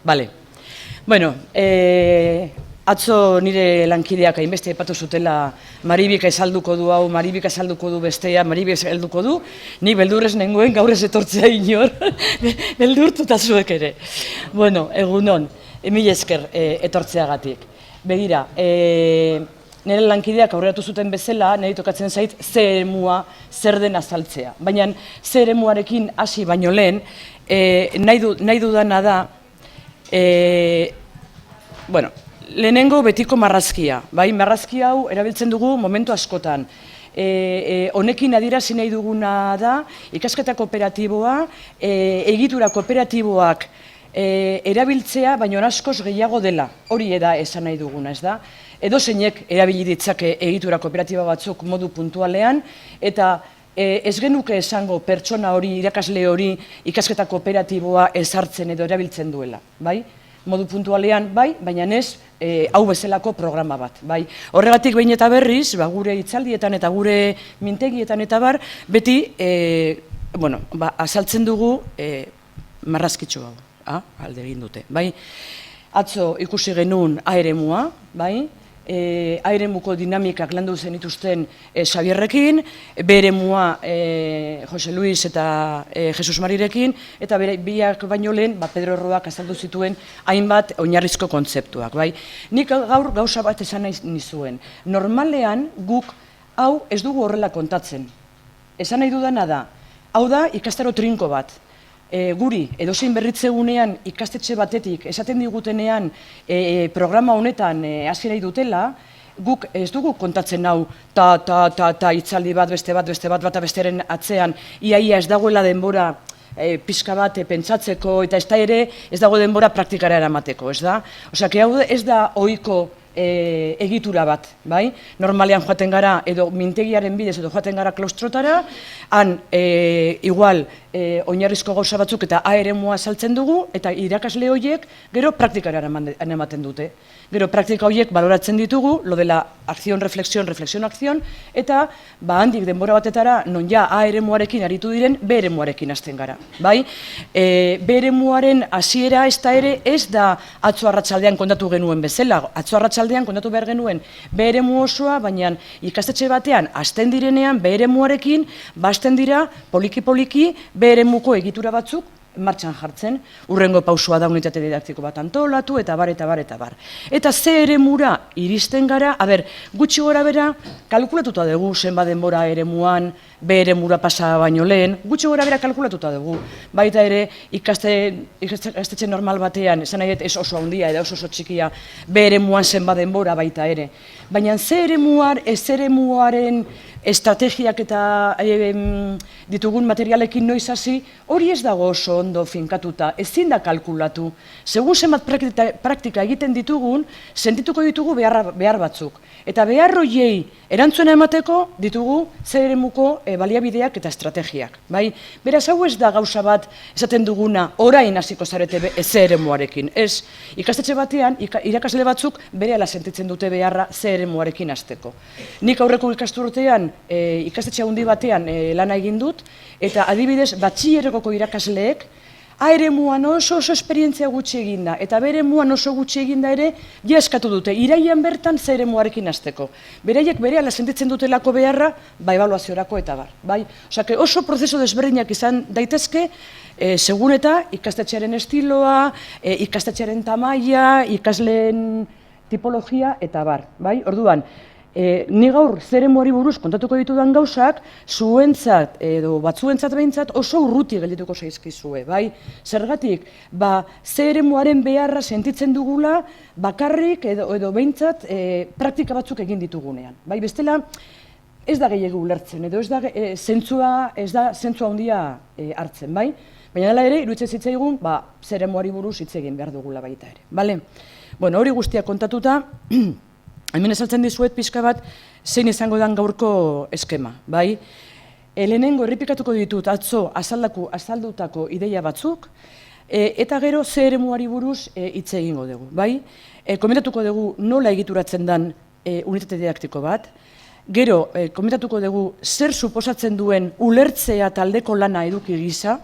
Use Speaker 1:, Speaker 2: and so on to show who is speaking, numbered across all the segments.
Speaker 1: Bale, bueno, atzo nire lankideak hainbeste epatu zutela Maribik esalduko du hau, Maribik esalduko du bestea, Maribik esalduko du, ni beldurrez nengoen gaur ez etortzea inor, beldurtuta zuek ere. Bueno, egunon, mila esker etortzeagatik. Begira, nire lankideak aurreratu zuten bezala, nire tokatzen zait, ze eremua zer den azaltzea. Baina, ze eremuarekin hasi baino lehen, nahi dudana da, bueno, lehenengo betiko marrazkia, bai, marrazki hau erabiltzen dugu momentu askotan. Honekin adierazi nahi duguna da, ikasketa kooperatiboa, egitura kooperatiboak erabiltzea, baino askoz gehiago dela, hori da esan nahi duguna, ez da? Edozeinek erabili ditzake egitura kooperatiba batzuk modu puntualean, eta ez genuke esango pertsona hori, irakasle hori, ikasketa kooperatiboa ezartzen edo erabiltzen duela, bai? Modu puntualean, bai, baina ez hau bezalako programa bat, bai? Horregatik behin eta berriz, gure hitzaldietan eta gure mintegietan eta bar, beti, bueno, azaltzen dugu marrazkitxo hau, alde egin dute, bai? Atzo ikusi genuen A eremua, bai? A eremuko dinamikak landu zenituzten Xabierrekin, B eremua Jose Luis eta Jesus Marirekin, eta biak baino lehen Pedro Roak azaldu zituen hainbat oinarrizko kontzeptuak. Nik gaur gauza bat esan nahi nizuen. Normalean guk hau ez dugu horrela kontatzen. Esan nahi dudana da, hau da ikastaro trinko bat. Guri, edozein berritzegunean ikastetxe batetik esaten digutenean programa honetan hasi nahi dutela, guk ez dugu kontatzen hau ta hitzaldi bat, beste bat, bata bestearen atzean, iaia ez dagoela denbora pixka bat pentsatzeko, eta ez da ere ez dago denbora praktikara eramateko, ez da? Osea, hau ez da ohiko egitura bat, bai? Normalean joaten gara, edo mintegiaren bidez, edo joaten gara klaustrotara, han, igual, oinarrizko gauza batzuk eta A eremua saltzen dugu, eta irakasle horiek gero praktikara ematen dute. Gero praktika horiek baloratzen ditugu, lo dela akzion, reflexion, reflexion-akzion, eta handik denbora batetara, non ja A eremuarekin aritu diren, B eremuarekin hasten gara, bai? B eremuaren hasiera ez da ere, ez da atzo arratsaldean kontatu genuen bezala, atzo arratsaldean kontatu behar genuen B eremu osoa, baina ikastetxe batean hasten direnean B eremuarekin hasten dira poliki-poliki B eremuko egitura batzuk martxan jartzen, urrengo pausua da unitate didaktiko bat antolatu, eta bar, eta bar, eta bar. Eta ze eremura iristen gara, gutxi gora bera, kalkulatuta dugu zenbat denbora eremuan, B eremura pasa baino lehen, gutxi gora bera kalkulatuta dugu. Baita ere, ikastetxe normal batean, esan nahi ez oso handia, edo oso txikia, B eremuan zenbat denbora baita ere. Baina ze eremuaren estrategiak eta ditugun materialekin noiz hasi, hori ez dago oso ondo finkatuta, ezin da kalkulatu. Segun zenbat praktika egiten ditugun, sentituko ditugu behar batzuk. Eta behar horiei erantzuna emateko ditugu ze eremuko baliabideak eta estrategiak. Beraz, hau ez da gauza bat esaten duguna orain hasiko zarete ze eremuarekin. Ez, ikastetxe batean, irakasle batzuk berehala sentitzen dute beharra ze eremuarekin hasteko. Nik aurreko ikasturtean ikastetxe handi batean lana egin dut, eta adibidez batxillergoko irakasleek A eremuan oso esperientzia gutxi eginda, eta B eremuan oso gutxi eginda ere, ja eskatu dute, irailean bertan ze eremuarekin hasteko. Beraiek berehala sentitzen dutelako beharra, ebaluaziorako eta bar. Osea, oso prozesu desberdinak izan daitezke, segun eta ikastetxearen estiloa, ikastetxearen tamaila, ikasleen tipologia eta bar. Orduan, ni gaur zer eremuari buruz kontatuko ditudan gauzak, zuentzat edo batzuentzat behintzat oso urruti geldituko zaizkizue, bai? Zergatik, zer eremuaren beharra sentitzen dugula bakarrik edo behintzat praktika batzuk egin ditugunean. Bestela, ez da gehiago ulertzen, edo ez da zentzua handia hartzen, bai? Baina dela ere, iruditzen zitzaigun, zer eremuari buruz hitz egin behar dugula baita ere. Hori guztia kontatuta, hemen esaltzen dizuet pixka bat zein izango den gaurko eskema. Lehenengo errepikatuko ditut atzo azaldutako ideia batzuk, eta gero ze eremuari buruz hitz egingo dugu. Komentatuko dugu nola egituratzen den unitate didaktiko bat, Gero, komentatuko dugu, zer suposatzen duen ulertzea taldeko lana eduki gisa,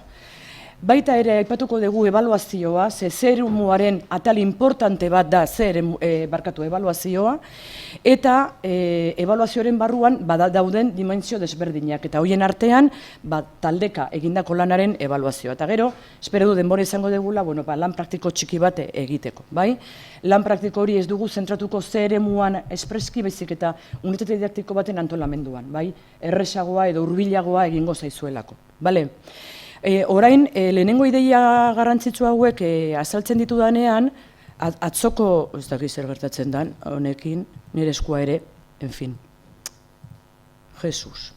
Speaker 1: baita ere aipatuko dugu ebaluazioa, zer eremuaren atal importante bat da ebaluazioa, eta ebaluazioaren barruan dauden dimentsio desberdinak, eta hoien artean taldeka egindako lanaren ebaluazioa. Eta gero, espero du denbora izango dugula, lan praktiko txiki bat egiteko. Lan praktiko hori ez dugu zentratuko zer eremuan espreski baizik eta unitate didaktiko baten antolamenduan, erresagoa edo hurbilagoa egingo zaizuelako. Orain, lehenengo ideia garrantzitsu hauek azaltzen ditudanean, atzoko, ez dakit zer gertatzen den, honekin, nire eskua ere, en fin, Jesus.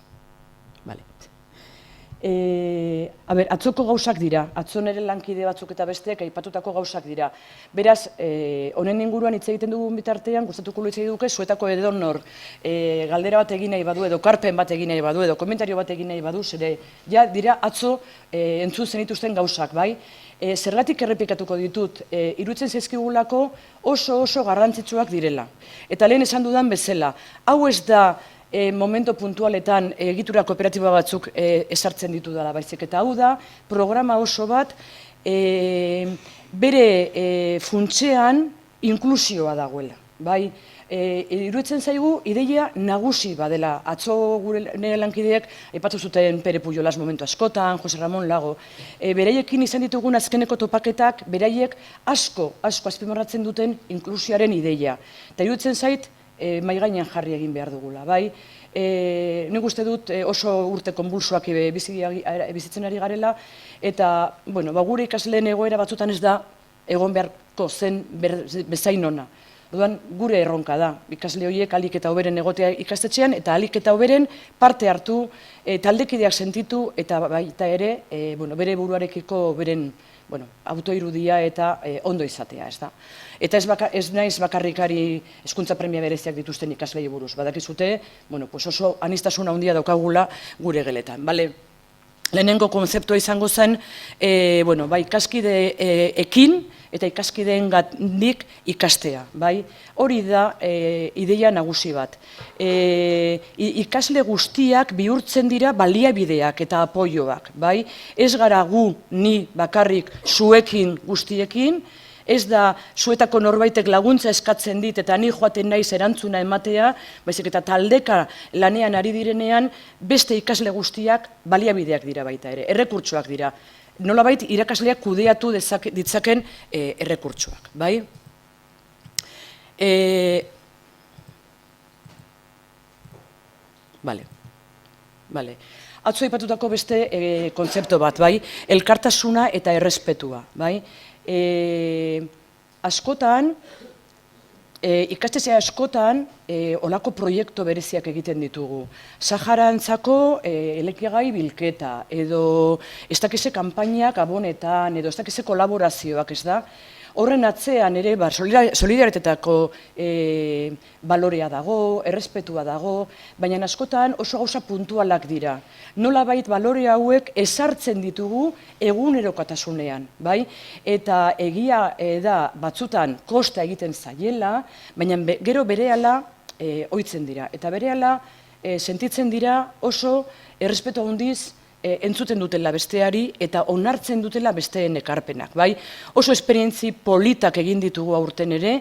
Speaker 1: Atzoko gauzak dira, atzo nire lankide batzuk eta besteek aipatutako gauzak dira. Beraz, honen inguruan hitz egiten dugun bitartean, gustatuko luitzei duke, zuetako edonor galdera bat egin nahi badu, edo karpen bat egin nahi badu, edo komentario bat egin nahi badu, zere, ja, dira atzo entzun zenituzten gauzak, bai? Zergatik errepikatuko ditut, iruditzen zaizkigulako oso garrantzitsuak direla. Eta lehen esan dudan bezala, hau ez da momento puntualetan egitura kooperatiba batzuk esartzen ditu dela baizik, eta hau da programa oso bat bere funtsean inklusioa dagoela. Iruditzen zaigu ideia nagusi badela. Atzo nire lankideek aipatu zuten Pere Pujolas momentu askotan, Jose Ramon Lago. Beraiekin izan ditugun azkeneko topaketak beraiek asko azpimarratzen duten inklusioaren ideia. Eta iruditzen zait mahai gainean jarri egin behar dugula. Nik uste dut oso urte konbulsoak bizitzen ari garela, eta gure ikasleen egoera batzutan ez da egon beharko zen bezain ona. Gure erronka da, ikasle horiek alik eta hoberen egotea ikastetxean, eta alik eta hoberen parte hartu, taldekideak sentitu, eta baita ere, bere buruarekiko beren autoirudia eta ondo izatea, ez da. Eta ez naiz bakarrikari hezkuntza premia bereziak dituzten ikaslei buruz. Badakizute, oso aniztasun handia daukagula gure geletan. Lehenengo konzeptua izango zen, ikaskideekin eta ikaskideengandik ikastea. Hori da ideia nagusi bat. Ikasle guztiak bihurtzen dira baliabideak eta apoioak. Ez gara gu, ni bakarrik zuekin guztiekin, ez da zuetako norbaitek laguntza eskatzen dit eta ni joaten naiz erantzuna ematea, baizik eta taldeka lanean ari direnean beste ikasle guztiak baliabideak dira baita ere, errekurtsoak dira. Nolabait irakasleak kudeatu ditzaken errekurtsoak. Atzo aipatutako beste kontzeptu bat, elkartasuna eta errespetua. Askotan, ikastetxe askotan, olako proiektu bereziak egiten ditugu. Saharantzako elekigai bilketa, edo ez dakize kanpainak abonetan, edo ez dakize kolaborazioak, ez da? Horren atzean ere, solidaritetako balorea dago, errespetua dago, baina askotan oso gauza puntualak dira. Nolabait balore hauek ezartzen ditugu egunerokotasunean, eta egia da batzutan kosta egiten zaiela, baina gero berehala ohitzen dira. Eta berehala sentitzen dira oso errespetu handiz entzuten dutela besteari eta onartzen dutela besteen ekarpenak. Oso esperientzi politak egin ditugu aurten ere,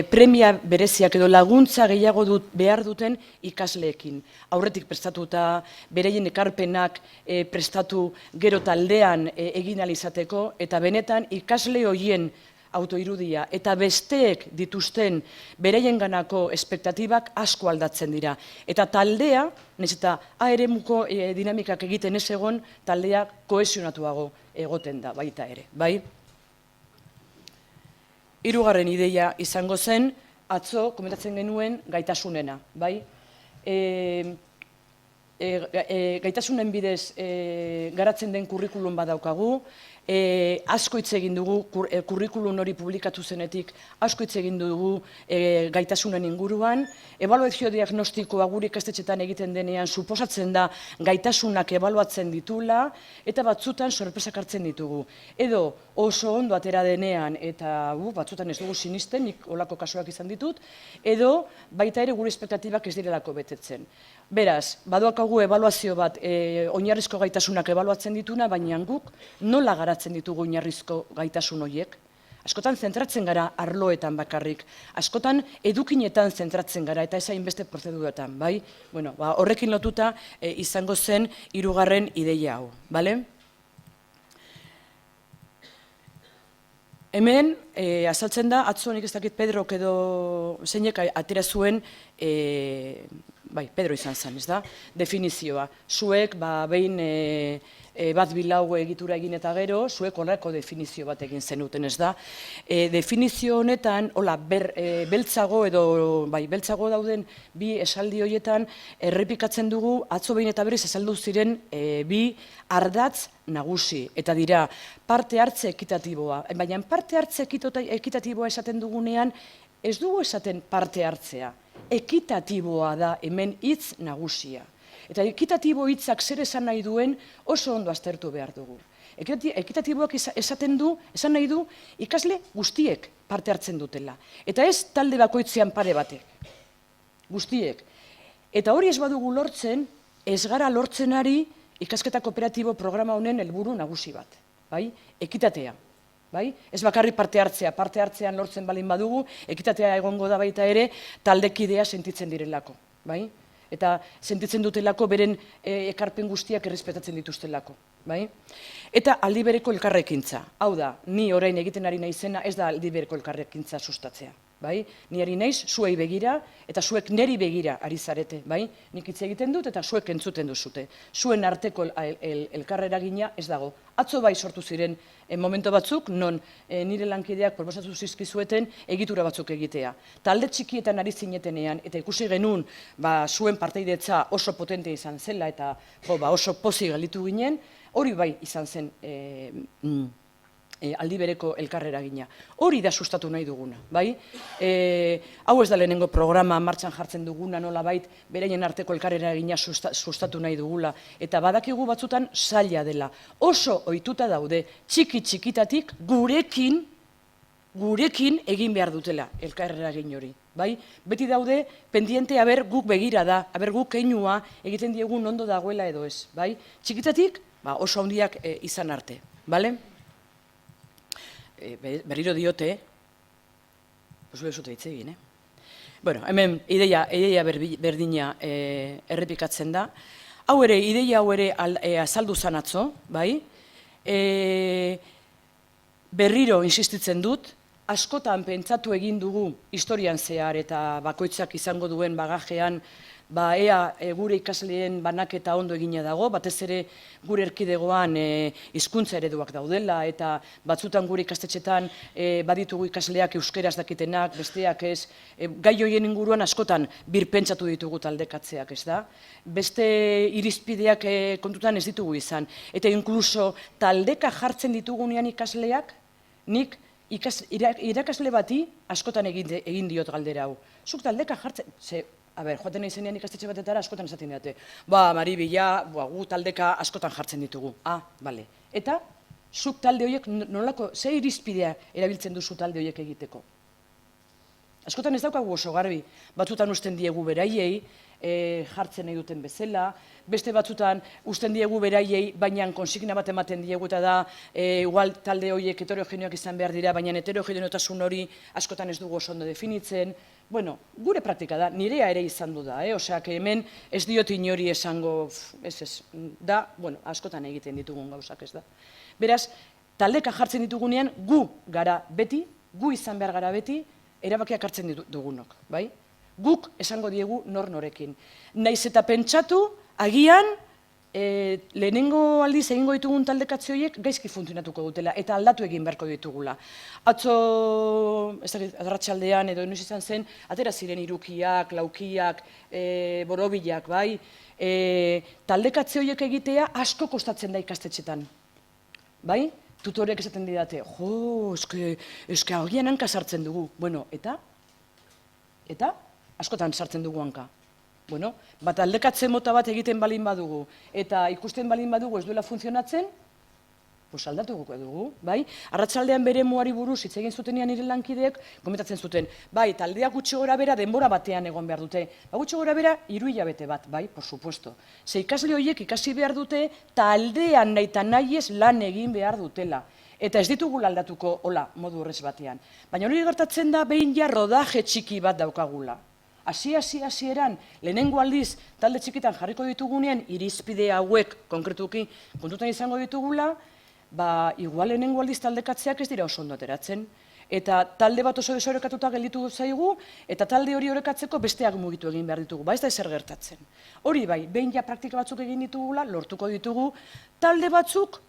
Speaker 1: premia bereziak edo laguntza gehiago behar duten ikasleekin. Aurretik prestatuta, bereien ekarpenak prestatu gero taldean egin ahal izateko, eta benetan ikasle horien autoirudia eta besteek dituzten bereienganako espektatibak asko aldatzen dira. Eta taldea, nahiz eta eremuko dinamikak egiten ez egon, taldea kohesionatuago egoten da baita ere. Hirugarren ideia izango zen, atzo komentatzen genuen gaitasunena. Gaitasunen bidez garatzen den kurrikulum badaukagu, asko hitz egin dugu, kurrikulum hori publikatu zenetik, asko hitz egin dugu gaitasunen inguruan, ebaluazio diagnostikoa gure ikastetxetan egiten denean suposatzen da gaitasunak ebaluatzen ditula, eta batzutan sorpresak hartzen ditugu. Edo oso ondo atera denean, eta batzutan ez dugu sinisten, nik olako kasuak izan ditut, edo baita ere gure espektatibak ez direlako betetzen. Beraz, badoakagu ebaluazio bat oinarrizko gaitasunak ebaluatzen dituna, baina guk nola garatzen ditugu oinarrizko gaitasun horiek? Askotan zentratzen gara arloetan bakarrik, askotan edukinetan zentratzen gara, eta ez hainbeste prozeduratan, bai? Bueno, horrekin lotuta izango zen 3. ideia hau, bale? Hemen, azaltzen da, atzo nik ez dakit Pedrok edo zeinek atera zuen, bai, Pedro izan zen, ez da? Definizioa. Zuek, behin bat bilau egitura egin eta gero, zuek horreko definizio bat egin zenuten, ez da? Definizio honetan, hola, beltzago edo, bai, beltzago dauden bi esaldi horietan, errepikatzen dugu, atzo behin eta berriz esaldu ziren bi ardatz nagusi, eta dira, parte hartze ekitatiboa. Baina parte hartze ekitatiboa esaten dugunean, ez dugu esaten parte hartzea. Ekitatiboa da hemen hitz nagusia. Eta ekitatibo hitzak zer esan nahi duen oso ondo aztertu behar dugu. Ekitatiboak esan nahi du ikasle guztiek parte hartzen dutela. Eta ez talde bakoitzean pare batek. Guztiek. Eta hori ez badugu lortzen, ez gara lortzen ari ikasketa kooperatibo programa honen helburu nagusi bat. Ekitatea. Ez bakarrik parte hartzean lortzen balin badugu, ekitatea egongo da baita ere taldekidea sentitzen direlako. Eta sentitzen dutelako beren ekarpen guztiak errespetatzen dituztelako. Eta aldi bereko elkarrekintza. Hau da, ni orain egiten ari naizena ez da aldi bereko elkarrekintza sustatzea. Ni ari naiz, zuei begira, eta zuek neri begira ari zarete. Nik hitz egiten dut eta zuek entzuten duzute. Zuen arteko elkarreragina ez dago. Atzo bai sortu ziren momento batzuk, non nire lankideak proposatu zizkizueten egitura batzuk egitea. Talde txikietan ari zinetenean, eta ikusi genuen zuen parteidetza oso potente izan zela, eta oso pozik gelditu ginen, hori bai izan zen aldi bereko elkarreragina. Hori da sustatu nahi duguna, bai? Hau ez da lehenengo programa martxan jartzen duguna, nolabait beraien arteko elkarreragina sustatu nahi dugula. Eta badakigu batzutan zaila dela. Oso ohituta daude, txikitatik gurekin egin behar dutela elkarreragin hori. Beti daude pendiente aber guk begira da, aber guk keinua egiten diegun ondo dagoela edo ez. Txikitatik oso handiak izan arte, bale? Berriro diote, oso bezute hitz egin, hemen ideia berdina errepikatzen da. Ideia hau ere azaldu zan atzo, berriro insistitzen dut, askotan pentsatu egin dugu historian zehar eta bakoitzak izango duen bagajean, ea gure ikasleen banaketa ondo egina dago, batez ere gure erkidegoan hizkuntza ereduak daudela, eta batzutan gure ikastetxetan baditugu ikasleak euskeraz dakitenak, besteak ez, gai horien inguruan askotan birpentsatu ditugu taldekatzeak, ez da? Beste irizpideak kontutan ez ditugu izan, eta inkluso taldeka jartzen ditugunean ikasleak, nik irakasle bati askotan egin diot galdera hau. Zuk taldeka jartzen, joaten izenean ikastetxe batetara askotan esaten dute. Mari bila, gu taldeka askotan jartzen ditugu. Bale. Eta, zuk talde horiek nolako, ze irizpidea erabiltzen duzu talde horiek egiteko? Askotan ez daukagu oso garbi. Batzutan usten diegu beraiei, jartzen nahi duten bezala, beste batzutan usten diegu beraiei, baina konsigna bat ematen diegu eta da, igual talde horiek heterogeneoak izan behar dira, baina heterogeneotasun hori askotan ez dugu oso ondo definitzen. Bueno, gure praktika da, nirea ere izan du da, osea, hemen ez diot inori esango, da, askotan egiten ditugun gauzak, ez da. Beraz, taldeka jartzen ditugunean, gu gara beti, gu izan behar gara beti, erabakiak hartzen dugunok, bai? Guk esango diegu nor norekin. Naiz eta pentsatu, agian, lehenengo aldiz egingo ditugun taldekatze horiek gaizki funtzionatuko dutela, eta aldatu egin beharko ditugula. Atzo, arratsaldean edo inoiz izan zen, atera ziren hirukiak, laukiak, borobilak, bai? Taldekatze horiek egitea asko kostatzen da ikastetxetan. Bai? tutorek esaten didate, jo, eske agian hanka sartzen dugu. Bueno, eta? Askotan sartzen dugu hanka. Bueno, bat aldekatze mota bat egiten balin badugu, eta ikusten balin badugu ez duela funtzionatzen, pues aldatuko dugu, bai? Arratsaldean bere muari buruz hitz egin zutenean nire lankideek komentatzen zuten, bai, taldeak gutxi gorabehera denbora batean egon behar dute. Gutxi gorabehera 3 hilabete bat, bai, por supuesto. Ze ikasle horiek ikasi behar dute taldean nahi eta nahiez lan egin behar dutela. Eta ez ditugula aldatuko, hola, modu horrez batean. Baina hori gertatzen da behin ja rodaje txiki bat daukagula. Hasieran, lehenengo aldiz, talde txikitan jarriko ditugunean, irizpide hauek konkretuki kontutan izango ditugula, igual lehenengo aldiz taldekatzeak ez dira oso ondo ateratzen. Eta talde bat oso desorekatuta gelditu zaigu, eta talde hori orekatzeko besteak mugitu egin behar ditugu. Ez da ezer gertatzen. Hori bai, behin ja praktika batzuk egin ditugula, lortuko ditugu, talde batzuk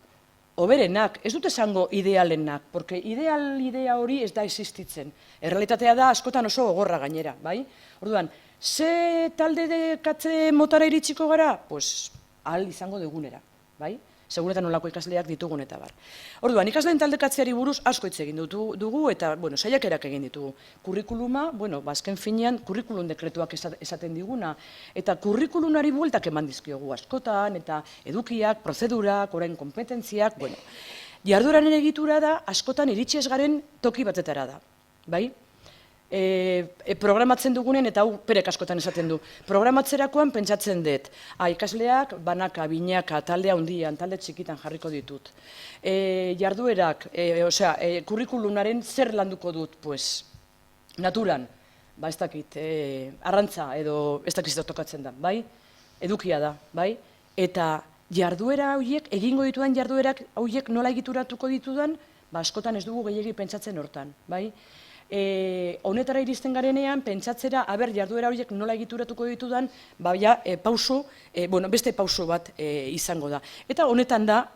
Speaker 1: hoberenak, ez dut esango idealenak, porque idea hori ez da existitzen. Errealitatea da askotan oso gogorra gainera, bai? Orduan, ze talde dekatze motara iritsiko gara? Pues, ahal izango dugunera, bai? Seguretan nolako ikasleak ditugun eta bar. Orduan, ikasleen taldekatzeari buruz asko hitz egin dugu eta, saiakerak egin ditugu. Kurrikuluma, azken finean, kurrikulum dekretuak esaten diguna, eta kurrikulumari bueltak eman dizkiogu askotan, eta edukiak, prozedurak, orain kompetentziak, jardueraren egitura da, askotan iritsi ez garen toki batetara da, bai? Programatzen dugunen, eta hau perek askotan esaten du, programatzerakoan pentsatzen dut, ikasleak, banaka, binaka, talde handian, talde txikitan jarriko ditut. Jarduerak, kurrikulumaren zer landuko dut, naturan, ez dakit, arrantza edo ez dakit tokatzen da, bai? Edukia da, bai? Eta jarduera horiek, egingo ditudan jarduerak horiek nola egituratuko ditudan, askotan ez dugu gehiegi pentsatzen hortan, bai? Honetara iristen garenean, pentsatzera, jarduera horiek nola egituratuko ditudan, beste pauso bat izango da. Eta honetan da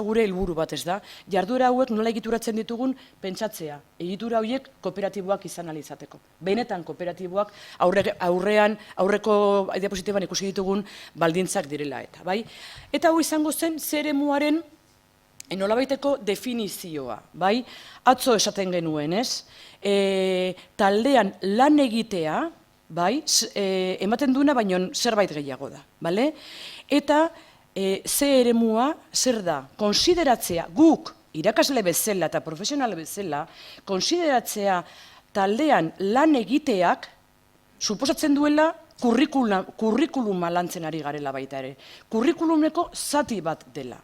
Speaker 1: gure helburu bat, ez da, jarduera hauek nola egituratzen ditugun pentsatzea, egitura horiek kooperatiboak izan ahal izateko. Benetan kooperatiboak aurreko diapositiban ikusi ditugun baldintzak direla eta, bai? Eta hau izango zen eremuaren nolabaiteko definizioa, bai? Atzo esaten genuen, ez? Taldean lan egitea, bai? Ematen duena, baino zerbait gehiago da, bale? Eta ze eremua, zer da? Konsideratzea, guk, irakasle bezala eta profesional bezala, konsideratzea taldean lan egiteak, suposatzen duela kurrikuluma lantzen ari garela baita ere. Kurrikulumeko zati bat dela.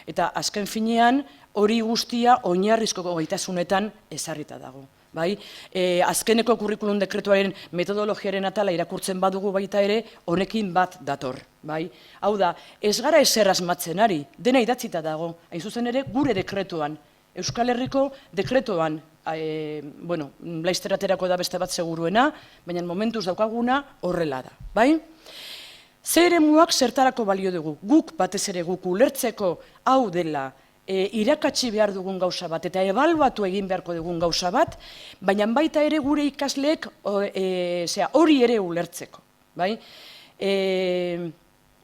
Speaker 1: Eta azken finean hori guztia oinarrizko gaitasunetan ezarrita dago. Azkeneko kurrikulum dekretuaren metodologiaren atala irakurtzen badugu baita ere, honekin bat dator. Hau da, ez gara ezer asmatzen ari, dena idatzita dago, hain zuzen ere gure dekretuan, Euskal Herriko dekretuan, laizteraterako da beste bat seguruena, baina momentuz daukaguna horrela da. Ze eremuak zertarako balio dugu, guk batez ere guk ulertzeko hau dela irakatsi behar dugun gauza bat, eta ebaluatu egin beharko dugun gauza bat, baina baita ere gure ikasleek hori ere ulertzeko.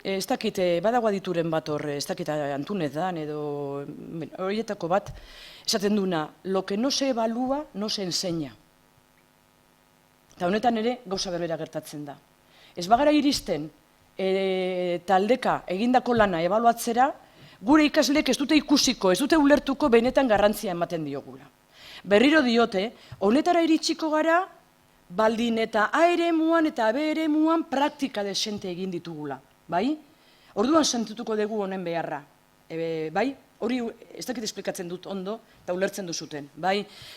Speaker 1: Ez dakit, badago adituren bat hor, ez dakit Antunez dan, edo horietako bat, esaten duna, lo que no se evalúa, no se enseña. Eta honetan ere gauza berbera gertatzen da. Ez bagara iristen, taldeka egindako lana ebaluatzera, gure ikasleek ez dute ikusiko, ez dute ulertuko benetan garrantzia ematen diogula. Berriro diote, honetara iritsiko gara, baldin eta A eremuan eta B eremuan praktika desente egin ditugula. Orduan sentituko dugu honen beharra. Hori ez dakit esplikatzen dut ondo eta ulertzen duzuten.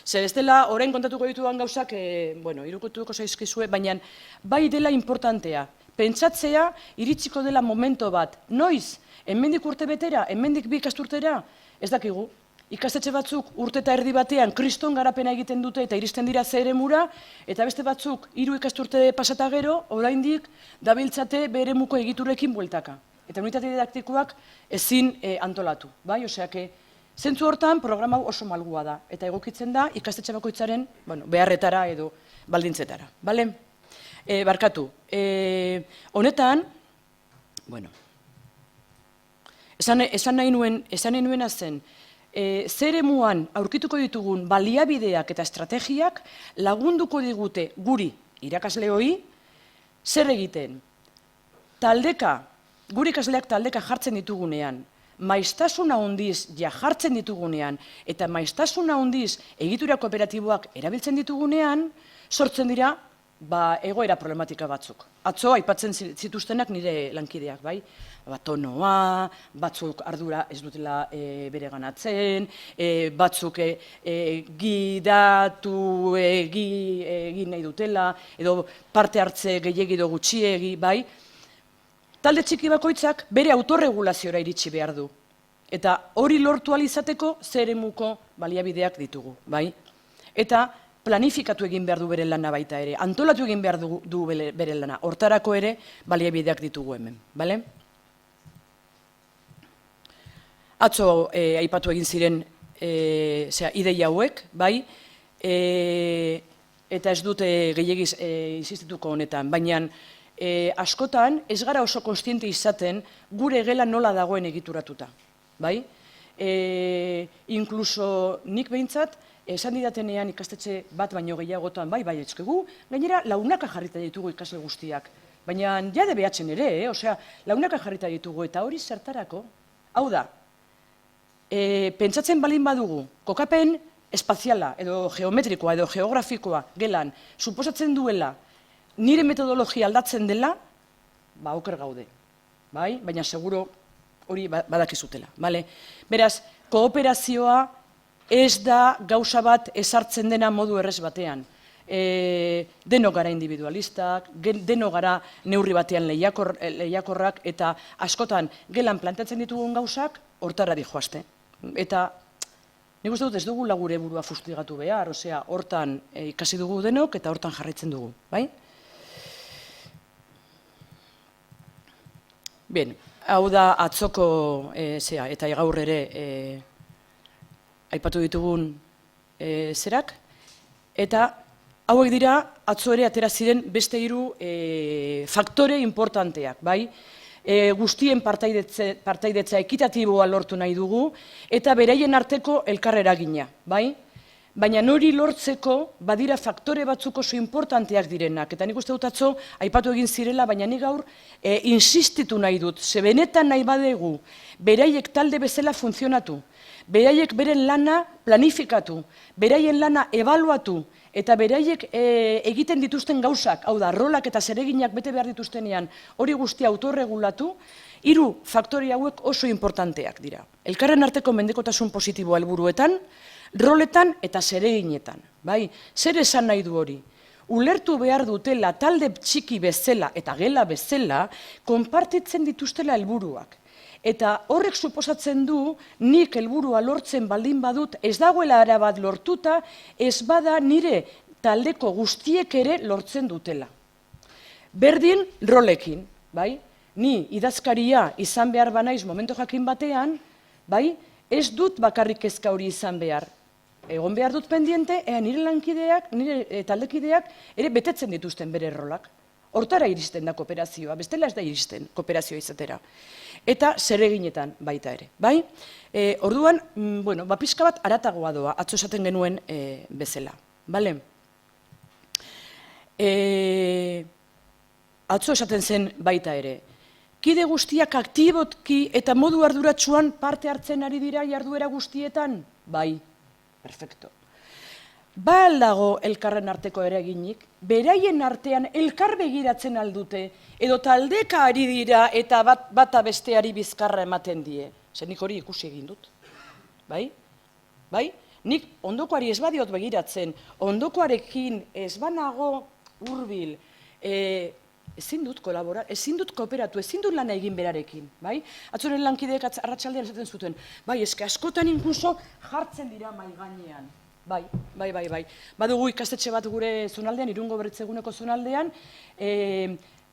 Speaker 1: Zer ez dela, orain kontatuko ditudan gauzak, irukotuko zaizkizue, baina bai dela importantea. Pentsatzea, iritsiko dela momento bat. Noiz, hemendik urte betera, hemendik 2 ikasturtera, ez dakigu. Ikastetxe batzuk urte eta erdi batean kriston garapena egiten dute eta iristen dira ze eremura, eta beste batzuk 3 ikasturte pasata gero, oraindik dabiltzate beremuko egiturekin bueltaka. Eta unitate didaktikoak ezin antolatu. Oseake, zentzu hortan programa oso malgua da, eta egokitzen da ikastetxe bakoitzaren beharretara edo baldintzetara. Barkatu, honetan, esan nahi nuena zen, zeremuan aurkituko ditugun baliabideak eta estrategiak lagunduko digute guri, irakasleoi, zer egiten? Gure ikasleak taldeka jartzen ditugunean, maiztasuna handiz jartzen ditugunean, eta maiztasuna handiz egitura kooperatiboak erabiltzen ditugunean, sortzen dira egoera problematika batzuk. Atzo aipatzen zituztenak nire lankideak, bai? Tonoa, batzuk ardura ez dutela bere ganatzen, batzuk gidatu egin nahi dutela, edo parte hartze gehiegi edo gutxiegi, bai? Talde txiki bakoitzak bere autorregulazioa iritsi behar du. Eta hori lortu ahal izateko zeremuko baliabideak ditugu, bai? Eta planifikatu egin behar du bere lana baita ere, antolatu egin behar du bere lana, hortarako ere baliabideak ditugu hemen, bale? Atzo aipatu egin ziren ideia hauek, bai? Eta ez dute gehiagiz insistituko honetan, baina askotan ez gara oso kontziente izaten gure gela nola dagoen egituratuta, bai? Inkluso nik behintzat, esan didatenean ikastetxe bat baino gehiagotan, bai, etzkegu, gainera launaka jarrita ditugu ikasle guztiak, baina jade behatzen ere, osea, launaka jarrita ditugu, eta hori zertarako, hau da, pentsatzen balin badugu, kokapen espaziala, edo geometrikoa, edo geografikoa, gelan, suposatzen duela, nire metodologia aldatzen dela, oker gaude, bai, baina seguro hori badakizutela, bale? Beraz, kooperazioa ez da gauza bat ezartzen dena modu errez batean. Denok gara individualistak, denok gara neurri batean lehiakorrak, eta askotan gelan planteatzen ditugun gauzak hortara dijoazte. Eta nik uste dut ez dugu gure burua fustigatu behar, osea, hortan ikasi dugu denok eta hortan jarraitzen dugu, bai? Bien, hau da atzoko eta gaur ere aipatu ditugun zerak, eta hauek dira atzo ere atera ziren beste 3 faktore importanteak, bai? Guztien partaidetza ekitatiboa lortu nahi dugu, eta beraien arteko elkar eragina, bai? Baina hori lortzeko badira faktore batzuk oso importanteak direnak, eta nik uste dut atzo aipatu egin zirela, baina nik gaur insistitu nahi dut, ze benetan nahi badegu beraiek talde bezala funtzionatu, beraiek beren lana planifikatu, beraien lana ebaluatu, eta beraiek egiten dituzten gauzak, hau da, rolak eta zereginak bete behar dituztenean, hori guztia autorregulatu, 3 faktori hauek oso importanteak dira. Elkarren arteko mendekotasun positiboa helburuetan, roletan eta zereginetan, bai? Zer esan nahi du hori? Ulertu behar dutela talde txiki bezala eta gela bezala konpartitzen dituztela helburuak. Eta horrek suposatzen du nik helburua lortzen baldin badut ez dagoela erabat lortuta, ez bada nire taldeko guztiek ere lortzen dutela. Berdin rolekin, bai? Ni idazkaria izan behar banaiz momento jakin batean, bai? Ez dut bakarrik kezka hori izan behar. Egon behar dut pendiente, nire lankideak, nire taldekideak ere betetzen dituzten bere rolak. Hortara iristen da kooperazioa, bestela ez da iristen kooperazioa izatera. Eta zereginetan baita ere, bai? Orduan, pixka bat aratagoa doa, atzo esaten genuen bezala, bale? Atzo esaten zen baita ere. Kide guztiak aktibotki eta modu arduratsuan parte hartzen ari dira jarduera guztietan? Bai, perfecto. Ba aldago elkarren arteko eraginik, beraien artean elkar begiratzen aldute, edo taldeka ari dira eta bata besteari bizkarra ematen die. Zer nik hori ikusi egin dut. Bai? Bai? Nik ondokoari ez badiot begiratzen, ondokoarekin ez banago hurbil, ezin dut kolaborar, ezin dut kooperatu, ezin dut lana egin berarekin, bai? Atzoren lankideek arratsaldean esaten zuten, bai, eske askotan inkluso jartzen dira mahai gainean. Bai. Badugu ikastetxe bat gure zonaldean, Irungo Berritzeguneko zonaldean,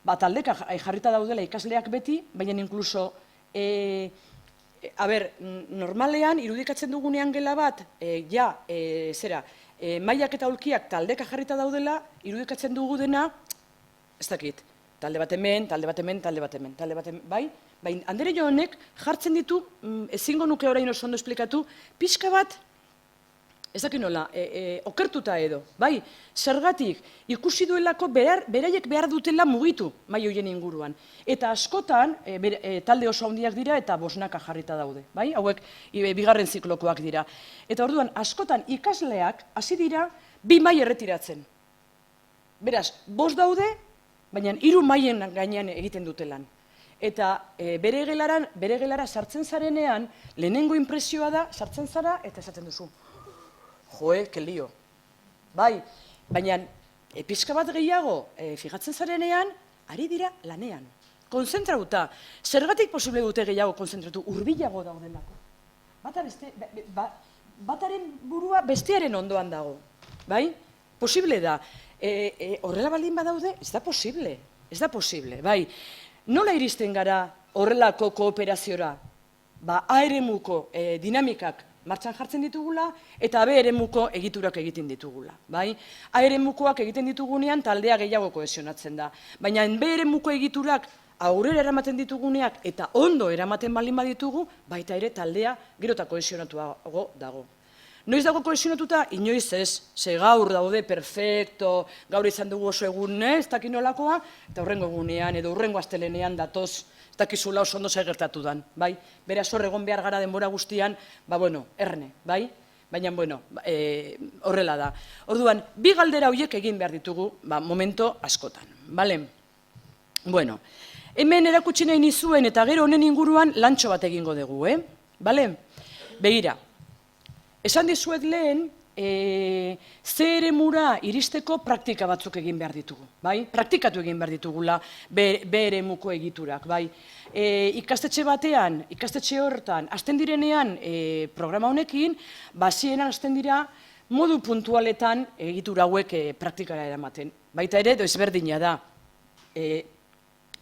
Speaker 1: taldeka jarrita daudela ikasleak beti, baina inkluso, normalean, irudikatzen dugunean gela bat, mailak eta aulkiak taldeka jarrita daudela, irudikatzen dugu dena, ez dakit, talde bat hemen, talde bat hemen, talde bat hemen, bai? Baina Andere honek jartzen ditu, ezingo nuke orain oso ondo esplikatu, pixka bat, ez dakit nola, okertuta edo, bai? Zergatik, ikusi duelako beraiek behar dutela mugitu mai horien inguruan. Eta askotan, talde oso handiak dira eta bosnaka jarrita daude, bai? Hauek bigarren ziklokoak dira. Eta orduan, askotan ikasleak hasi dira 2 mai erretiratzen. Beraz, 5 daude, baina 3 maien gainean egiten dutelan. Eta bere gelara sartzen zarenean, lehenengo inpresioa da, sartzen zara eta esaten duzu. Joe, que lio. Bai, baina pixka bat gehiago fijatzen zarenean, ari dira lanean. Konzentrauta. Zergatik posible dute gehiago konzentratu, hurbilago daudelako. Bataren burua bestearen ondoan dago. Bai? Posible da. Horrela baldin badaude, ez da posible. Ez da posible, bai. Nola iristen gara horrelako koooperaziora? A eremuko dinamikak martxan jartzen ditugula, eta B eremuko egiturak egiten ditugula. A eremukoak egiten ditugunean taldea gehiago kohesionatzen da. Baina B eremuko egiturak aurrera eramaten dituguneak eta ondo eramaten baldin baditugu, baita ere taldea gero eta kohesionatuago dago. Noiz dago kohesionatuta? Inoiz ez, ze gaur daude perfecto, gaur izan dugu oso egun ez dakin nolakoa, eta hurrengo egunean edo hurrengo astelenean datoz, ez dakizula oso ondo zer gertatu dan, bai? Beraz hor egon behar gara denbora guztian, erne, bai? Baina, horrela da. Orduan, 2 galdera horiek egin behar ditugu, momento askotan, bale? Bueno, hemen erakutsi nahi nizuen eta gero honen inguruan lantxo bat egingo dugu, bale? Begira. Esan dizuet lehen, ze eremura iristeko praktika batzuk egin behar ditugu, bai? Praktikatu egin behar ditugula B eremuko egiturak, bai? Ikastetxe batean, ikastetxe horretan, hasten direnean programa honekin, hasieran hasten dira modu puntualetan egitura hauek praktikara eramaten. Baita ere, ezberdina da,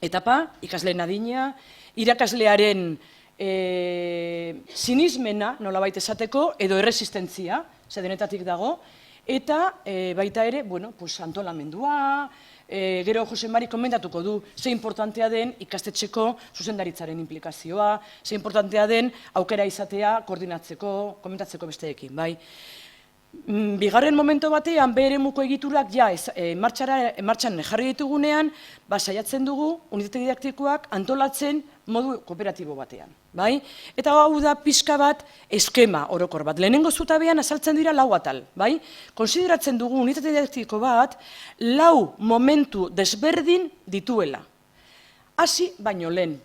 Speaker 1: etapa, ikasleen adina, irakaslearen sinismena, nolabait esateko, edo erresistentzia, ze denetatik dago, eta baita ere, antolamendua, gero Jose Mari komentatuko du, ze importantea den ikastetxeko zuzendaritzaren implikazioa, ze importantea den aukera izatea koordinatzeko, komentatzeko besteekin, bai. Bigarren momento batean, B eremuko egiturak martxan jarri ditugunean, saiatzen dugu unitate didaktikoak antolatzen modu kooperatibo batean, bai? Eta hau da pixka bat eskema orokor bat. Lehenengo zutabean azaltzen dira 4 atal, bai? Konsideratzen dugu unitate didaktiko bat 4 momentu desberdin dituela. Hasi baino lehen,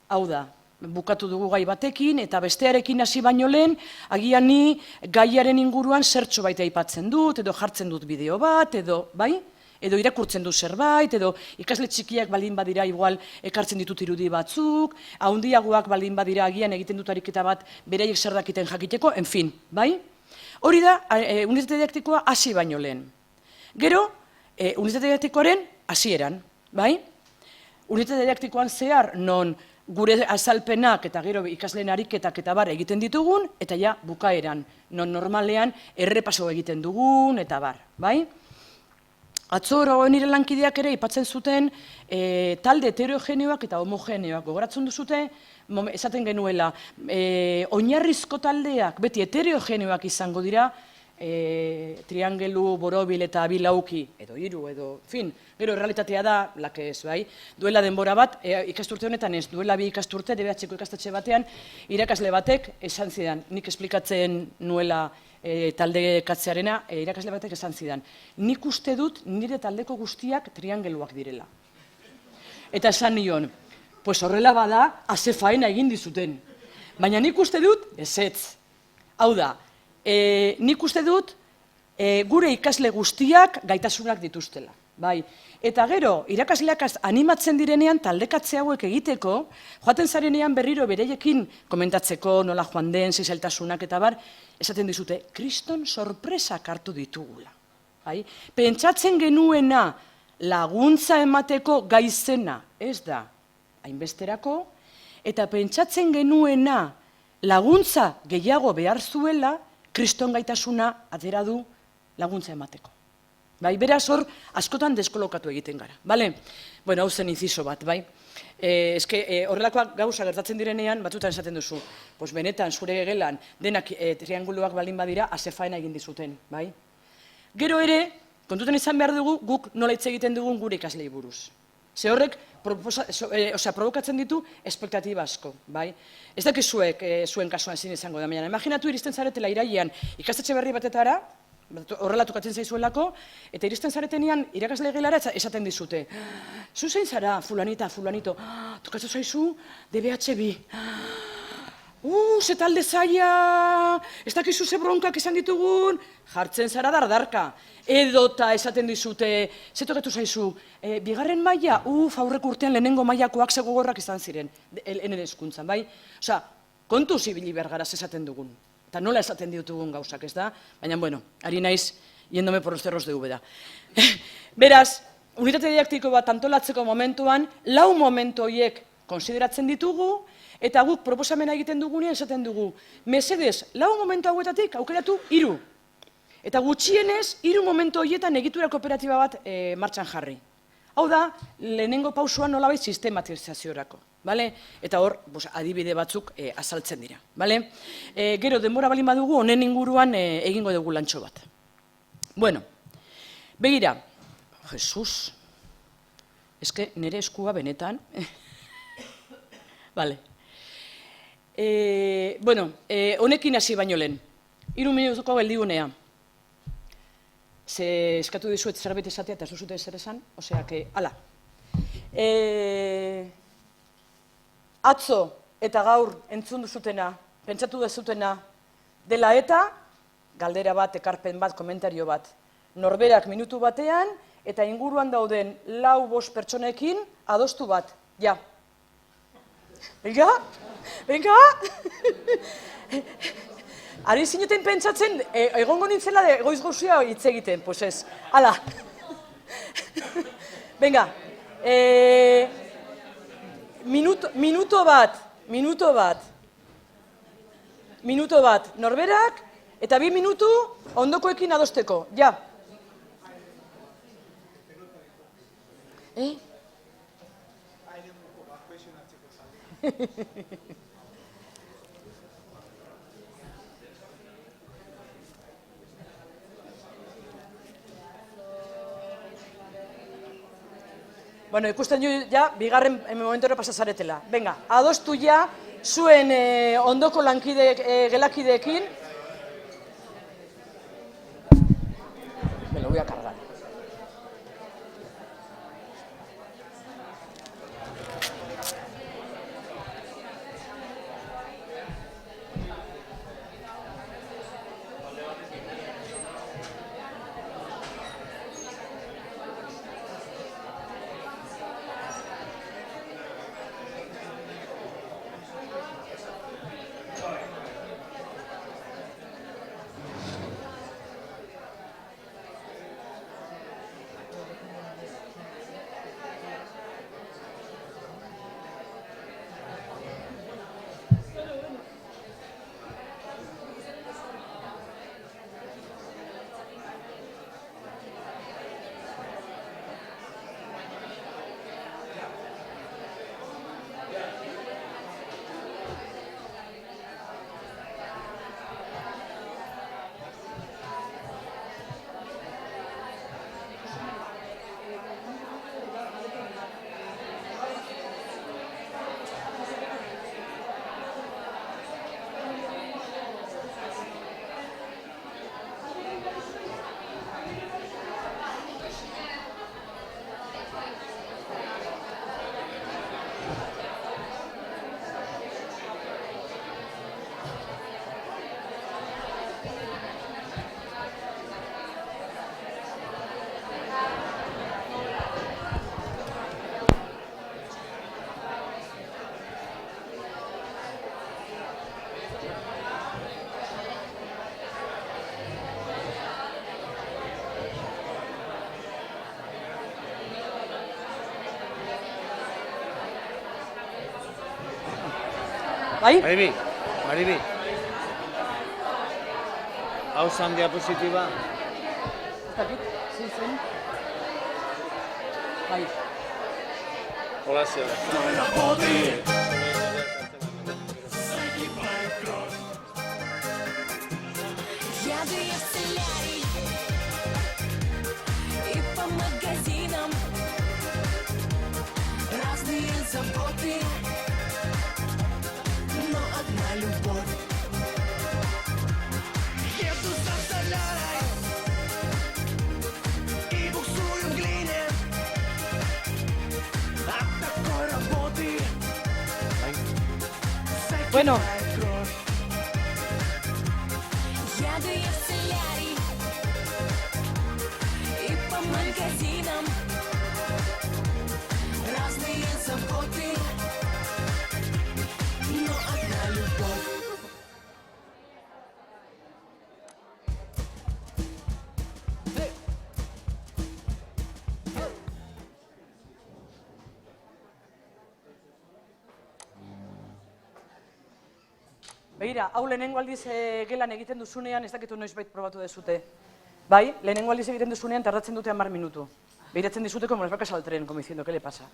Speaker 1: hau da, bukatu dugu gai batekin, eta bestearekin hasi baino lehen, agian ni gaiaren inguruan zertxo baita aipatzen dut, edo jartzen dut bideo bat, edo, bai? Edo irakurtzen du zerbait, edo ikasle txikiak baldin badira igual ekartzen ditut irudi batzuk, handiagoak baldin badira agian egiten dut ariketa bat beraiek zer dakiten jakiteko, en fin, bai? Hori da, unitate didaktikoa hasi baino lehen. Gero, unitate didaktikoaren hasieran, bai? Unitate didaktikoan zehar non gure azalpenak eta gero ikasleen ariketak eta bar egiten ditugun, eta ja bukaeran, non normalean errepaso egiten dugun, eta bar, bai? Atzo nire lankideak ere aipatzen zuten talde heterogeneoak eta homogeneoak. Gogoratzen duzute, esaten genuela, oinarrizko taldeak beti heterogeneoak izango dira, triangelu, borobil eta bilauki, edo hiru, edo, fin, gero errealitatea da, lakez, bai, duela denbora bat, ikasturte honetan ez, duela 2 ikasturte, DBH-ko ikastetxe batean, irakasle batek esan zidan, nik esplikatzen nuela talde katzearena, irakasle batek esan zidan, nik uste dut nire taldeko guztiak triangeluak direla. Eta esan nion, pues horrela bada, haze faena egin dizuten, baina nik uste dut, ezetz, hau da, nik uste dut gure ikasle guztiak gaitasunak dituztela. Bai. Eta gero, irakasleak animatzen direnean taldekatze hauek egiteko, joaten zarenean berriro bereiekin komentatzeko nola joan den, zizeltasunak eta bar, esaten dizute, kriston sorpresak hartu ditugula. Bai. Pentsatzen genuena laguntza emateko gaizena ez da hainbesterako, eta pentsatzen genuena laguntza gehiago behar zuela, kriston gaitasuna atera du laguntza emateko. Bai, beraz hor, askotan deskolokatu egiten gara, bale? Bueno, hau zen inciso bat, bai? Horrelakoak gauza gertatzen direnean, batzutan esaten duzu, benetan, zure gelan, denak trianguluak baldin badira, asefaena egin dizuten, bai? Gero ere, kontutan izan behar dugu, guk nola hitz egiten dugun gure ikaslei buruz. Ze horrek, provokatzen ditu espektatiba asko, bai? Ez dakizuek zuen kasuan zin izango da, baina imaginatu iristen zaretela irailean ikastetxe berri batetara, horrela tokatzen zaizuelako, eta iristen zaretenean irakasle gelara esaten dizute. Zu zein zara, fulanita, fulanito, tokatzen zaizu, DBH-bi. Ze talde zaila, ez dakizu ze bronkak esan ditugun, jartzen zara dardarka. Edota esaten dizute, ze tokatu zaizu, bigarren maila, aurreko urtean lehenengo mailakoak ze gogorrak izan ziren, enen hezkuntzan, bai? Osa, kontu zibili bergaraz esaten dugun. Eta nola esaten ditugun gauzak, ez da? Baina, bueno, ari naiz, yendome por los cerros de Úbeda. Beraz, unitate didaktiko bat antolatzeko momentuan, 4 momentu horiek konsideratzen ditugu, eta guk proposamena egiten dugunean esaten dugu, mesedez, 4 momentu hauetatik aukeratu 3. Eta gutxienez, 3 momentu horietan egitura kooperatiba bat martxan jarri. Hau da, lehenengo pausoan nolabait sistematizaziorako. Eta hor, adibide batzuk azaltzen dira. Gero, denbora balin badugu, honen inguruan egingo dugu lantxo bat. Bueno, begira, Jesus, eske nire eskua benetan. Bueno, honekin hasi baino lehen, 3 minutuko geldigunea. Ze eskatu dizuet zerbait esatea eta ez duzute zer esan, osea, hala. Atzo eta gaur entzun duzutena, pentsatu duzutena, dela eta, galdera bat, ekarpen bat, komentario bat, norberak minutu batean, eta inguruan dauden 4-5 pertsonekin adostu bat, ja. Venga, venga! Ari zineten pentsatzen, egongo nintzela egoiz gauzia hitz egiten, pues ez, hala. Venga, minuto bat, norberak, eta 2 minutu ondokoekin adosteko, ja. Bueno, ikusten jo ja, bigarren momentora pasazaretela. Venga, adostu ja, zuen ondoko gelakideekin. Me lo voy a cargar. Bai?
Speaker 2: Maribi. Hau zan diapositiba?
Speaker 1: Ez dakit. zen. Bai.
Speaker 2: Hola, Seba.
Speaker 3: Еду я в солярий и по магазинам разные заботы, но одна любовь. Еду за солярой и буксую в глине от такой работы.
Speaker 1: Bueno,
Speaker 3: Еду я в солярий и по магазинам разные заботы, но одна любовь.
Speaker 1: begira, hau lehenengo aldiz gelan egiten duzunean, ez dakitu noizbait probatu dezute. Bai, lehenengo aldiz egiten duzunean tardatzen dute 10 minutu. Behiratzen dizute, como les va a casar el tren, como diciendo, ¿qué le pasa?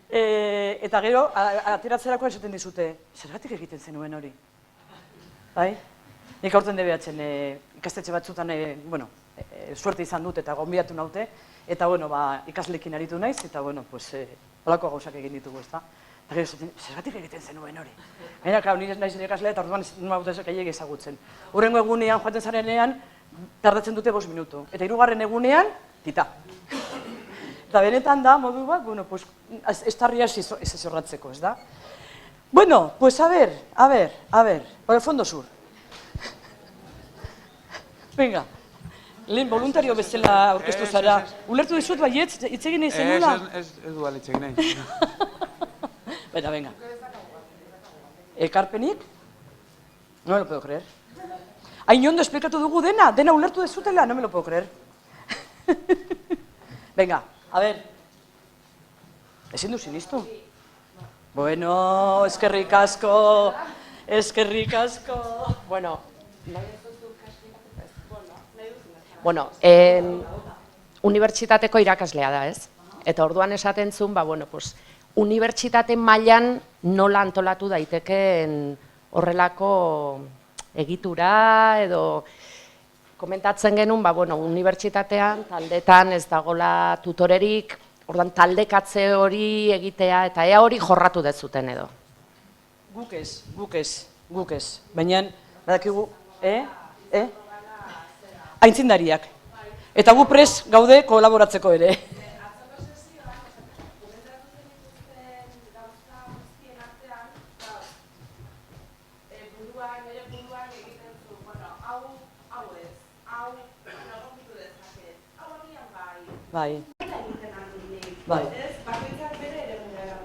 Speaker 1: Eta gero, ateratzerako esaten dizute, zergatik egiten zenuen hori? Bai? Nik aurten debeatzen ikastetxe batzutan, suerte izan dut eta gonbidatu naute, eta ikaslekin aritu naiz, eta holako gauzak egin ditugu, ezta? Eta gero, zergatik egiten zenuen hori? Gainera, nire naiz ikaslea eta orduan nautezak gehiago ezagutzen. Hurrengo egunean, joaten zarenean, tardatzen dute 5 minutu. Eta 3. egunean, tita. Eta benetan da, modu bat, ez tarria ez ezorratzeko, ez da? Bueno, pues a ver, por el fondo sur. Venga, lehen voluntario bezala aurkeztu zara. Ulertu dizut baietz, hitz egin nahi zenula?
Speaker 2: Ez du hitz egin nahi.
Speaker 1: Venga. Ekarpenik? No me lo puedo creer. Hain ondo esplikatu dugu dena ulertu dezutela, no me lo puedo creer. Venga, a ver. Ezin du sinistu? Bueno, eskerrik asko.
Speaker 4: Bueno, unibertsitateko irakaslea da, ez? Eta orduan esaten zuen, unibertsitate mailan nola antolatu daitekeen horrelako egitura edo komentatzen genuen, unibertsitatean, taldetan ez dagoela tutorerik, orduan taldekatze hori egitea eta ea hori jorratu dezuten edo.
Speaker 1: Guk ez. Baina, badakigu, aintzindariak. Eta gu prest gaude kolaboratzeko ere. Bai.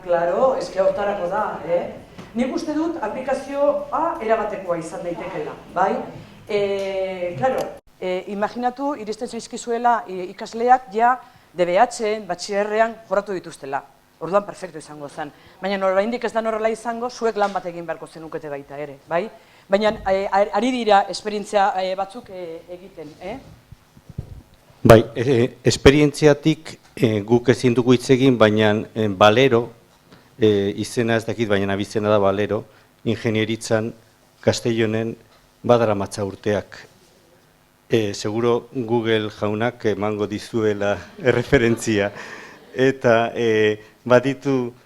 Speaker 1: Claro, ez que hortarako da, Nik uste dut aplikazioa erabatekoa izan daitekeela, bai? Claro, imaginatu iristen zaizkizuela ikasleak ja DBH-en, batxillerrean jorratu dituztela. Orduan perfektu izango zen. Baina oraindik ez da horrela izango, zuek lan bat egin beharko zenukete baita ere, bai? Baina ari dira esperientzia batzuk egiten,
Speaker 5: Bai, esperientziatik guk ezin dugu hitz egin, baina Balero, izena ez dakit, baina abizena da Balero, ingenieritzan Castellonen badaramatza urteak. Seguro Google jaunak emango dizuela erreferentzia. Eta badu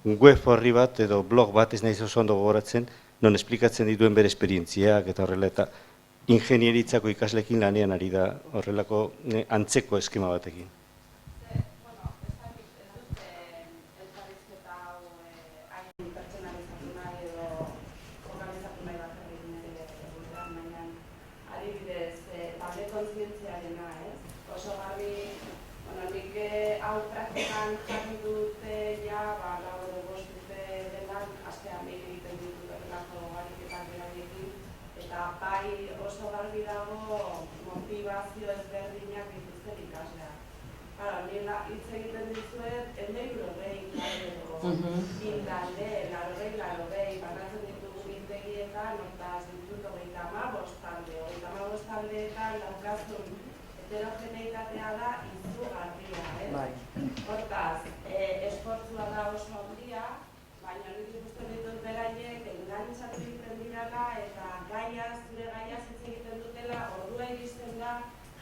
Speaker 5: web horri bat edo blog bat, ez nahiz oso ondo gogoratzen, non esplikatzen dituen bere esperientziak eta horrela eta ingenieritzako ikaslekin lanean ari da horrelako antzeko eskema batekin.
Speaker 6: Motivazio ezberdinak dituzten ikasleak. Nila hitz egiten dizuet, 120 edo intalde, 80, banatzen ditugu biltegietan, eta 135 heterogeneitatea da izugarria, ez?
Speaker 1: Bai.
Speaker 6: Hortaz, esfortzua da oso handia, baina nik ikusten ditut beraiek engantzatu egiten direla eta zure gaiaz hitz egiten dutela, ordua iristen da,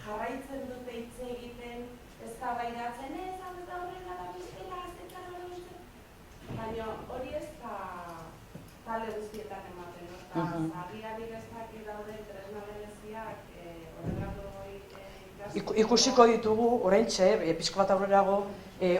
Speaker 6: jarraitzen dute hitz egiten, eztabaidatzen ez, hau eta horrela da bestela, baina hori ez da talde guztietan ematen, agianik ez dakit dauden tresna bereziak horrelako
Speaker 1: Ikusiko ditugu, oraintxe, pixka bat aurrerago,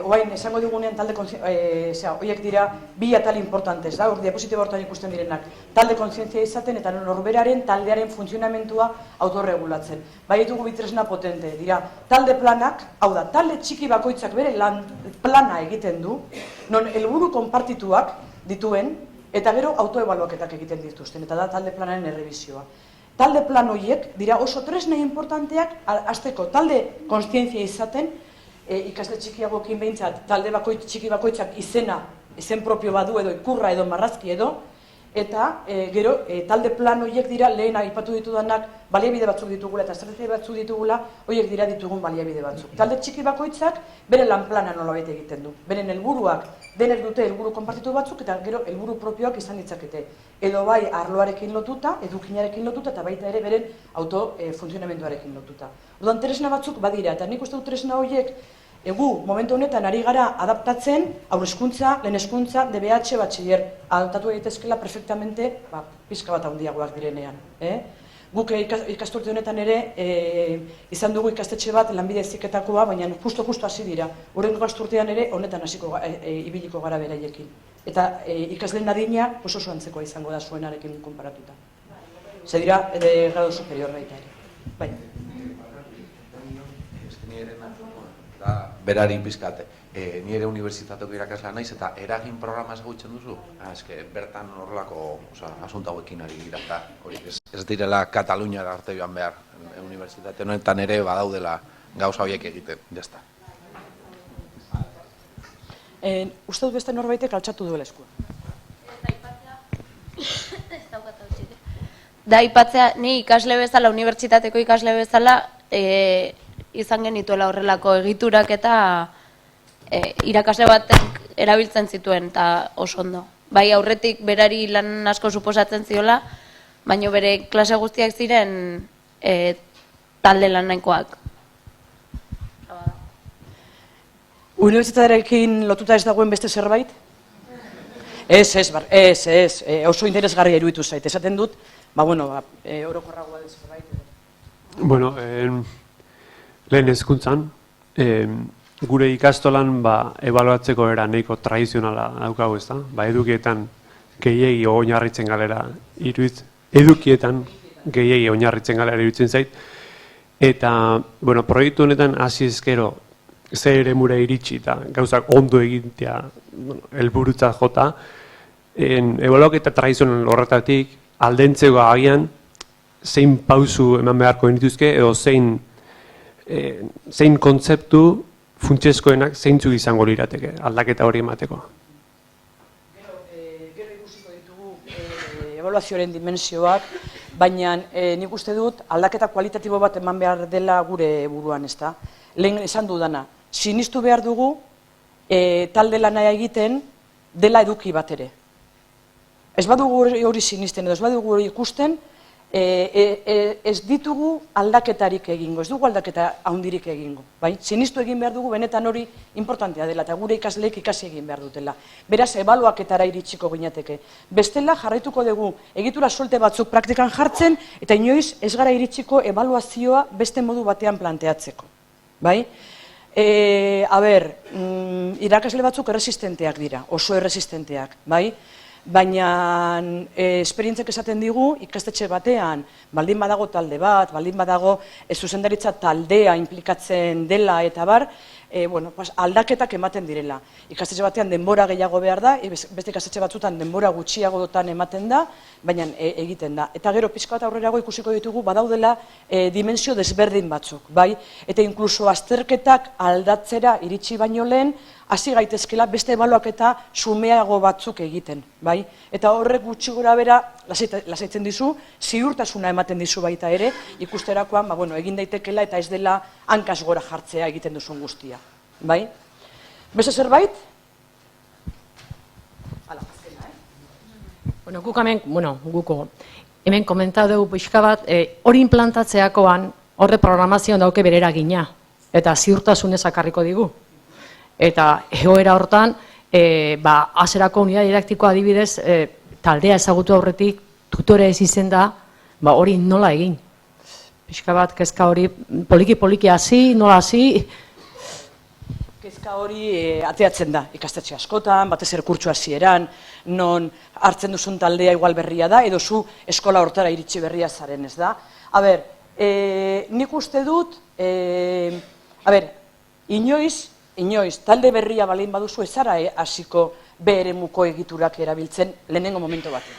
Speaker 1: orain esango digunean talde horiek dira bi atal importantez, da, hor diapositiba hortan ikusten direnak. Talde kontzientzia izaten eta norberaren taldearen funtzionamentua autorregulatzen. Bai ditugu bi tresna potente, dira talde planak, hau da, talde txiki bakoitzak bere lan plana egiten du, non helburu konpartituak dituen, eta gero autoebaluaketak egiten dituzten, eta da talde planaren errebisioa. Talde plan horiek dira oso tresna importanteak hasteko talde kontzientzia izaten, ikasle txikiagokin behintzat talde txiki bakoitzak izen propio badu edo ikurra edo marrazki edo, eta gero talde plan horiek dira lehen aipatu ditudanak baliabide batzuk ditugula eta estrategia batzuk ditugula, horiek dira ditugun baliabide batzuk. Talde txiki bakoitzak bere lan plana nolabait egiten du. Beren helburuak denek dute helburu konpartitu batzuk eta gero helburu propioak izan ditzakete. Edo bai arloarekin lotuta, edukinarekin lotuta eta baita ere beren autofuntzionamenduarekin lotuta. Orduan tresna batzuk badira eta nik uste dut tresna horiek egu momentu honetan ari gara adaptatzen haurhezkuntza, lehen hezkuntza, DBH, batxiller, adaptatu egitezkela perfectamente pixka bat handiagoak direnean. Guk ikasturte honetan ere izan dugu ikastetxe bat lanbide heziketakoa, baina justo hasi dira. Hurrengo ikasturtean ere honetan ibiliko gara beraiekin. Eta ikasleen adina oso antzekoa izango da zuenarekin konparatuta. Ze dira grado superior baita ere. Bai.
Speaker 7: Berari pizkat, ni ere unibertsitateko irakaslea naiz eta eragin programa ezagutzen duzu? Bertan horrelako asunto hauekin ari dira eta hori ez direla Kataluniara arte joan behar. Unibertsitate honetan ere badaudela gauza horiek egiten, jazta.
Speaker 1: Uste dut beste norbaitek altxatu duela eskua.
Speaker 8: Da aipatzea, ni ikasle bezala, unibertsitateko ikasle bezala, izan genituela horrelako egiturak eta irakasle batek erabiltzen zituen eta oso ondo. Bai aurretik berari lan asko suposatzen ziola, baina bere klase guztiak ziren talde lan nahikoak.
Speaker 1: Unibertsitatearekin lotuta ez dagoen beste zerbait? Ez, oso interesgarria iruditu zait. Esaten dut, orokorragoa den zerbait.
Speaker 9: Bueno, lehen hezkuntzan, gure ikastolan ebaluatzeko era nahiko tradizionala daukagu, ezta? Edukietan gehiegi oinarritzen galera iruditzen zait. Eta, proiektu honetan hasi ezkero zer eremura iritsi eta gauzak ondo egitea helburutzat jota, ebaluaketa tradizional horretatik aldentzeko agian zein pausu eman beharko dituzke edo zein kontzeptu funtsezkoenak zeintzuk izango lirateke aldaketa hori emateko.
Speaker 1: Gero ikusiko ditugu ebaluazioaren dimensioak, baina nik uste dut aldaketa kualitatibo bat eman behar dela gure buruan, ezta? Lehen esan dudana, sinistu behar dugu talde lana egiten dela eduki bat ere. Ez badugu hori sinisten edo ez badugu hori ikusten, ez ditugu aldaketarik egingo, ez dugu aldaketa handirik egingo. Sinistu egin behar dugu benetan hori importantea dela eta gure ikasleek ikasi egin behar dutela. Beraz, ebaluaketara iritsiko ginateke. Bestela jarraituko dugu egitura solte batzuk praktikan jartzen eta inoiz ez gara iritsiko ebaluazioa beste modu batean planteatzeko. Irakasle batzuk erresistenteak dira, oso erresistenteak, baina esperientziak esaten digu ikastetxe batean baldin badago talde bat, baldin badago zuzendaritza taldea inplikatzen dela eta bar, aldaketak ematen direla. Ikastetxe batean denbora gehiago behar da, beste ikastetxe batzutan denbora gutxiagotan ematen da, baina egiten da. Eta gero pixka bat aurrerago ikusiko ditugu badaudela dimensio desberdin batzuk, eta inkluso azterketak aldatzera iritsi baino lehen, hasi gaitezkela beste ebaluaketa xumeago batzuk egiten, bai? Eta horrek gutxi gora bera lasaitzen dizu, ziurtasuna ematen dizu baita ere, ikusterakoan, egin daitekela eta ez dela hankaz gora jartzea egiten duzun guztia, bai? Beste zerbait? Hala, azkena,
Speaker 10: Bueno, guk hemen komentatu dugu pixka bat, hori implantatzeakoan horre programazioan dauke bere eragina, eta ziurtasunez akarriko digu. Eta egoera hortan, azerako unidade didaktikoa adibidez, taldea ezagutu aurretik, tutore ez izen da, hori nola egin. Pixka bat, kezka hori poliki-poliki hasi, nola hasi.
Speaker 1: Kezka hori ateatzen da ikastetxe askotan, batez ere kurtso hasieran, non hartzen duzun taldea igual berria da, edo zu eskola hortara iritsi berria zaren, ez da? Nik uste dut, inoiz, talde berria balein baduzu ez zara hasiko B eremuko egiturak erabiltzen lehenengo momentu batean.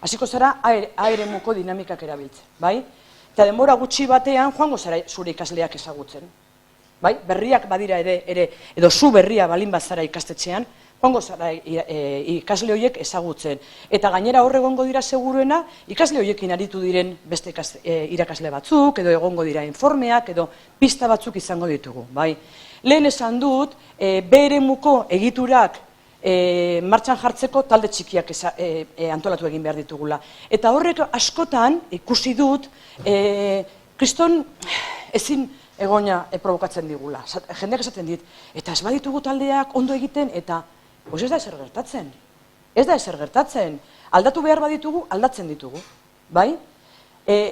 Speaker 1: Hasiko zara A eremuko dinamikak erabiltzen, bai? Eta denbora gutxi batean joango zara zure ikasleak ezagutzen. Bai, berriak badira ere, edo zu berria balin bazara ikastetxean, joango zara ikasle horiek ezagutzen. Eta gainera hor egongo dira seguruena, ikasle horiekin aritu diren beste irakasle batzuk, edo egongo dira informeak, edo pista batzuk izango ditugu. Bai. Lehen esan dut, B eremuko egiturak martxan jartzeko talde txikiak antolatu egin behar ditugula. Eta horrek askotan ikusi dut, kriston ezin egoina provokatzen digula. Jendeak esaten dit, eta ez baditugu taldeak ondo egiten, eta ez da ezer gertatzen. Ez da ezer gertatzen. Aldatu behar baditugu, aldatzen ditugu. Bai?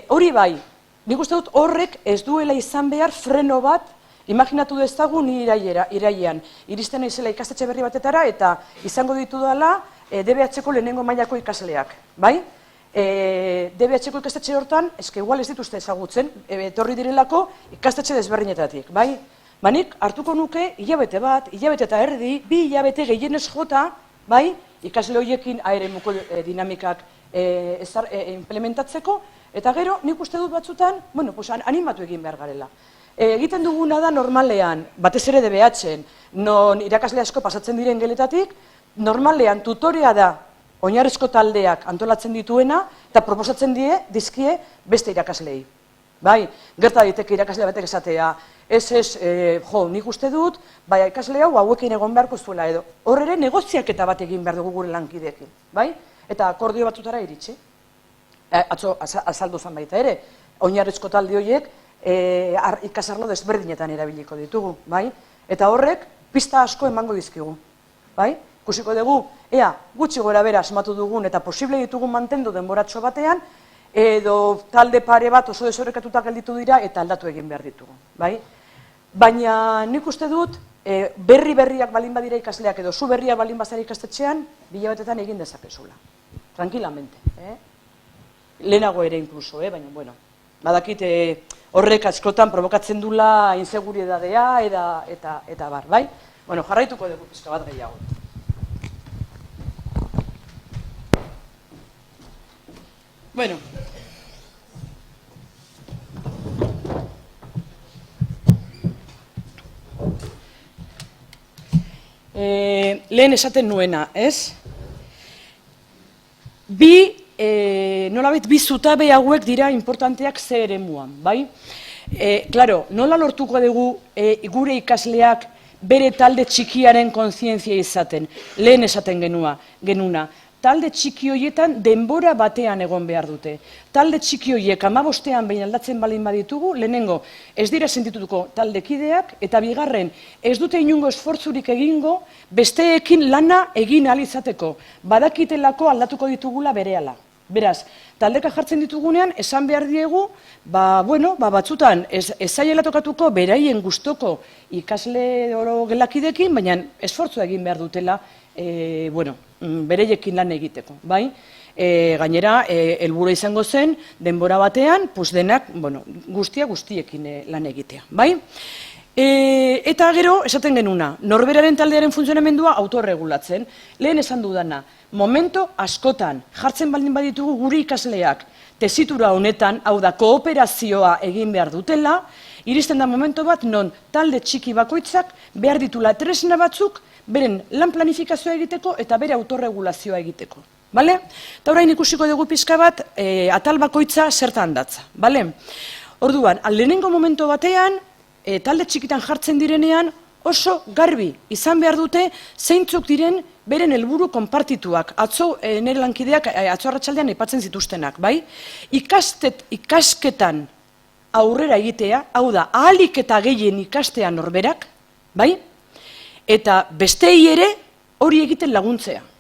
Speaker 1: Hori bai, nik uste dut horrek ez duela izan behar freno bat, imaginatu dezagun ni irailean, iristen naizela ikastetxe berri batetara, eta izango ditu dela DBH-ko lehenengo mailako ikasleak. Bai? DBH-ko ikastetxe hortan, igual ez dituzte ezagutzen, etorri direlako ikastetxe desberdinetatik, bai? Nik hartuko nuke hilabete bat, hilabete eta erdi, 2 hilabete gehienez jota, bai? Ikasle horiekin A eremuko dinamikak implementatzeko, eta gero nik uste dut batzutan, animatu egin behar garela. Egiten duguna da normalean, batez ere DBH-en, non irakasle asko pasatzen diren geletatik, normalean tutorea da oinarrizko taldeak antolatzen dituena eta proposatzen dizkie beste irakaslei. Bai, gerta daiteke irakasle batek esatea, nik uste dut, ikasle hauekin egon beharko zuela edo. Hor ere negoziaketa bat egin behar dugu gure lankideekin, bai? Eta akordio batutara iritsi. Atzo azaldu zen baita ere, oinarrizko talde horiek ikasarlo desberdinetan erabiliko ditugu, bai? Eta horrek pista asko emango dizkigu, bai? Ikusiko dugu, gutxi gora bera asmatu dugun eta posible ditugun mantendu denboratxo batean, edo talde pare bat oso desorekatuta gelditu dira eta aldatu egin behar ditugu, bai? Baina nik uste dut, berriak balin badira ikasleak edo zu berriak balin bazara ikastetxean, 2 hilabetetan egin dezakezula, tranquilamente. Lehenago ere inkluso, baina, badakit horrek askotan provokatzen dula inseguriedadea eta bar, bai? Jarraituko dugu pizka bat gehiago. Lehen esaten nuena, ez? Nolabait, 2 zutabe hauek dira importanteak ze eremuan, bai? Nola lortuko dugu gure ikasleak bere talde txikiaren kontzientzia izaten? Lehen esaten genuna. Talde txiki horietan denbora batean egon behar dute. Talde txiki horiek 15ean behin aldatzen balin baditugu, lehenengo ez dira sentituko taldekideak, eta bigarren ez dute inungo esfortzurik egingo besteekin lana egin ahal izateko. Badakitelako aldatuko ditugula berehala. Beraz, taldeka jartzen ditugunean, esan behar diegu, batzutan ez zaiela tokatuko beraien gustoko ikasle gelakidekin, baina esfortzua egin behar dutela, bereiekin lan egiteko, bai? Gainera, helburua izango zen, denbora batean, denak, guztiekin lan egitea, bai? Eta gero, esaten genuna, norberaren taldearen funtzionamendua autorregulatzen. Lehen esan dudana, momento askotan jartzen baldin baditugu gure ikasleak tesitura honetan, hau da, kooperazioa egin behar dutela, iristen da momento bat non talde txiki bakoitzak behar ditula tresna batzuk beren lan planifikazioa egiteko eta bere autorregulazioa egiteko. Bale? Eta orain ikusiko dugu pixka bat atal bakoitza zertan datza. Bale? Orduan, lehenengo momento batean, talde txikitan jartzen direnean, oso garbi izan behar dute zeintzuk diren beren helburu konpartituak. Atzo nire lankideak atzo arratsaldean aipatzen zituztenak, bai? Ikasketan aurrera egitea, hau da, ahalik eta gehien ikastea norberak, bai? Eta bestei ere hori egiten laguntzea.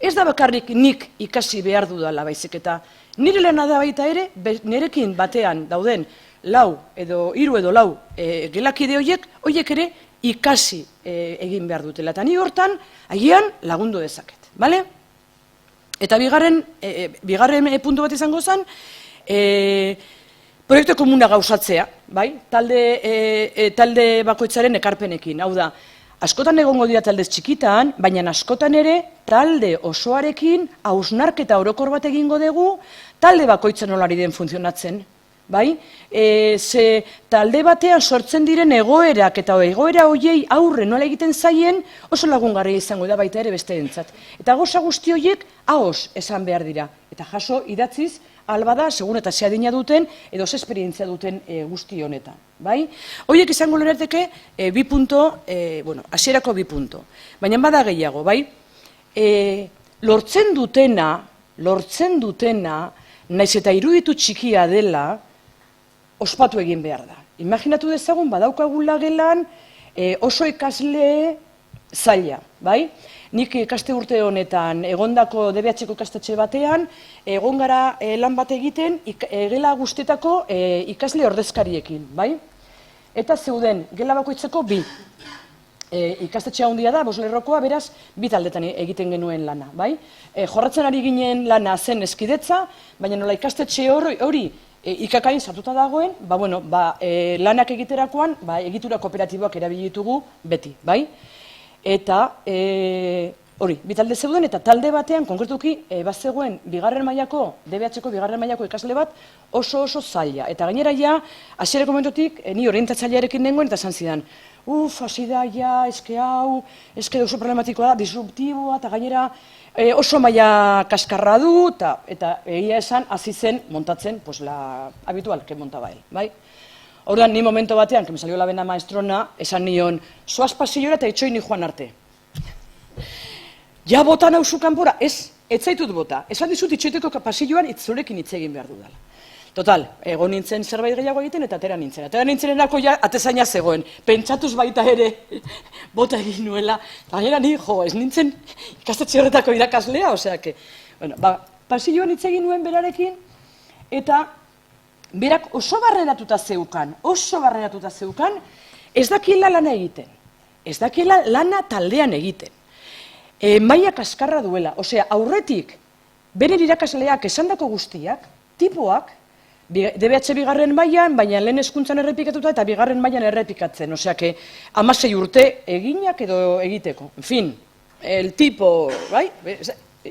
Speaker 1: Ez da bakarrik nik ikasi behar dudala baizik eta nire lana da baita ere, nirekin batean dauden 4 edo 3 edo 4 gelakide horiek ere ikasi egin behar dutela. Eta ni hortan agian lagundu dezaket, bale? Eta bigarren puntu bat izango zen, proiektu komuna gauzatzea, bai? Talde bakoitzaren ekarpenekin, hau da, askotan egongo dira talde txikitan, baina askotan ere talde osoarekin hausnarketa orokor bat egingo dugu, talde bakoitzen nolari den funtzionatzen, bai? Ze talde batean sortzen diren egoerak eta egoera horiei aurre nola egiten zaien oso lagungarria izango da baita ere besteentzat. Eta gauza guzti horiek ahoz esan behar dira. Eta jaso idatziz, albada, segun eta ze adina duten, edo ze esperientzia duten guzti honetan. Bai? Horiek izango lirateke hasierako 2 punto. Baina bada gehiago, bai? Lortzen dutena, naiz eta iruditu txikia dela, ospatu egin behar da. Imaginatu dezagun, badaukagula gelan oso ikasle zaila, bai? Nik ikaste urte honetan, egondako DBH-ko ikastetxe batean, egon gara lan bat egiten gela guztietako ikasle ordezkariekin, bai? Eta zeuden, gela bakoitzeko 2. Ikastetxea handia da, 5 lerrokoa, beraz, 2 taldetan egiten genuen lana, bai? Jorratzen ari ginen lana zen eskidetza, baina nola ikastetxe hori ikakain sartuta dagoen, lanak egiterakoan, egitura kooperatiboak erabili ditugu beti, bai? Eta hori, 2 talde zeuden eta talde batean, konkretuki, bazegoen DBH-ko bigarren mailako ikasle bat oso zaila. Eta gainera ja, hasierako momentutik, ni orientatzailearekin nengoen eta esan zidan, hasi da, eske hau, eske oso problematikoa da, disruptiboa, eta gainera oso maila kaskarra du, eta egia esan, hasi zen montatzen, la habitual que montaba él, bai? Orduan, ni momento batean, que me salió la vena maestrona, esan nion, zoaz pasillora eta etxoi ni joan arte. Ja bota nauzu kanpora, ez zaitut bota. Esan dizut itxoiteko pasilloan zurekin hitz egin behar dudala. Total, egon nintzen zerbait gehiago egiten eta atera nintzen. Atera nintzenenako ja atezaina zegoen. Pentsatuz baita ere bota egin nuela. Gainera ni, ez nintzen ikastetxe horretako irakaslea, osea que, pasilloan hitz egin nuen berarekin eta berak oso barreratuta zeukan, ez dakiela lana egiten. Ez dakiela lana taldean egiten. Maila kaskarra duela, osea, aurretik, bere irakasleak esandako guztiak, tipoak, DBH bigarren mailan, baina lehen hezkuntzan errepikatuta eta bigarren mailan errepikatzen, osea, 16 urte eginak edo egiteko. En fin, el tipo, bai,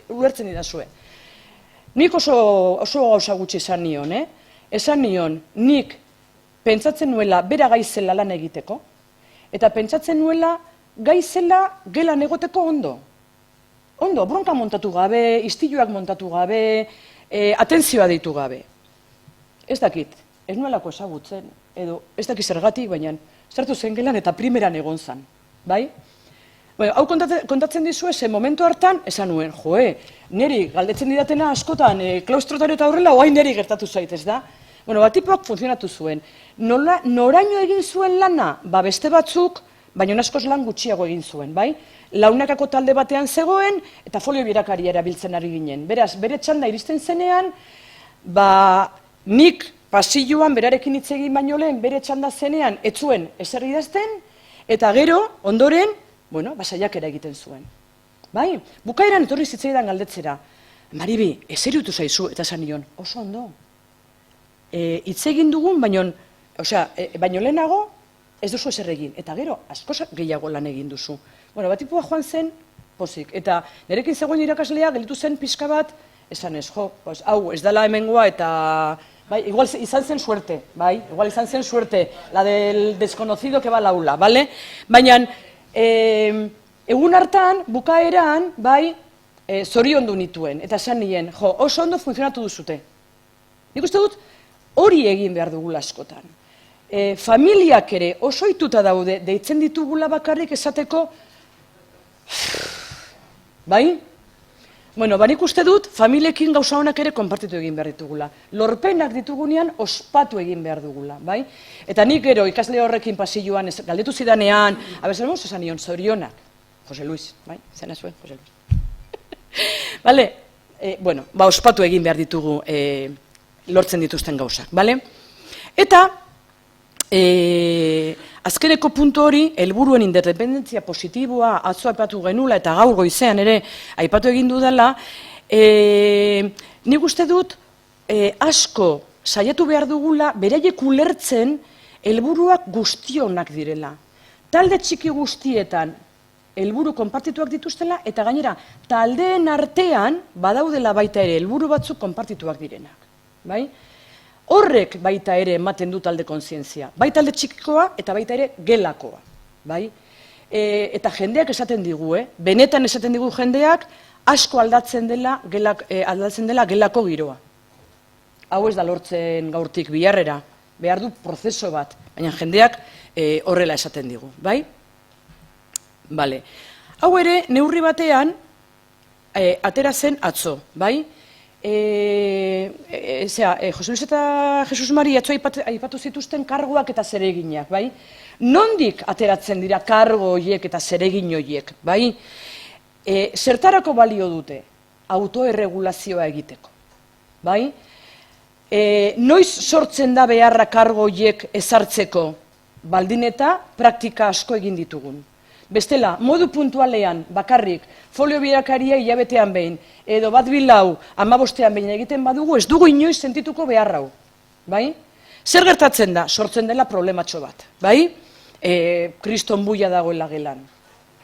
Speaker 1: ulertzen didazue. Nik oso gauza gutxi esan nion, Esan nion, nik pentsatzen nuela bera gaizela lan egiteko, eta pentsatzen nuela gaizela gelan egoteko ondo. Ondo, bronka montatu gabe, istiluak montatu gabe, atentzioa deitu gabe. Ez dakit, ez nuelako ezagutzen, edo ez dakit zergatik, baina sartu zen gelan eta primeran egon zan, bai? Hau kontatzen dizu eze momentu hartan, esan nuen, niri galdetzen didatena askotan klaustrotario eta horrela, oain niri gertatu zaitez da. Tipoak funtzionatu zuen. Noraino egin zuen lana? Beste batzuk, baina askoz lan gutxiago egin zuen, bai? Launakako talde batean zegoen, eta folio birakaria erabiltzen ari ginen. Beraz, bere txanda iristen zenean, nik pasilloan berarekin hitz egin baino lehen, bere txanda zenean, ez zuen ezer idazten, eta gero, ondoren, saiakera egiten zuen. Bai? Bukaeran etorri zitzaidan galdetzera. Maribi, ezer jutu zaizu, eta esan nion, oso ondo. Hitz egin dugun, baino lehenago, ez duzu ezer egin. Eta gero, askoz gehiago lan egin duzu. Batipua joan zen, pozik. Eta nirekin zegoen irakaslea, gelditu zen pixka bat, esan ez, hau ez dela hemengoa eta Bai, igual izan zen suerte, bai, igual izan zen suerte, la del desconocido que va al aula, bale? Baina, egun hartan, bukaeran, bai, zoriondu nituen, eta esan nien, jo, oso ondo funtzionatu duzute. Nik uste dut, hori egin behar dugula askotan. Familiak ere oso ohituta daude, deitzen ditugula bakarrik esateko, bai? Bueno, nik uste dut, familiekin gauza honak ere konpartitu egin behar ditugula. Lorpenak ditugunean ospatu egin behar dugula, bai? Eta nik gero ikasle horrekin pasilloan, galdetu zidanean, abezen esan nion, zorionak, Jose Luis, bai? Zena zuen, Jose Luis. Bale, bueno, ospatu egin behar ditugu lortzen dituzten gauzak, bale? Eta, azkeneko puntu hori, helburuen independentzia positiboa atzo aipatu genula eta gaur goizean ere aipatu egin dudala, nik uste dut asko saiatu behar dugula beraiek ulertzen helburuak guztionak direla. Talde txiki guztietan helburu konpartituak dituztela eta gainera taldeen artean badaudela baita ere helburu batzuk konpartituak direnak. Bai? Horrek baita ere ematen du talde kontzientzia. Bai talde txikikoa eta baita ere gelakoa. Bai? Eta jendeak esaten digu, benetan esaten digu jendeak asko aldatzen dela gelako giroa. Hau ez da lortzen gaurtik biharrera, behar du prozeso bat, baina jendeak horrela esaten digu. Bai? Bale. Hau ere, neurri batean, atera zen atzo, bai? Jose Luis eta Jesus Mari atzo aipatu zituzten kargoak eta zereginak, bai? Nondik ateratzen dira kargo horiek eta zeregin horiek, bai? Zertarako balio dute? Autoerregulazioa egiteko, bai? Noiz sortzen da beharra kargo horiek ezartzeko? Baldin eta praktika asko egin ditugun. Bestela, modu puntualean, bakarrik, folio birakaria hilabetean behin, edo bat bilau, 15ean behin egiten badugu, ez dugu inoiz sentituko behar hau. Bai? Zer gertatzen da? Sortzen dela problematxo bat. Bai? Kriston buia dagoela gelan.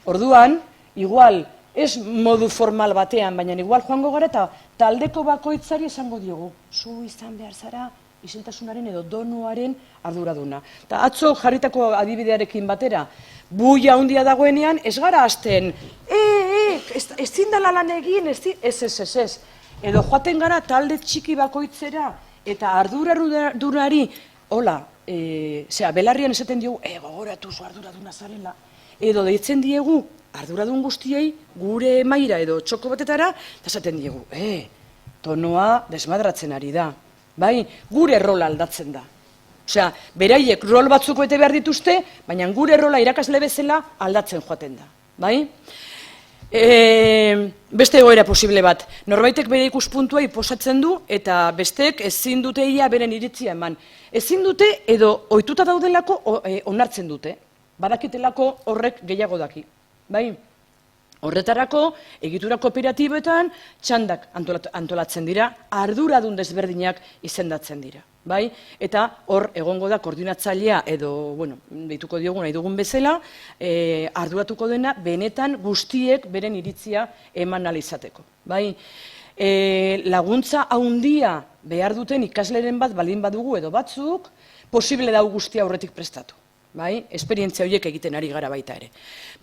Speaker 1: Orduan, igual, ez modu formal batean, baina igual joango gara eta taldeko bakoitzari esango diogu. Zu izan behar zara, isiltasunaren edo donuaren arduraduna. Eta atzo jarritako adibidearekin batera, buia handia dagoenean, ez gara hasten, ez zindala lan egin, ez. Edo joaten gara talde txiki bakoitzera, eta arduradunari, hola, belarrian esaten diogu, gogoratu zu arduraduna zarela, edo deitzen diegu, arduradun guztiei, gure maira edo txoko batetara, eta esaten diegu, tonoa desmadratzen ari da, bai, gure rola aldatzen da. Osea, beraiek rol batzuk bete behar dituzte, baina gure rola irakasle bezala aldatzen joaten da. Bai? Beste egoera posible bat. Norbaitek bere ikuspuntua iposatzen du eta besteek ezin dute ia beren iritzia eman. Ezin dute edo ohituta daudelako onartzen dute. Badakitelako horrek gehiago daki. Bai? Horretarako, egitura kooperatiboetan txandak antolatzen dira, arduradun desberdinak izendatzen dira. Bai? Eta hor egongo da koordinatzailea edo, deituko diogu nahi dugun bezala, arduratuko dena benetan guztiek beren iritzia eman ahal izateko. Bai? Laguntza handia behar duten ikasleren bat baldin badugu edo batzuk, posible dau guztia aurretik prestatu. Bai? Esperientzia horiek egiten ari gara baita ere.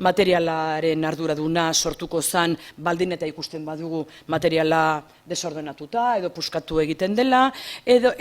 Speaker 1: Materialaren arduraduna sortuko zan baldin eta ikusten badugu materiala desordenatuta edo puskatu egiten dela, edo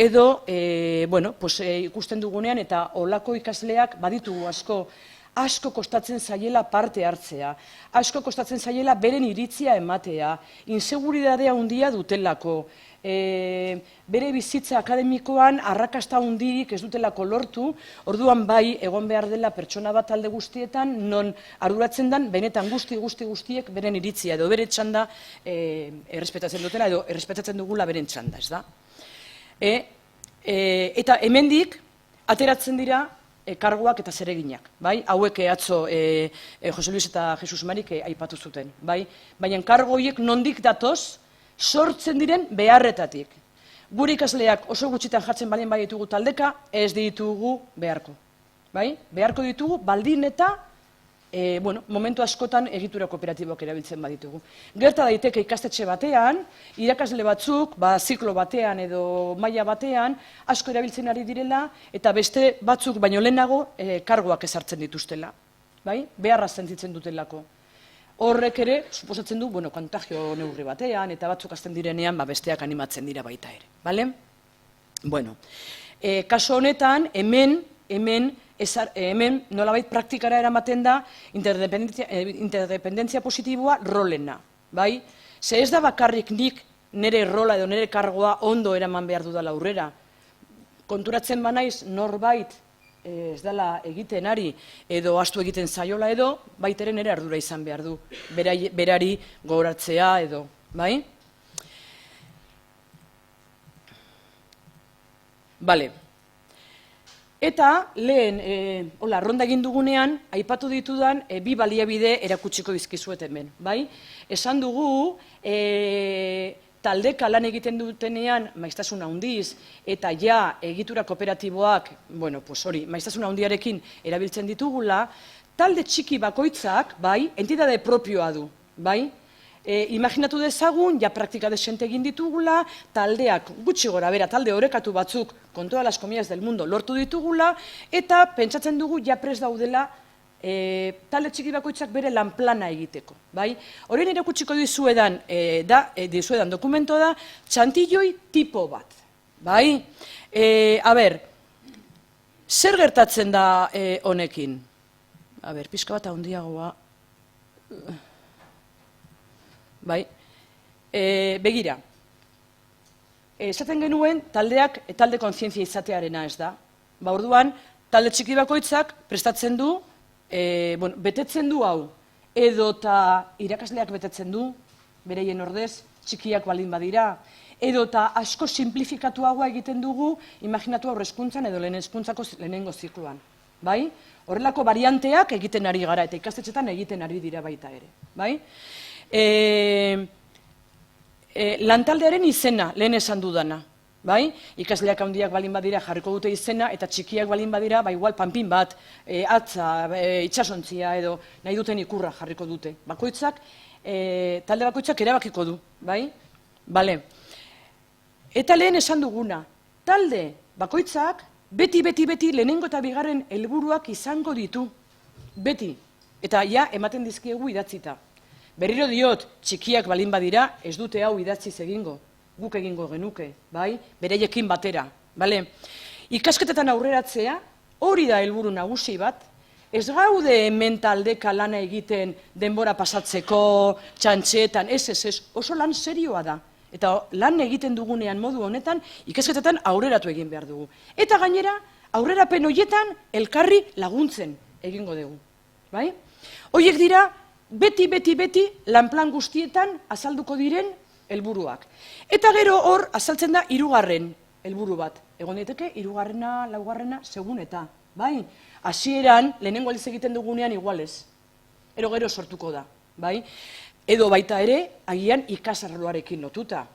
Speaker 1: ikusten dugunean eta olako ikasleak baditugu asko kostatzen zaiela parte hartzea, asko kostatzen zaiela beren iritzia ematea, inseguridadea handia dutelako, bere bizitza akademikoan arrakasta handirik ez dutelako lortu, orduan bai egon behar dela pertsona bat talde guztietan, non arduratzen den benetan guztiek beren iritzia edo bere txanda errespetatzen dutela edo errespetatzen dugula beren txanda, ez da? Eta hemendik ateratzen dira karguak eta zereginak, bai? Hauek atzo Jose Luis eta Jesus Marik aipatu zuten, bai? Baina kargo horiek nondik datoz, sortzen diren beharretatik. Gure ikasleak oso gutxitan jartzen baldin baditugu taldeka, ez ditugu beharko. Bai? Beharko ditugu baldin eta momentu askotan egitura kooperatiboak erabiltzen baditugu. Gerta daiteke ikastetxe batean, irakasle batzuk, ziklo batean edo maila batean, asko erabiltzen ari direla, eta beste batzuk baino lehenago karguak ezartzen dituztela. Beharra sentitzen dutelako. Horrek ere, suposatzen du, kontagio neurri batean, eta batzuk hasten direnean, besteak animatzen dira baita ere. Kaso honetan, hemen nolabait praktikara eramaten da interdependentzia positiboa rolena. Ze ez da bakarrik nik nire rola edo nire kargoa ondo eraman behar dudala aurrera. Konturatzen banaiz norbait ez dela egiten ari edo astu egiten zaiola edo, baiteren ere ardura izan behar du, berari gogoratzea edo, bai? Bale. Eta lehen, ronda egin dugunean, aipatu ditudan, bi baliabide erakutsiko dizkizuet hemen, bai? Esan dugu, taldeka lan egiten dutenean maiztasun handiz eta egitura kooperatiboak, maiztasun handiarekin erabiltzen ditugula, talde txiki bakoitzak, entitate propioa du, bai? Imaginatu dezagun, praktika desente egin ditugula, taldeak gutxi gora bera, talde orekatu batzuk, con todas las comillas del mundo, lortu ditugula, eta pentsatzen dugu prest daudela talde txiki bakoitzak bere lanplana egiteko. Horien erakutsiko dizuedan dokumento da, txantilloi tipo bat. Zer gertatzen da honekin? Pixka bat handiagoa. Begira, esaten genuen talde kontzientzia izatearena ez da. Orduan, talde txiki bakoitzak prestatzen du, betetzen du hau, edota irakasleak betetzen du, bereien ordez, txikiak baldin badira, edota asko simplifikatuagoa egiten dugu, imaginatu aurrezkuntzan edo lehen hezkuntzako lehenengo zikloan. Horrelako varianteak egiten ari gara, eta ikastetxetan egiten ari dira baita ere. Lantaldearen izena, lehen esan dudana. Ikasleak handiak balin badira jarriko dute izena, eta txikiak balin badira, igual panpin bat, atza, itsasontzia edo nahi duten ikurra jarriko dute. Talde bakoitzak erabakiko du. Eta lehen esan duguna, talde bakoitzak beti lehenengo eta bigarren helburuak izango ditu. Beti. Eta ematen dizkiegu idatzita. Berriro diot, txikiak balin badira, ez dute hau idatziz egingo. Guk egingo genuke, bereiekin batera. Ikasketetan aurreratzea, hori da helburu nagusi bat, ez gaude hemen taldeka lana egiten denbora pasatzeko, txantxetan, ez, oso lan serioa da. Eta lan egiten dugunean modu honetan, ikasketetan aurreratu egin behar dugu. Eta gainera, aurrerapen horietan elkarri laguntzen egingo dugu. Horiek dira, beti lanplan guztietan azalduko diren helburuak. Eta gero hor azaltzen da hirugarren helburu bat. Egon daiteke hirugarrena, laugarrena, segun eta. Hasieran lehenengo aldiz egiten dugunean igualez. Gero sortuko da. Edo baita ere, agian ikasarloarekin lotuta.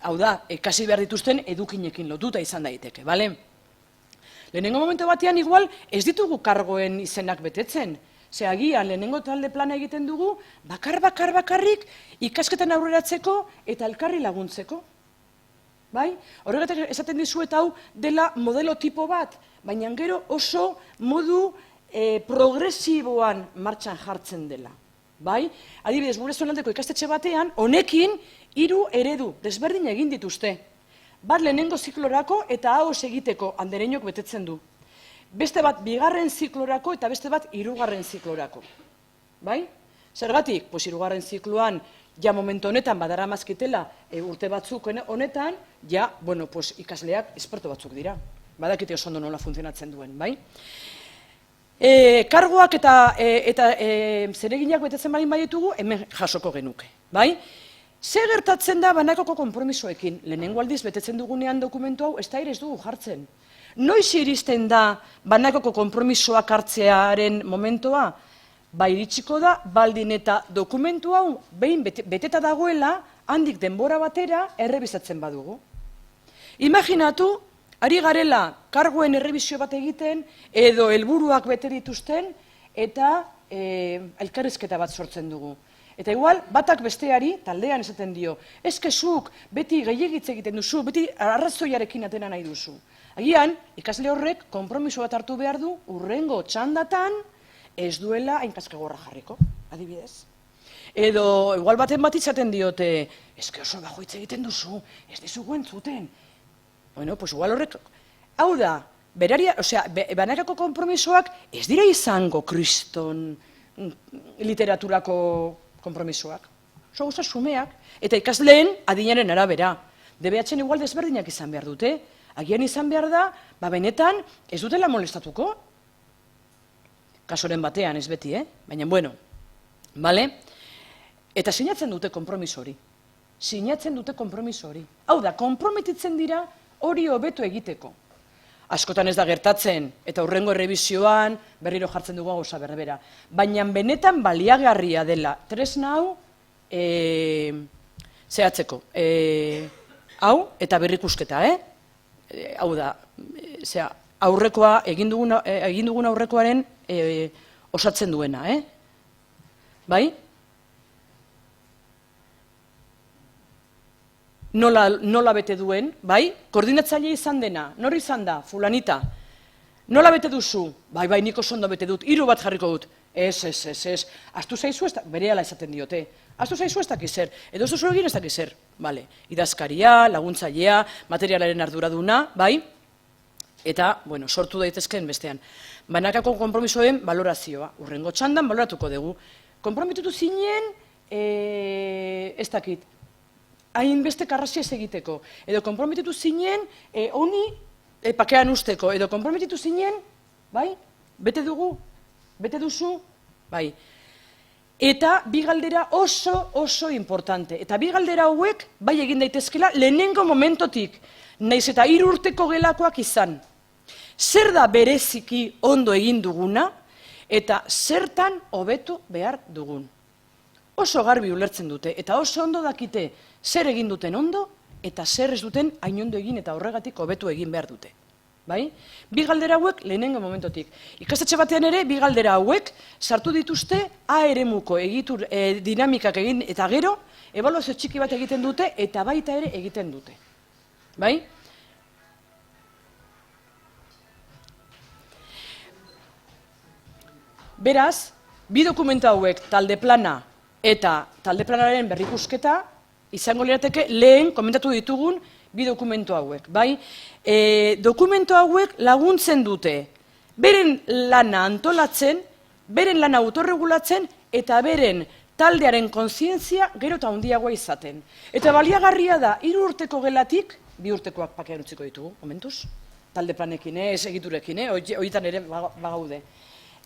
Speaker 1: Hau da, ikasi behar dituzten edukinekin lotuta izan daiteke. Lehenengo momentu batean igual ez ditugu kargoen izenak betetzen. Ze agian lehenengo talde plana egiten dugu, bakarrik ikasketan aurreratzeko eta elkarri laguntzeko. Horregatik esaten dizuet hau dela modelo tipo bat, baina gero oso modu progresiboan martxan jartzen dela. Adibidez, gure zonaldeko ikastetxe batean, honekin 3 eredu desberdin egin dituzte. Bat lehenengo ziklorako eta ahoz egiteko andereinok betetzen du. Beste bat bigarren ziklorako eta beste bat 3. ziklorako. Zergatik? 3. zikloan, momentu honetan badara mazkitela urte batzuk honetan, ikasleak esperto batzuk dira. Badakite oso ondo nola funtzionatzen duen. Kargoak eta zereginak betetzen balin baditugu, hemen jasoko genuke. Ze gertatzen da banakoko konpromisoekin? Lehenengo aldiz betetzen dugunean dokumentu hau, ez da ere ez dugu jartzen. Noiz iristen da banakoko konpromisoak hartzearen momentua? Iritsiko da, baldin eta dokumentu hau behin beteta dagoela, handik denbora batera errebisatzen badugu. Imaginatu, ari garela kargoen errebisio bat egiten, edo helburuak bete dituzten, eta elkarrizketa bat sortzen dugu. Eta igual, batak besteari, taldean esaten dio, zuk beti gehiagitze egiten duzu, beti arrazoiarekin atena nahi duzu. Agian, ikasle horrek konpromiso bat hartu behar du, hurrengo txandatan ez duela hain kaskagorra jarriko, adibidez. Edo, igual baten bat izaten diote, oso bajoitz egiten duzu, ez dizugu entzuten. Bueno, pues igual horrek, hau da, banakako konpromisoak ez dira izango kriston literaturako konpromisoak. Oso gauza xumeak, eta ikasleen adinaren arabera. DBH-en igual desberdinak izan behar dute, agian izan behar da, benetan ez dutela molestatuko. Kasoren batean, ez beti, baina bueno, bale? Eta sinatzen dute konpromiso hori. Sinatzen dute konpromiso hori. Hau da, konprometitzen dira hori hobeto egiteko. Askotan ez da gertatzen, eta hurrengo errebizioan berriro jartzen dugu gauza berbera. Baina benetan baliagarria dela tresna hau zehatzeko. Hau eta berrikusketa, hau da, aurrekoa, egin dugun aurrekoaren osatzen duena, bai? Nola bete duen, bai? Koordinatzaile izan dena, nor izan da, fulanita. Nola bete duzu? Bai, nik oso ondo bete dut, 3 bat jarriko dut. Ez. Astu zaizu ez da, berehala esaten diote. Astu zaizu ez dakizer, edo ez duzu egin ez dakizer. Bale, idazkaria, laguntzailea, materialaren arduraduna, bai? Eta, bueno, sortu daitezkeen bestean. Banakako konpromisoen balorazioa, hurrengo txandan baloratuko dugu. Konprometitu zinen, ez dakit, hainbeste karrazia ez egiteko, edo konprometitu zinen, honi pakean usteko, edo konprometitu zinen, bai, bete duzu, bai. Eta bi galdera oso importante, eta bi galdera hauek, bai egin daitezkela, lehenengo momentotik, naiz eta 3 urteko gelakoak izan. Zer da bereziki ondo egin duguna, eta zertan hobetu behar dugun. Oso garbi ulertzen dute, eta oso ondo dakite zer egin duten ondo, eta zer ez duten hain ondo egin eta horregatik hobetu egin behar dute. Bai? Bi galdera hauek lehenengo momentotik. Ikastetxe batean ere, bi galdera hauek sartu dituzte A eremuko egitur dinamikak egin eta gero, ebaluazio txiki bat egiten dute eta baita ere egiten dute. Bai? Beraz, bi dokumento hauek talde plana eta talde planaren berrikusketa izango lirateke lehen komentatu ditugun bi dokumento hauek, bai? Dokumento hauek laguntzen dute beren lana antolatzen, beren lana autorregulatzen eta beren taldearen kontzientzia gero eta handiagoa izaten. Eta baliagarria da 3 urteko gelatik, 2 urtekoak pakean utziko ditugu, momentuz, talde planekin, ez egiturekin, horietan ere bagaude.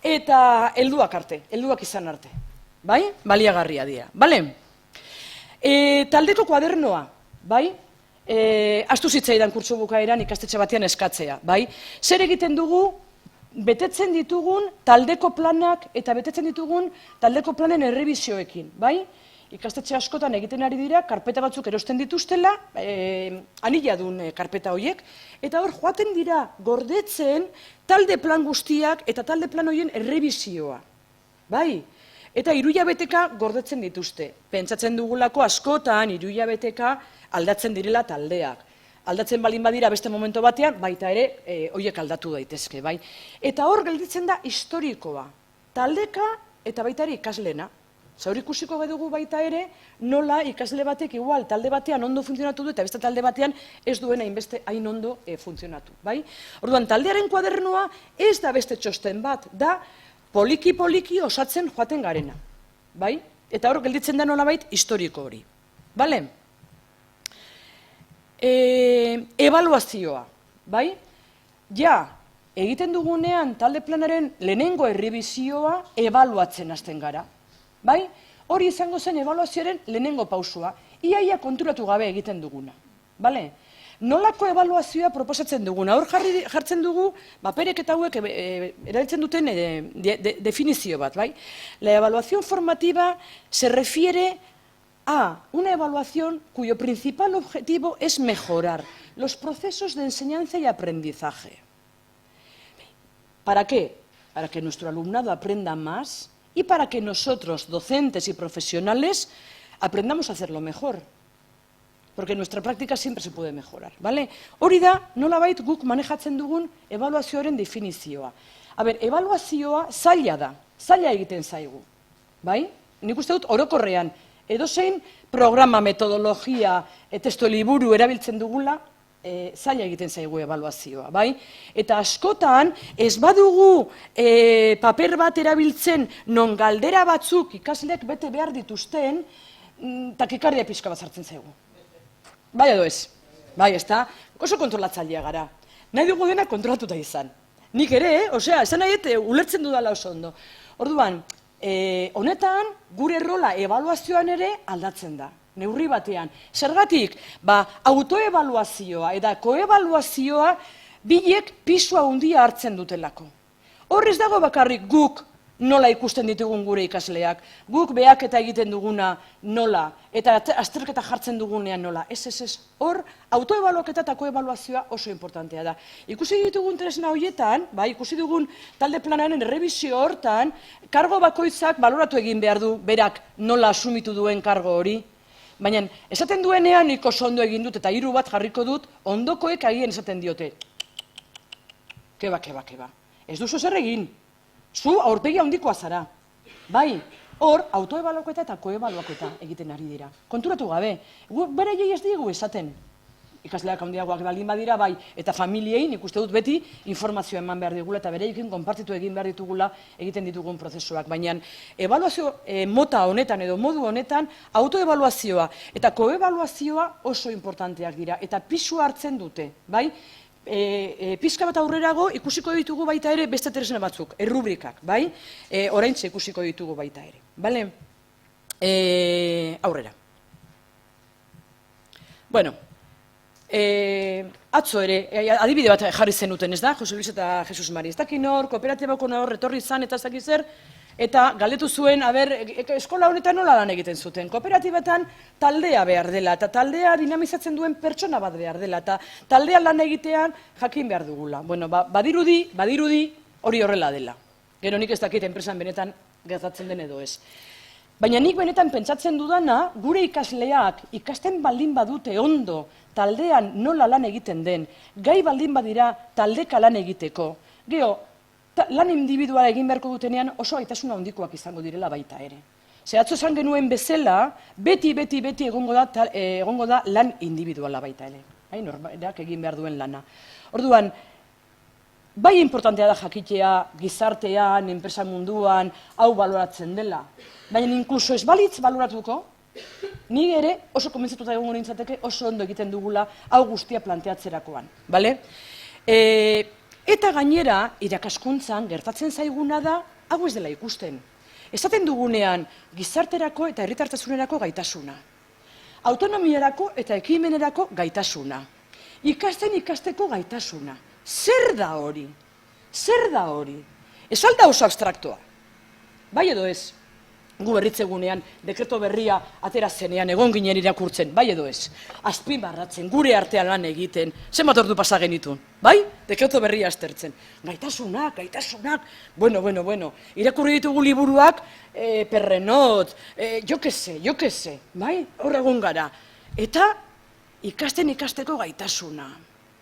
Speaker 1: Eta helduak izan arte. Bai? Baliagarria dira. Bale? Taldeko kuadernoa, bai? Astu zitzaidan kurtso bukaeran ikastetxe batean eskatzea, bai? Zer egiten dugu, betetzen ditugun taldeko planak eta betetzen ditugun taldeko planen errebizioekin, bai? Ikastetxe askotan egiten ari dira, karpeta batzuk erosten dituztela, aniladun karpeta horiek, eta hor joaten dira gordetzen talde plan guztiak eta talde plan horien errebizioa, bai? Eta 3 hilabeteka gordetzen dituzte. Pentsatzen dugulako askotan 3 hilabeteka aldatzen direla taldeak. Aldatzen balin badira beste momento batean, baita ere horiek aldatu daitezke, bai? Eta hor gelditzen da historikoa. Taldeka eta baita ere ikaslena. Hor ikusiko dugu baita ere, nola ikasle batek igual talde batean ondo funtzionatu du eta beste talde batean ez duen hain ondo funtzionatu, bai? Orduan, taldearen kuadernoa ez da beste txosten bat, da poliki osatzen joaten garena, bai? Eta hor gelditzen da nolabait historiko hori, bale? Ebaluazioa, bai? Ja, egiten dugunean talde planaren lehenengo errebizioa ebaluatzen hasten gara, bai? Hori izango zen ebaluazioaren lehenengo pausua, iaia konturatu gabe egiten duguna, bale? Nolako ebaluazioa proposatzen duguna, hor jartzen dugu, paperek eta hauek erabiltzen duten definizio bat, bai? La evaluación formativa se refiere a una evaluación cuyo principal objetivo es mejorar los procesos de enseñanza y aprendizaje. ¿Para qué? Para que nuestro alumnado aprenda más y para que nosotros, docentes y profesionales, aprendamos a hacerlo mejor. Porque en nuestra práctica siempre se puede mejorar, ¿vale? Hori da, nolabait guk manejatzen dugun ebaluazioaren definizioa. A ber, ebaluazioa zaila da, zaila egiten zaigu, bai? Nik uste dut orokorrean, edozein programa, metodologia, testu liburu erabiltzen dugula, zaila egiten zaigu ebaluazioa, bai? Eta askotan, ez badugu paper bat erabiltzen non galdera batzuk ikasleek bete behar dituzten, takikardia pixka bat sartzen zaigu. Bai edo ez, bai, ez da, oso kontrolatzailea gara. Nahi dugu dena kontrolatuta izan. Nik ere, esan nahi ulertzen dudala oso ondo. Orduan, honetan, gure rola ebaluazioan ere aldatzen da. Neurri batean. Zergatik, autoebaluazioa eta koebaluazioa bilek pisua handia hartzen dutelako. Hor ez dago bakarrik guk nola ikusten ditugun gure ikasleak, guk behaketa egiten duguna nola, eta azterketa jartzen dugunean nola. Ez. Hor, autoebaluaketa eta koebaluazioa oso importantea da. Ikusi ditugun tresna horietan, ikusi dugun talde planaren errebizio hortan, kargo bakoitzak baloratu egin behar du berak nola asumitu duen kargo hori. Baina, esaten duenean nik oso ondo egin dut, eta 3 bat jarriko dut, ondokoek agian esaten diote. Keba. Ez duzu zer egin. Zu aurpegi handikoa zara. Bai, hor, autoebaluaketa eta koebaluaketa egiten ari dira. Konturatu gabe, beraiei ez diegu esaten. Ikasleak handiagoak baldin badira, bai, eta familiei nik uste dut beti informazioa eman behar digula eta bereiekin konpartitu egin behar ditugula egiten ditugun prozesuak. Baina, ebaluazio mota honetan edo modu honetan, autoebaluazioa eta koebaluazioa oso importanteak dira eta pisu hartzen dute, bai? Pizka bat aurrerago ikusiko ditugu baita ere beste tresna batzuk, errubrikak, bai? Oraintxe ikusiko ditugu baita ere, bale? Aurrera. Bueno, atzo ere, adibide bat jarri zenuten, ez da? Jose Luis eta Jesus Mari, ez dakin hor, kooperatibako hor etorri izan eta ez dakiz zer, eta galdetu zuen, eskola honetan nola lan egiten zuten. Kooperatibetan taldea behar dela, eta taldea dinamizatzen duen pertsona bat behar dela, eta taldea lan egitean jakin behar dugula. Bueno, badirudi hori horrela dela. Gero nik ez dakit enpresan benetan gertatzen den edo ez. Baina nik benetan pentsatzen dudana, gure ikasleak ikasten baldin badute ondo taldean nola lan egiten den, gai baldin badira taldeka lan egiteko. Gero, lan individuala egin beharko dutenean oso gaitasuna handikoak izango direla baita ere. Atzo esan genuen bezala, beti egongo da lan individuala baita ere. Norberak egin behar duen lana. Orduan, bai importantea da jakitea gizartean, enpresa munduan, hau baloratzen dela. Baina inkluso ez balitz baloratuko, ni ere oso konbentzituta egongo nintzateke oso ondo egiten dugula hau guztia planteatzerakoan. Eta gainera, irakaskuntzan gertatzen zaiguna da, hau ez dela ikusten. Esaten dugunean gizarterako eta herritartasunerako gaitasuna. Autonomiarako eta ekimenerako gaitasuna. Ikasteko gaitasuna. Zer da hori? Ez alda oso abstraktoa. Bai edo ez? Gu berritzegunean, dekreto berria atera zenean egon ginen irakurtzen, bai edo ez? Azpimarratzen, gure artean lan egiten, zenbat ordu pasa genitun, bai? Dekreto berria aztertzen. Gaitasunak, bueno, irakurri ditugu liburuak, Perrenot, jo que se, bai? Hor egon gara. Eta ikasteko gaitasuna.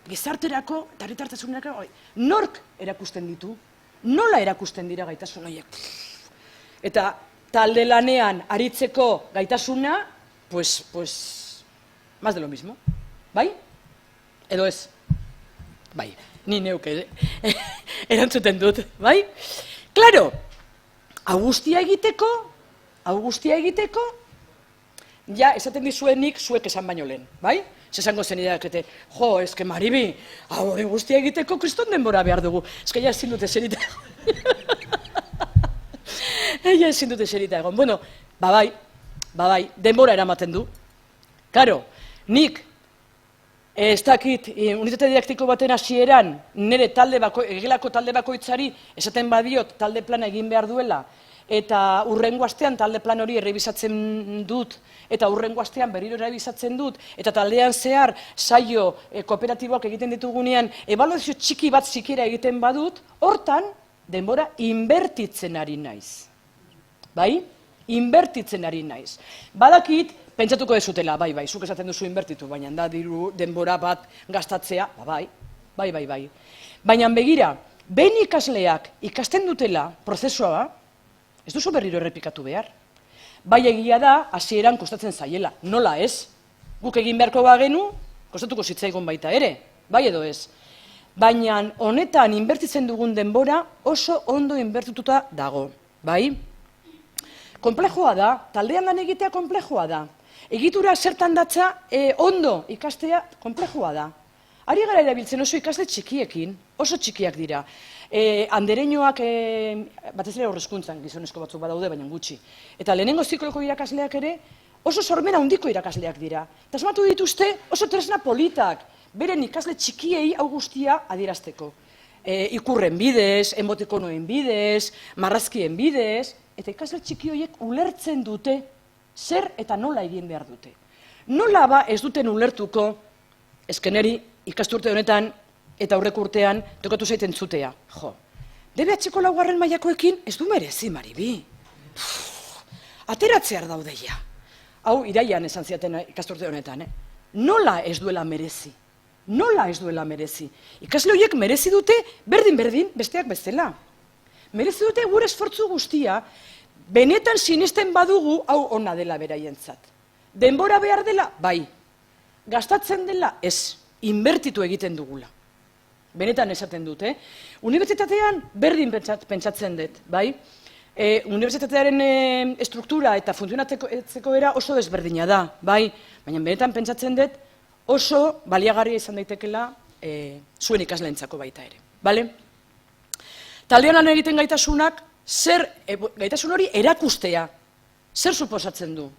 Speaker 1: Gizarterako eta herritartasunerako nork erakusten ditu? Nola erakusten dira gaitasun horiek? Eta talde lanean aritzeko gaitasuna, pues, más de lo mismo. Bai? Edo ez? Bai, ni neuke erantzuten dut, bai? Claro, hau guztia egiteko, ja, esaten dizuenik zuek esan baino lehen, bai? Zesango zen idakete, eske Maribi, hori guztia egiteko kriston denbora behar dugu. Eske ja ezin dute zerita. Ja ezin dute zerita egon. Bueno, bai, denbora eramaten du. Karo, nik, ez dakit, unitate didaktiko baten hasieran, nire egelako talde bakoitzari, esaten badiot talde plana egin behar duela, eta urrengo astean talde plan hori errebisatzen dut, eta urrengo astean berriro errebisatzen dut, eta taldean zehar saio kooperatiboak egiten ditugunean, ebaluazio txiki bat zikera egiten badut, hortan denbora inbertitzen ari naiz. bai? Inbertitzen ari naiz. Badakit, pentsatuko dezutela, bai, zuk esaten duzu inbertitu, baina da diru denbora bat gastatzea, bai. Baina begira, behin ikasleak ikasten dutela prozesua, ez duzu berriro errepikatu behar. Bai egia da, hasieran kostatzen zaiela, nola ez? Guk egin beharko bagenu, kostatuko zitzaigun baita ere, bai edo ez? Baina honetan inbertitzen dugun denbora oso ondo inbertituta dago, bai? Konplexua da, taldean lan egitea konplexua da. Egitura zertan datza ondo ikastea konplexua da. Ari gara erabiltzen oso ikasle txikiekin, oso txikiak dira. Andereñoak, batez ere horrezkuntzan, gizonezko batzuk badaude, baina gutxi. Eta lehenengo zikloko irakasleak ere oso sormena handiko irakasleak dira. Eta asmatu dituzte oso tresna politak, beren ikasle txikiei hau guztia adierazteko. Ikurren bidez, emotekonoen bidez, marrazkien bidez, eta ikasle txiki horiek ulertzen dute zer eta nola egin behar dute. Nola ba ez duten ulertuko, eskeneri ikasturte honetan eta aurreko urtean tokatu zaiten zutea. Jo, DBH-ko laugarren mailakoekin ez du merezi, Maribi. Ateratzear daudeia. Hau, iraian esan ziaten ikasturte honetan, Nola ez duela merezi? Nola ez duela merezi? Ikasle horiek merezi dute berdin-berdin besteak bezala. Merezi dute gure esfortzu guztia, benetan sinesten badugu hau ona dela beraientzat. Denbora behar dela? Bai. Gastatzen dela? Ez. Inbertitu egiten dugula. Benetan esaten dut, Unibertsitatean berdin pentsatzen dut, bai? Unibertsitatearen estruktura eta funtzionatzeko era oso desberdina da, bai? Baina benetan pentsatzen dut oso baliagarria izan daitekela zuen ikasleentzako baita ere, bale? Taldean lan egiten gaitasunak, gaitasun hori erakustea, zer suposatzen du?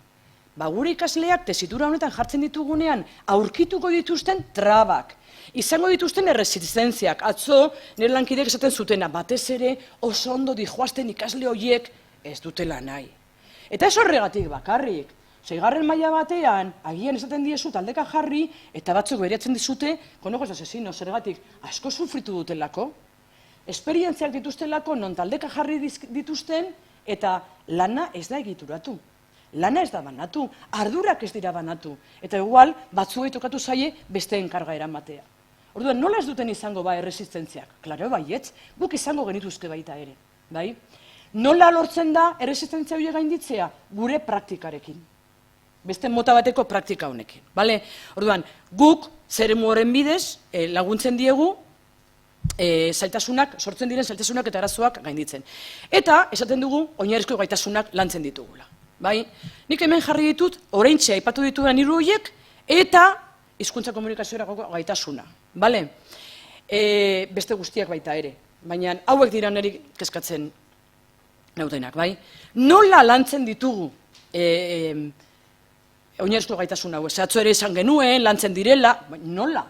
Speaker 1: Ba, gure ikasleak tesitura honetan jartzen ditugunean aurkituko dituzten trabak, izango dituzten erresistentziak, atzo nire lankideek esaten zutena, batez ere oso ondo dijoazten ikasle horiek ez dutela nahi. Eta ez horregatik bakarrik, 6. maila batean, agian esaten diezu taldeka jarri, eta batzuk beriatzen dizute, konojos asesino, zergatik asko sufritu dutelako, esperientziak dituztelako non taldeka jarri dituzten, eta lana ez da egituratu. Lana ez da banatu, ardurak ez dira banatu, eta igual batzuei tokatu zaie besteen karga eramatea. Orduan, nola ez duten izango ba erresistentziak? Klaro, baietz, guk izango genituzke baita ere, bai? Nola lortzen da erresistentzia horiek gainditzea? Gure praktikarekin. Beste mota bateko praktika honekin, bale? Orduan, guk zeremu horren bidez laguntzen diegu sortzen diren zailtasunak eta arazoak gainditzen. Eta, esaten dugu, oinarrizko gaitasunak lantzen ditugula. Bai, nik hemen jarri ditut, oraintxe aipatu ditudan 3 horiek, eta hizkuntza komunikaziorako gaitasuna. Bale? Beste guztiak baita ere, baina hauek dira niri kezkatzen nautenak, bai? Nola lantzen ditugu oinarrizko gaitasun hau? Atzo ere esan genuen, lantzen direla, nola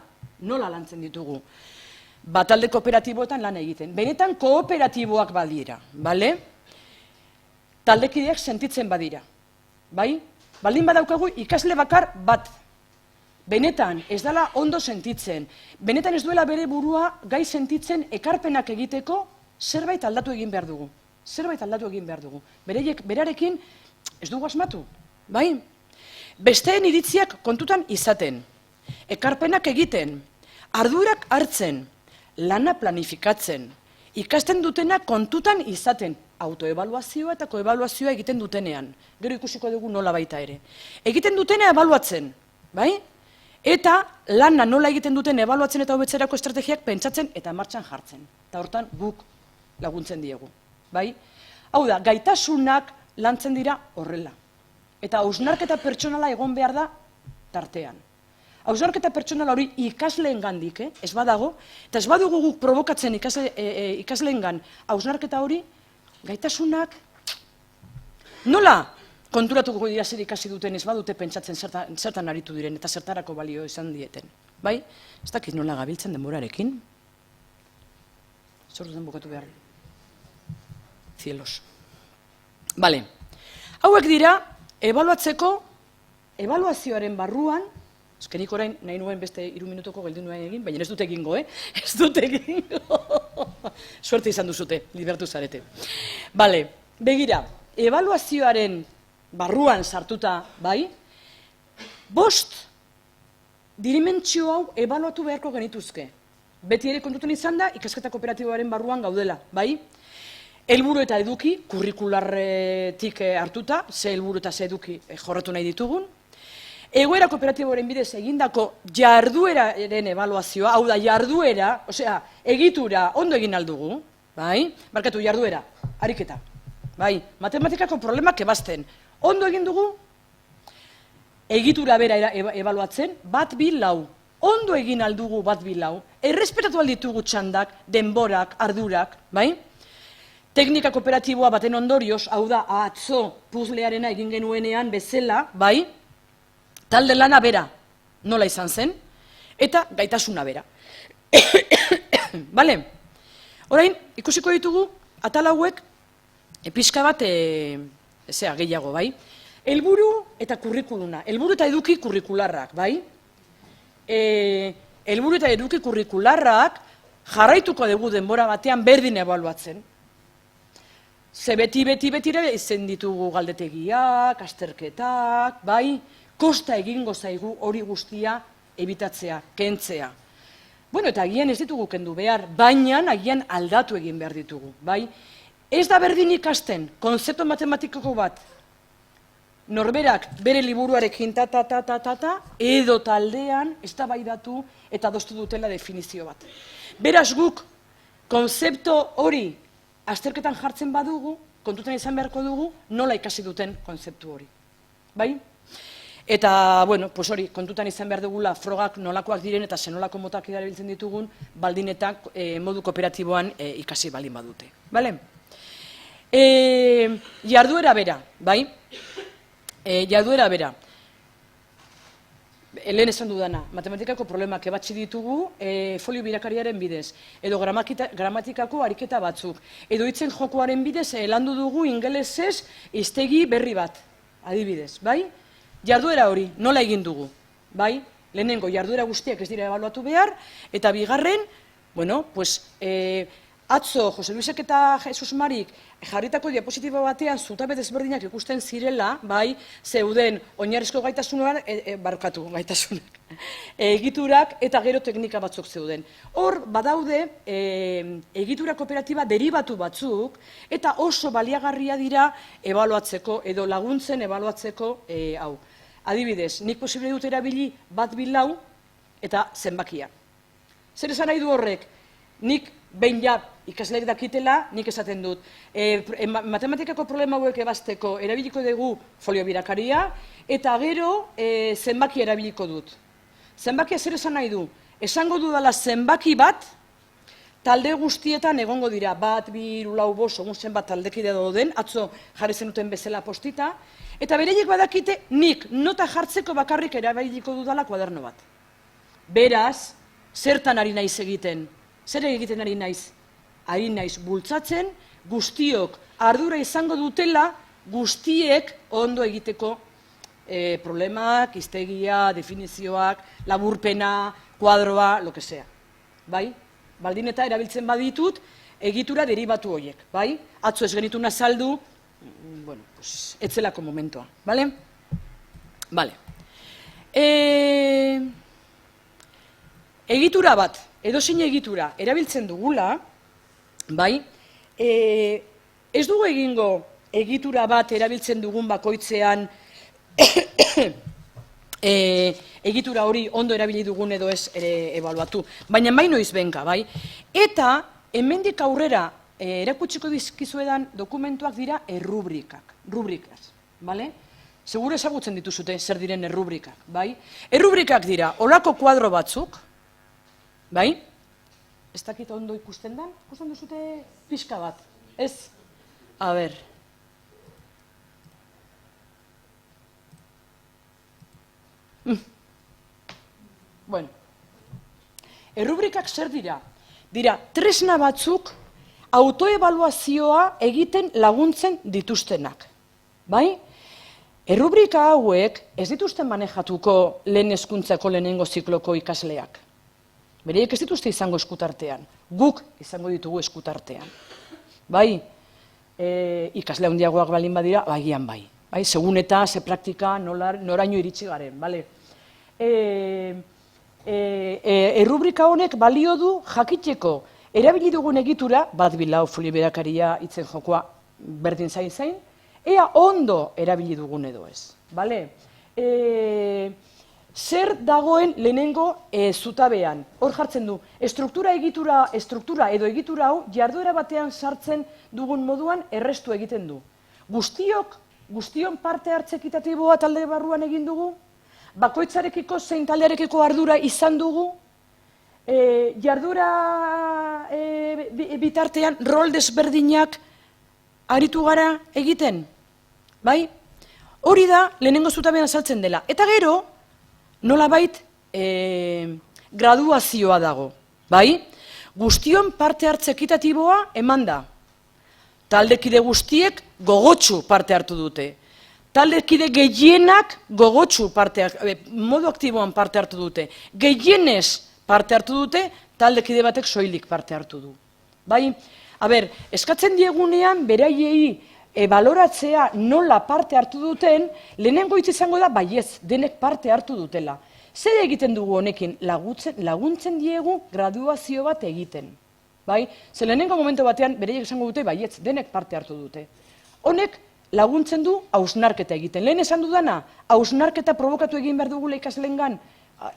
Speaker 1: lantzen ditugu? Talde kooperatiboetan lan egiten. Benetan kooperatiboak badira, bale? Taldekideak sentitzen badira, bai? Baldin badaukagu ikasle bakar bat. Benetan ez dela ondo sentitzen, benetan ez duela bere burua gai sentitzen ekarpenak egiteko zerbait aldatu egin behar dugu. Berarekin ez dugu asmatu, bai? Besteen iritziak kontutan izaten, ekarpenak egiten, ardurak hartzen, lana planifikatzen, ikasten dutena kontutan izaten, autoebaluazioa eta koebaluazioa egiten dutenean. Gero ikusiko dugu nola baita ere. Egiten dutena ebaluatzen, bai? Eta lana nola egiten duten ebaluatzen eta hobetzerako estrategiak pentsatzen eta martxan jartzen. Eta hortan guk laguntzen diegu, bai? Hau da, gaitasunak lantzen dira horrela. Eta hausnarketa pertsonala egon behar da tartean. Hausnarketa pertsonala hori ikasleengandik, ez badago, eta ez badugu guk provokatzen ikasleengan hausnarketa hori, gaitasunak nola konturatuko dira zer ikasi duten ez badute pentsatzen zertan aritu diren eta zertarako balio izan dieten. Bai? Ez dakit nola gabiltzen denborarekin. Zer duten bukatu behar. Cielos. Bale. Hauek dira, ebaluazioaren barruan, eskenik orain nahi nuen beste 3 minutuko geldi nuen egin, baina ez dut egingo, Ez dut egingo. Suerte izan duzute, libertu zarete. Bale, begira, ebaluazioaren barruan sartuta, bai, 5 dimentsio hau ebaluatu beharko genituzke. Beti ere kontutan izan da, ikasketa kooperatiboaren barruan gaudela, bai? Helburu eta eduki, kurrikularretik hartuta, ze helburu eta ze eduki jorratu nahi ditugun. Egoera kooperatiboaren bidez egindako jardueraren ebaluazioa, hau da jarduera, osea, egitura ondo egin aldugu, bai? Barkatu, jarduera, ariketa, bai? Matematikako problemak ebazten. Ondo egin dugu, egitura bera ebaluatzen, 1, 2, 4. Ondo egin aldugu 1, 2, 4. Errespetatu alditugu txandak, denborak, ardurak, bai? Teknika kooperatiboa baten ondorioz, hau da, atzo puzlearena egin genuenean bezala, bai? Talde lana bera, nola izan zen, eta gaitasuna bera. Bale? Orain, ikusiko ditugu, atal hauek, pixka bat, gehiago, bai? Helburu eta kurrikuluna, helburu eta eduki kurrikularrak, bai? Helburu eta eduki kurrikularrak jarraituko dugu denbora batean berdin ebaluatzen. Ze beti izen ditugu galdetegiak, azterketak, bai? Kosta egingo zaigu hori guztia ebitatzea, kentzea. Bueno, eta agian ez ditugu kendu behar, baina agian aldatu egin behar ditugu, bai? Ez da berdin ikasten, konzeptu matematikoko bat, norberak bere liburuarekin edo taldean eztabaidatu eta adostu dutela definizio bat. Beraz guk konzeptu hori azterketan jartzen badugu, kontutan izan beharko dugu nola ikasi duten konzeptu hori. Bai? Eta, bueno, pues hori, kontutan izan behar dugula frogak nolakoak diren eta zenolako motak erabiltzen ditugun, baldin eta modu kooperatiboan ikasi baldin badute. Bale? Jarduera bera, bai? Jarduera bera. Lehen esan dudana, matematikako problemak ebatzi ditugu folio birakariaren bidez, edo gramatikako ariketa batzuk, edo hitzen jokoaren bidez landu dugu ingelesez hiztegi berri bat, adibidez, bai? Jarduera hori, nola egin dugu, bai? Lehenengo jarduera guztiak ez dira ebaluatu behar, eta bigarren, bueno, pues, atzo Jose Luisek eta Jesus Marik jarritako diapositiba batean zutabe desberdinak ikusten zirela, bai, zeuden oinarrizko gaitasunak, egiturak eta gero teknika batzuk zeuden. Hor, badaude, egitura kooperatiba deribatu batzuk, eta oso baliagarria dira ebaluatzeko, edo laguntzen ebaluatzeko hau. Adibidez, nik posible dut erabili 1, 2, 4 eta zenbakia. Zer esan nahi du horrek? Nik behin ja ikasleek dakitela, nik esaten dut. Matematikako problema hauek ebazteko erabiliko dugu folio birakaria, eta gero zenbaki erabiliko dut. Zenbakia zer esan nahi du? Esango dudala zenbaki bat, talde guztietan egongo dira, 1, 2, 4, 5, segun zenbat taldekide dauden, atzo jarri zenuten bezala postita, eta bereiek badakite nik nota jartzeko bakarrik erabiliko dudala kuaderno bat. Beraz, zertan ari naiz egiten? Zer egiten ari naiz? Ari naiz bultzatzen, guztiok ardura izango dutela, guztiek ondo egiteko problemak, hiztegia, definizioak, laburpena, kuadroa, lo que sea. Bai? Baldin eta erabiltzen baditut, egitura deribatu horiek, bai? Atzo ez genituna azaldu, bueno, pues, etzelako momentua, bale? Bale. Egitura bat, edozein egitura erabiltzen dugula, bai? Ez dugu egingo egitura bat erabiltzen dugun bakoitzean egitura hori ondo erabili dugun edo ez ebaluatu. Baina bai noiz benka, bai? Eta hemendik aurrera erakutsiko dizkizuedan dokumentuak dira errubrikak, rubrikaz, bale? Seguro ezagutzen dituzute zer diren errubrikak, bai? Errubrikak dira, olako kuadro batzuk, bai? Ez dakit ondo ikusten dan? Ikusten duzute pixka bat, ez? A ber. Bueno, errubrikak zer dira? Dira, tresna batzuk autoebaluazioa egiten laguntzen dituztenak. Bai? Errubrika hauek ez dituzten manejatuko lehen hezkuntzako lehenengo zikloko ikasleak. Bereiek ez dituzte izango eskutartean. Guk izango ditugu eskutartean. Bai? ikasle handiagoak balin badira, agian bai. Segun eta ze praktika noraino iritsi garen, bale? Errubrika honek balio du jakiteko erabili dugun egitura, bat bilau fuliberakaria itzen jokoa berdin zain, ea ondo erabili dugun edo ez, bale? Zer dagoen lehenengo zutabean, hor jartzen du, struktura edo egitura hau jarduera batean sartzen dugun moduan errestu egiten du. Guztion parte hartze ekitatiboa talde barruan egin dugu, bakoitzarekiko zein taldearekiko ardura izan dugu, jarduera bitartean rol desberdinak aritu gara egiten, bai? Hori da lehenengo zutabean saltzen dela. Eta gero, nolabait graduazioa dago, bai? Guztion parte hartze ekitatiboa eman da. Taldekide guztiek gogotsu parte hartu dute. Taldekide gehienak gogotsu modu aktiboan parte hartu dute. Gehienez parte hartu dute, taldekide batek soilik parte hartu du. Bai? Eskatzen diegunean beraiei baloratzea nola parte hartu duten, lehenengo hitz izango da baiez, denek parte hartu dutela. Zer egiten dugu honekin? Laguntzen diegu graduazio bat egiten. Bai? Ze lehenengo momento batean beraiek esango dute baiez, denek parte hartu dute. Honek laguntzen du hausnarketa egiten. Lehen esan dudana, hausnarketa provokatu egin behar dugula ikasleengan,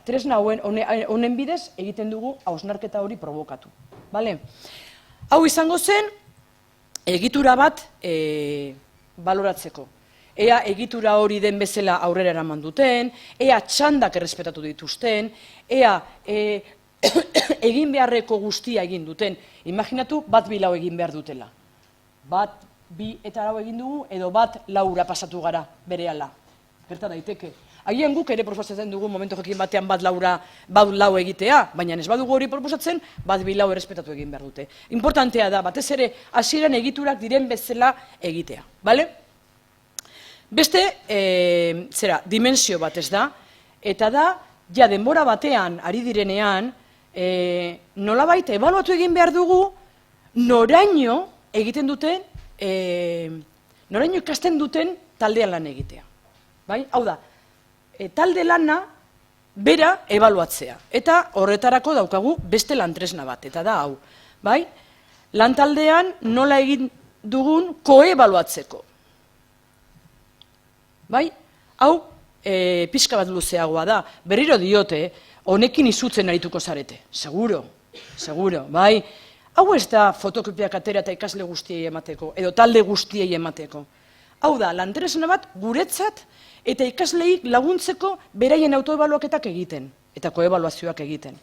Speaker 1: tresna honen bidez egiten dugu hausnarketa hori provokatu. Bale? Hau izango zen, egitura bat baloratzeko. Ea egitura hori den bezala aurrera eraman duten, ea txandak errespetatu dituzten, ea egin beharreko guztia egin duten. Imaginatu bat bi lau egin behar dutela. Bat, bi eta lau egin dugu, edo bat laura pasatu gara berehala. Gerta daiteke. Agian guk ere proposatzen dugu momentu jakin batean bat lau egitea, baina ez badugu hori proposatzen, bat bi lau errespetatu egin behar dute. Importantea da, batez ere hasieran egiturak diren bezala egitea. Bale? Beste, dimensio bat ez da, eta da, ja denbora batean, ari direnean, nolabait ebaluatu egin behar dugu, noraino egiten duten, noraino ikasten duten taldean lan egitea. Hau da, talde lana bera ebaluatzea. Eta horretarako daukagu beste lantresna bat, eta da hau. Lan taldean nola egin dugun koebaluatzeko. Hau, pixka bat luzeagoa da. Berriro diote, honekin izutzen arituko zarete. Seguro, bai. Hau ez da fotokopiak atera eta ikasle guztiei emateko, edo talde guztiei emateko. Hau da, lantresna bat guretzat eta ikasleik laguntzeko beraien autoebaluaketak egiten, eta koebaluazioak egiten.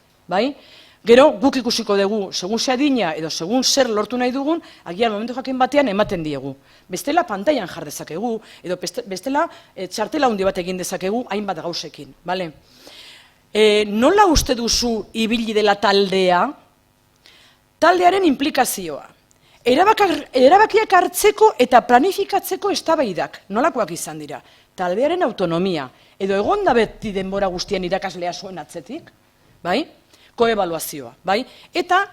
Speaker 1: Gero, guk ikusiko dugu, segun ze adina edo segun zer lortu nahi dugun, agian momentu jakin batean ematen diegu. Bestela pantailan jar dezakegu, edo bestela txartela handi bat egin dezakegu hainbat gauzekin. Nola uste duzu ibili dela taldea? Taldearen implikazioa. Erabakiak hartzeko eta planifikatzeko eztabaidak nolakoak izan dira. Taldearen autonomia, edo egon da beti denbora guztien irakaslea zuen atzetik, koebaluazioa. Eta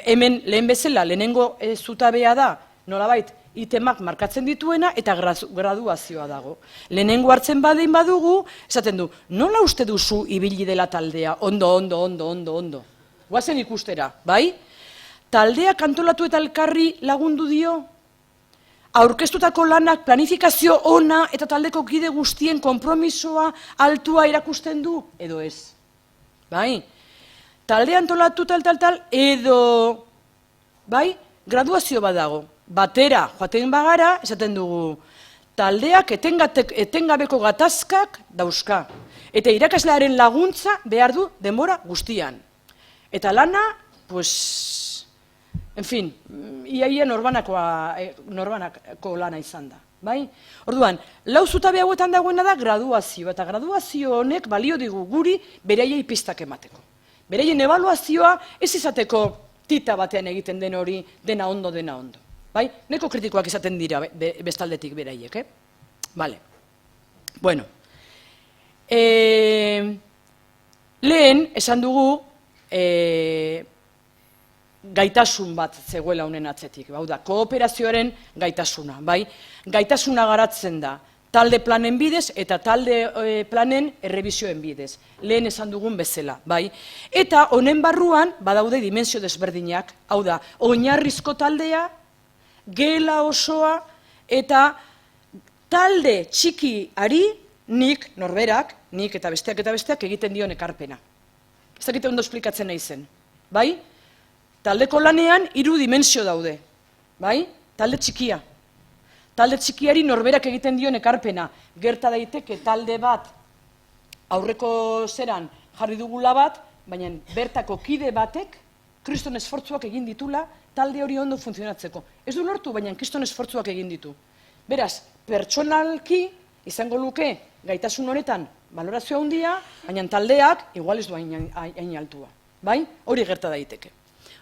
Speaker 1: hemen lehen bezala, lehenengo zutabea da, nolabait, itemak markatzen dituena eta graduazioa dago. Lehenengo hartzen badin badugu, esaten du, nola uste duzu ibili dela taldea? Ondo. Guazen ikustera, bai? Taldeak antolatu eta elkarri lagundu dio? Aurkeztutako lanak planifikazio ona eta taldeko kide guztien konpromisoa altua erakusten du? Edo ez? Talde antolatu tal, edo, graduazio bat dago. Batera, joaten bagara, esaten dugu, taldeak etengabeko gatazkak dauzka. Eta irakaslearen laguntza behar du denbora guztian. Eta lana, en fin, iaia norbanako lana izan da. Orduan, lau zutabe hauetan dagoena da graduazio, eta graduazio honek balio digu guri beraiei pistak emateko. Beraien ebaluazioa ez izateko tita batean egiten den hori dena ondo. Neko kritikoak izaten dira bestaldetik beraiek, Bueno, lehen esan dugu gaitasun bat zegoela honen atzetik. Hau da, kooperazioaren gaitasuna, bai? Gaitasuna garatzen da talde planen bidez eta talde planen errebisioen bidez. Lehen esan dugun bezala, bai? Eta honen barruan badaude dimensio desberdinak, hau da, oinarrizko taldea, gela osoa eta talde txikiari nik eta besteak egiten dion ekarpena. Ez dakite ondo esplikatzen nahi zen, bai? Taldeko lanean 3 dimensio daude, bai? Talde txikia. Talde txikiari norberak egiten dion ekarpena. Gerta daiteke talde bat aurreko zeran jarri dugula bat, baina bertako kide batek kriston esfortzuak egin ditula talde hori ondo funtzionatzeko. Ez du lortu, baina kriston esfortzuak egin ditu. Beraz, pertsonalki izango luke gaitasun honetan balorazio handia, baina taldeak igual ez du hain altua. Bai? Hori gerta daiteke.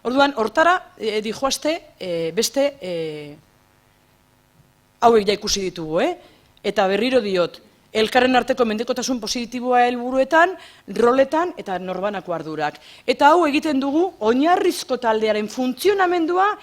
Speaker 1: Orduan, hortara dijoazte beste hauek ja ikusi ditugu, eta berriro diot, elkarren arteko mendekotasun positiboa helburuetan, roletan eta norbanako ardurak. Eta hau egiten dugu oinarrizko taldearen funtzionamendua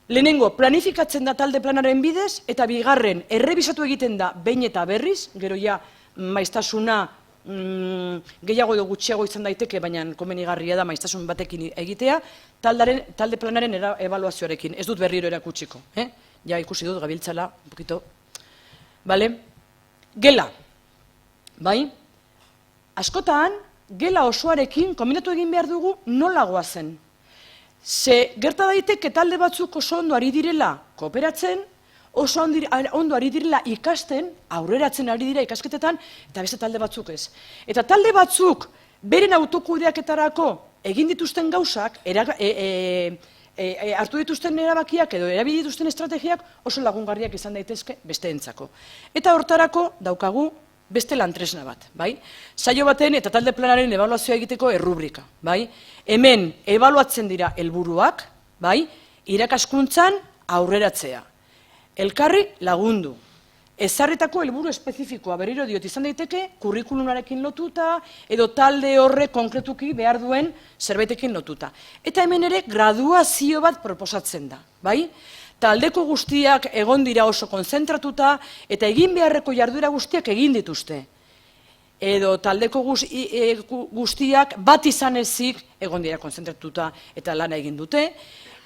Speaker 1: lehenengo planifikatzen da talde planaren bidez, eta bigarren errebisatu egiten da behin eta berriz, gero ja maiztasuna gehiago edo gutxiago izan daiteke, baina komenigarria da maiztasun batekin egitea, talde planaren ebaluazioarekin. Ez dut berriro erakutsiko, ja ikusi dut gabiltzala, un poquito. Bale? Gela, bai? Askotan, gela osoarekin kombinatu egin behar dugu nola goazen. Ze gerta daiteke talde batzuk oso ondo ari direla kooperatzen, oso ondo ari direla ikasten, aurreratzen ari dira ikasketetan, eta beste talde batzuk ez. Eta talde batzuk beren autokudeaketarako egin dituzten gauzak, hartu dituzten erabakiak edo erabili dituzten estrategiak oso lagungarriak izan daitezke besteentzako. Eta hortarako daukagu beste lantresna bat, bai? Saio baten eta talde planaren ebaluazioa egiteko errubrika, bai? Hemen ebaluatzen dira helburuak, bai? Irakaskuntzan aurreratzea. Elkarri lagundu. Ezarritako helburu espezifikoa, berriro diot, izan daiteke kurrikulumarekin lotuta edo talde horre konkretuki behar duen zerbaitekin lotuta. Eta hemen ere graduazio bat proposatzen da, bai? Taldeko guztiak egon dira oso konzentratuta eta egin beharreko jarduera guztiak egin dituzte. Edo taldeko guztiak bat izan ezik egon dira konzentratuta eta lana egin dute.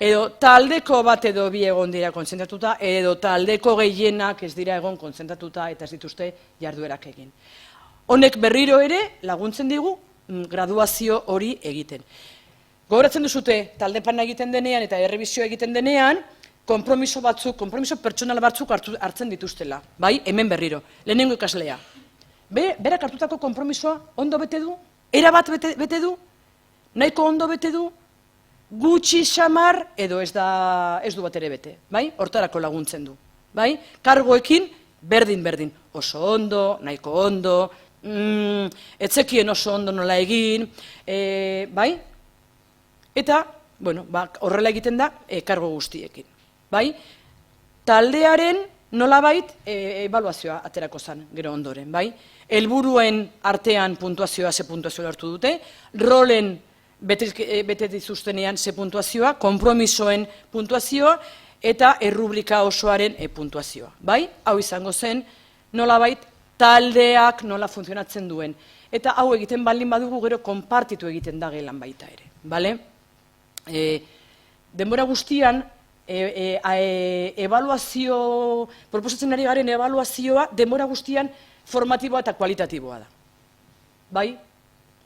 Speaker 1: Edo taldeko bat edo bi egon dira konzentratuta, edo taldeko gehienak ez dira egon konzentratuta eta ez dituzte jarduerak egin. Honek berriro ere laguntzen digu graduazio hori egiten. Gogoratzen duzute, talde plana egiten denean eta errebizio egiten denean, konpromiso pertsonal batzuk hartzen dituztela, bai, hemen berriro, lehenengo ikaslea. Berak hartutako konpromisoa ondo bete du, erabat bete du, nahiko ondo bete du, gutxi xamar edo ez du bat ere bete, bai, hortarako laguntzen du, bai, kargoekin berdin, oso ondo, nahiko ondo, etzekien oso ondo nola egin, bai, eta, bueno, horrela egiten da kargo guztiekin. Bai, taldearen nolabait ebaluazioa aterako zen gero ondoren, bai? Helburuen artean puntuazioa, ze puntuazioa hartu dute, rolen bete dituztenean ze puntuazioa, konpromisoen puntuazioa eta errubrika osoaren puntuazioa, bai? Hau izango zen nolabait taldeak nola funtzionatzen duen. Eta hau egiten baldin badugu gero konpartitu egiten da gelan baita ere, bale? Denbora guztian, ebaluazio, proposatzen ari garen ebaluazioa, denbora guztian formatiboa eta kualitatiboa da. Bai?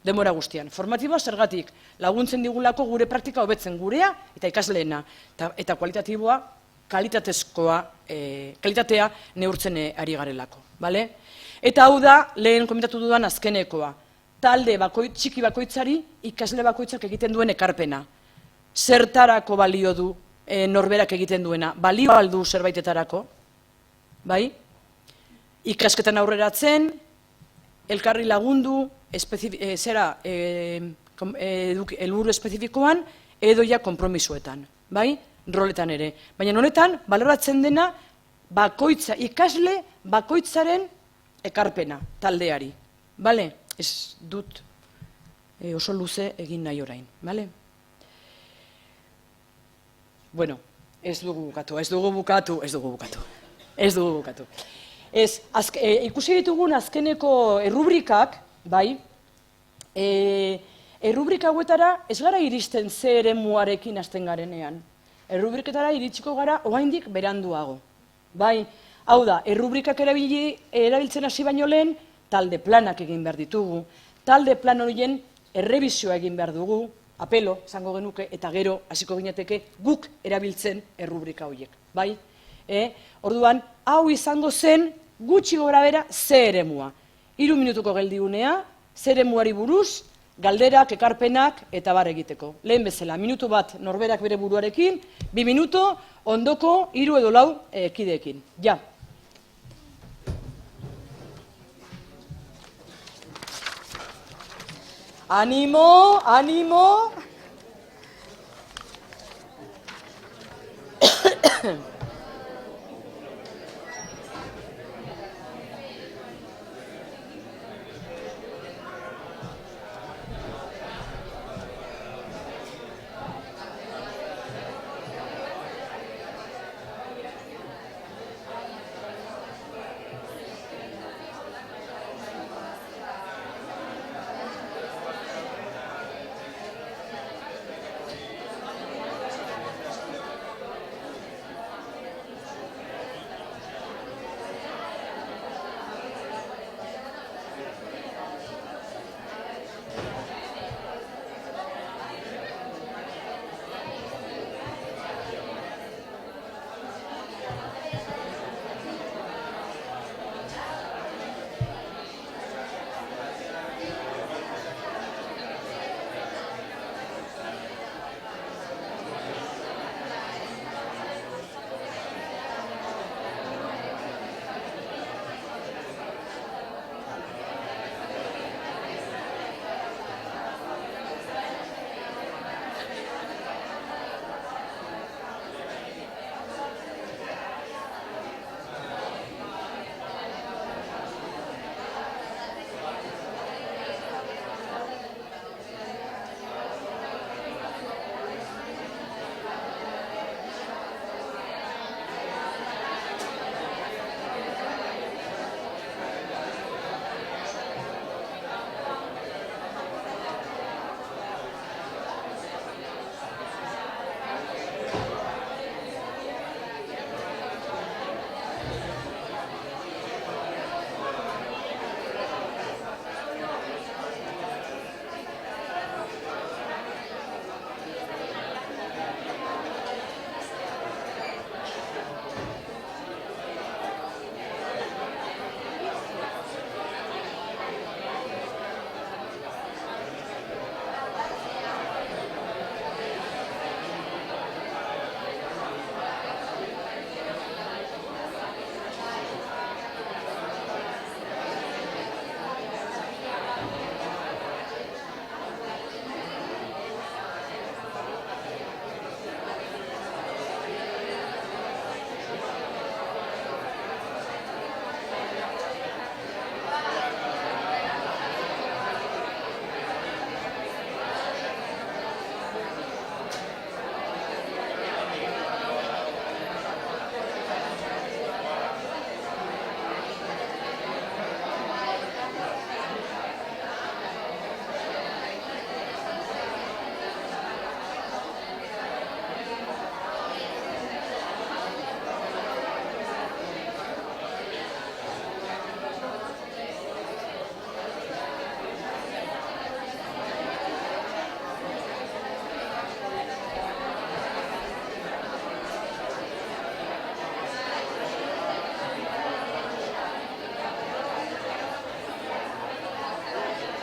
Speaker 1: Denbora guztian. Formatiboa zergatik laguntzen digulako gure praktika hobetzen gurea eta ikasleena. Eta kualitatiboa, kalitatea neurtzen ari garelako. Bale? Eta hau da, lehen komentatu dudan azkenekoa. Talde txiki bakoitzari, ikasle bakoitzak egiten duen ekarpena. Zertarako balio du norberak egiten duena, balio aldu zerbaitetarako, bai? Ikasketan aurreratzen, elkarri lagundu, helburu espezifikoan, edo ja konpromisoetan, bai? Roletan ere. Baina honetan, baloratzen dena, ikasle bakoitzaren ekarpena, taldeari, bale? Ez dut oso luze egin nahi orain, bale? Bueno, ez dugu bukatu. Ikusi ditugun azkeneko errubrikak, bai, errubrika hauetara ez gara iristen ze eremuarekin hasten garenean. Errubriketara iritsiko gara oraindik beranduago. Bai, hau da, errubrikak erabiltzen hasi baino lehen, talde planak egin behar ditugu. Talde plan horien errebizioa egin behar dugu, apelo, esango genuke, eta gero hasiko ginateke guk erabiltzen errubrika horiek. Bai? Orduan, hau izango zen gutxi gorabehera ze eremua. 3 minutuko geldigunea, ze eremuari buruz, galderak, ekarpenak eta bar egiteko. Lehen bezala, minutu bat norberak bere buruarekin, 2 minutu ondoko 3 edo 4 kideekin. Ja. Animo, animo.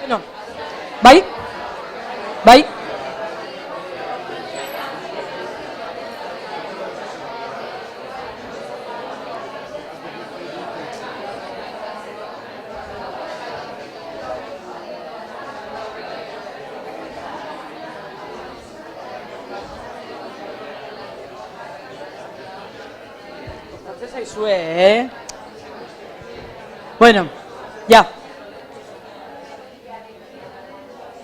Speaker 1: Bueno, bai? Bai? Kostatzen zaizue, Bueno, ya.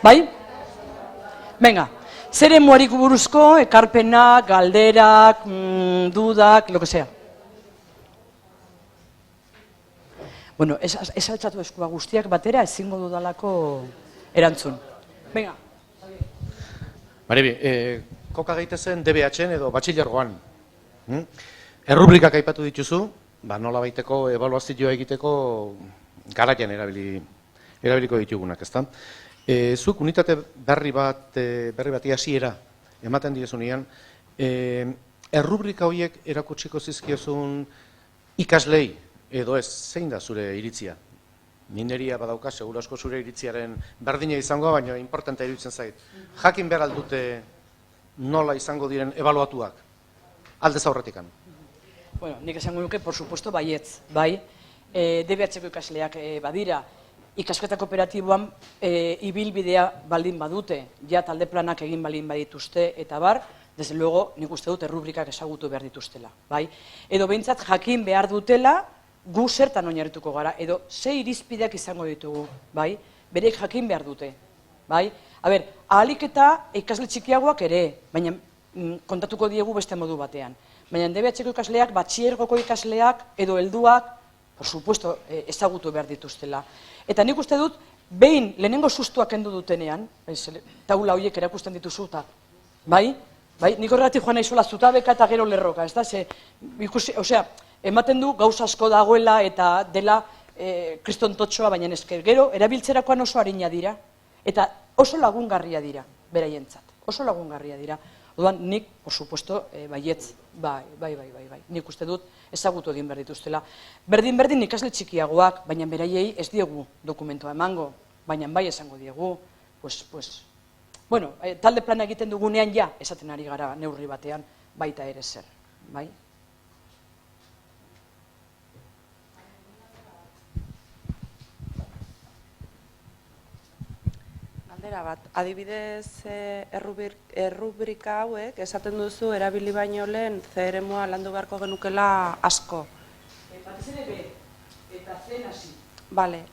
Speaker 1: Bai? Venga, zer emuari buruzko, ekarpenak, galderak, dudak, lo que sea. Bueno, ez altzatu eskua guztiak batera ezingo dudalako erantzun. Venga.
Speaker 11: Maribi, koka gaitezen DBH-en edo batxilergoan. Errubrikak aipatu dituzu, nola baiteko ebaluazioa egiteko garaian erabiliko ditugunak, ezta? Zuk unitate berri bati hasiera ematen diezunean, errubrika horiek erakutsiko zizkiozun ikaslei edo ez, zein da zure iritzia? Mineria badauka, seguru asko zure iritziaren berdina izango, baina importantea iruditzen zait. Jakin behar aldute nola izango diren ebaluatuak, aldez aurretikan?
Speaker 1: Bueno, nik esango nuke, por supuesto, baietz, bai. DBH-ko ikasleak badira, ikasketa kooperatiboan ibilbidea baldin badute, ja talde planak egin baldin badituzte, eta bar, desde luego, nik uste dut errubrikak ezagutu behar dituztela, bai. Edo behintzat jakin behar dutela, gu zertan oinarrituko gara, edo ze irizpideak izango ditugu, bai? Bereik jakin behar dute, bai? A ber, ahalik eta ikasle txikiagoak ere, baina kontatuko diegu beste modu batean. Baina DBH-ko ikasleak, batxiergoko ikasleak, edo helduak, por supuesto, ezagutu behar dituztela. Eta nik uste dut, behin lehenengo sustuak kendu dutenean, taula horiek erakusten dituzu, bai? Nik horregatik joan naizola zutabeka eta gero lerroka, ez da? Osea, ematen du gauza asko dagoela eta dela kriston totxoa, baina esker gero erabiltzerakoan oso arina dira eta oso lagungarria dira beraientzat, oso lagungarria dira. Orduan nik, por supuesto, baietz, bai. Nik uste dut ezagutu egin behar dituztela. Berdin ikasle txikiagoak, baina beraiei ez diegu dokumentoa emango, baina bai esango diegu, bueno, talde plana egiten dugunean ja, esaten ari gara neurri batean, baita ere zer, bai?
Speaker 6: Galdera bat, adibidez errubrika hauek esaten duzu erabili baino lehen CRMoa landu beharko genukela asko.
Speaker 1: Batez ere B, eta zen hasi.
Speaker 6: Bale,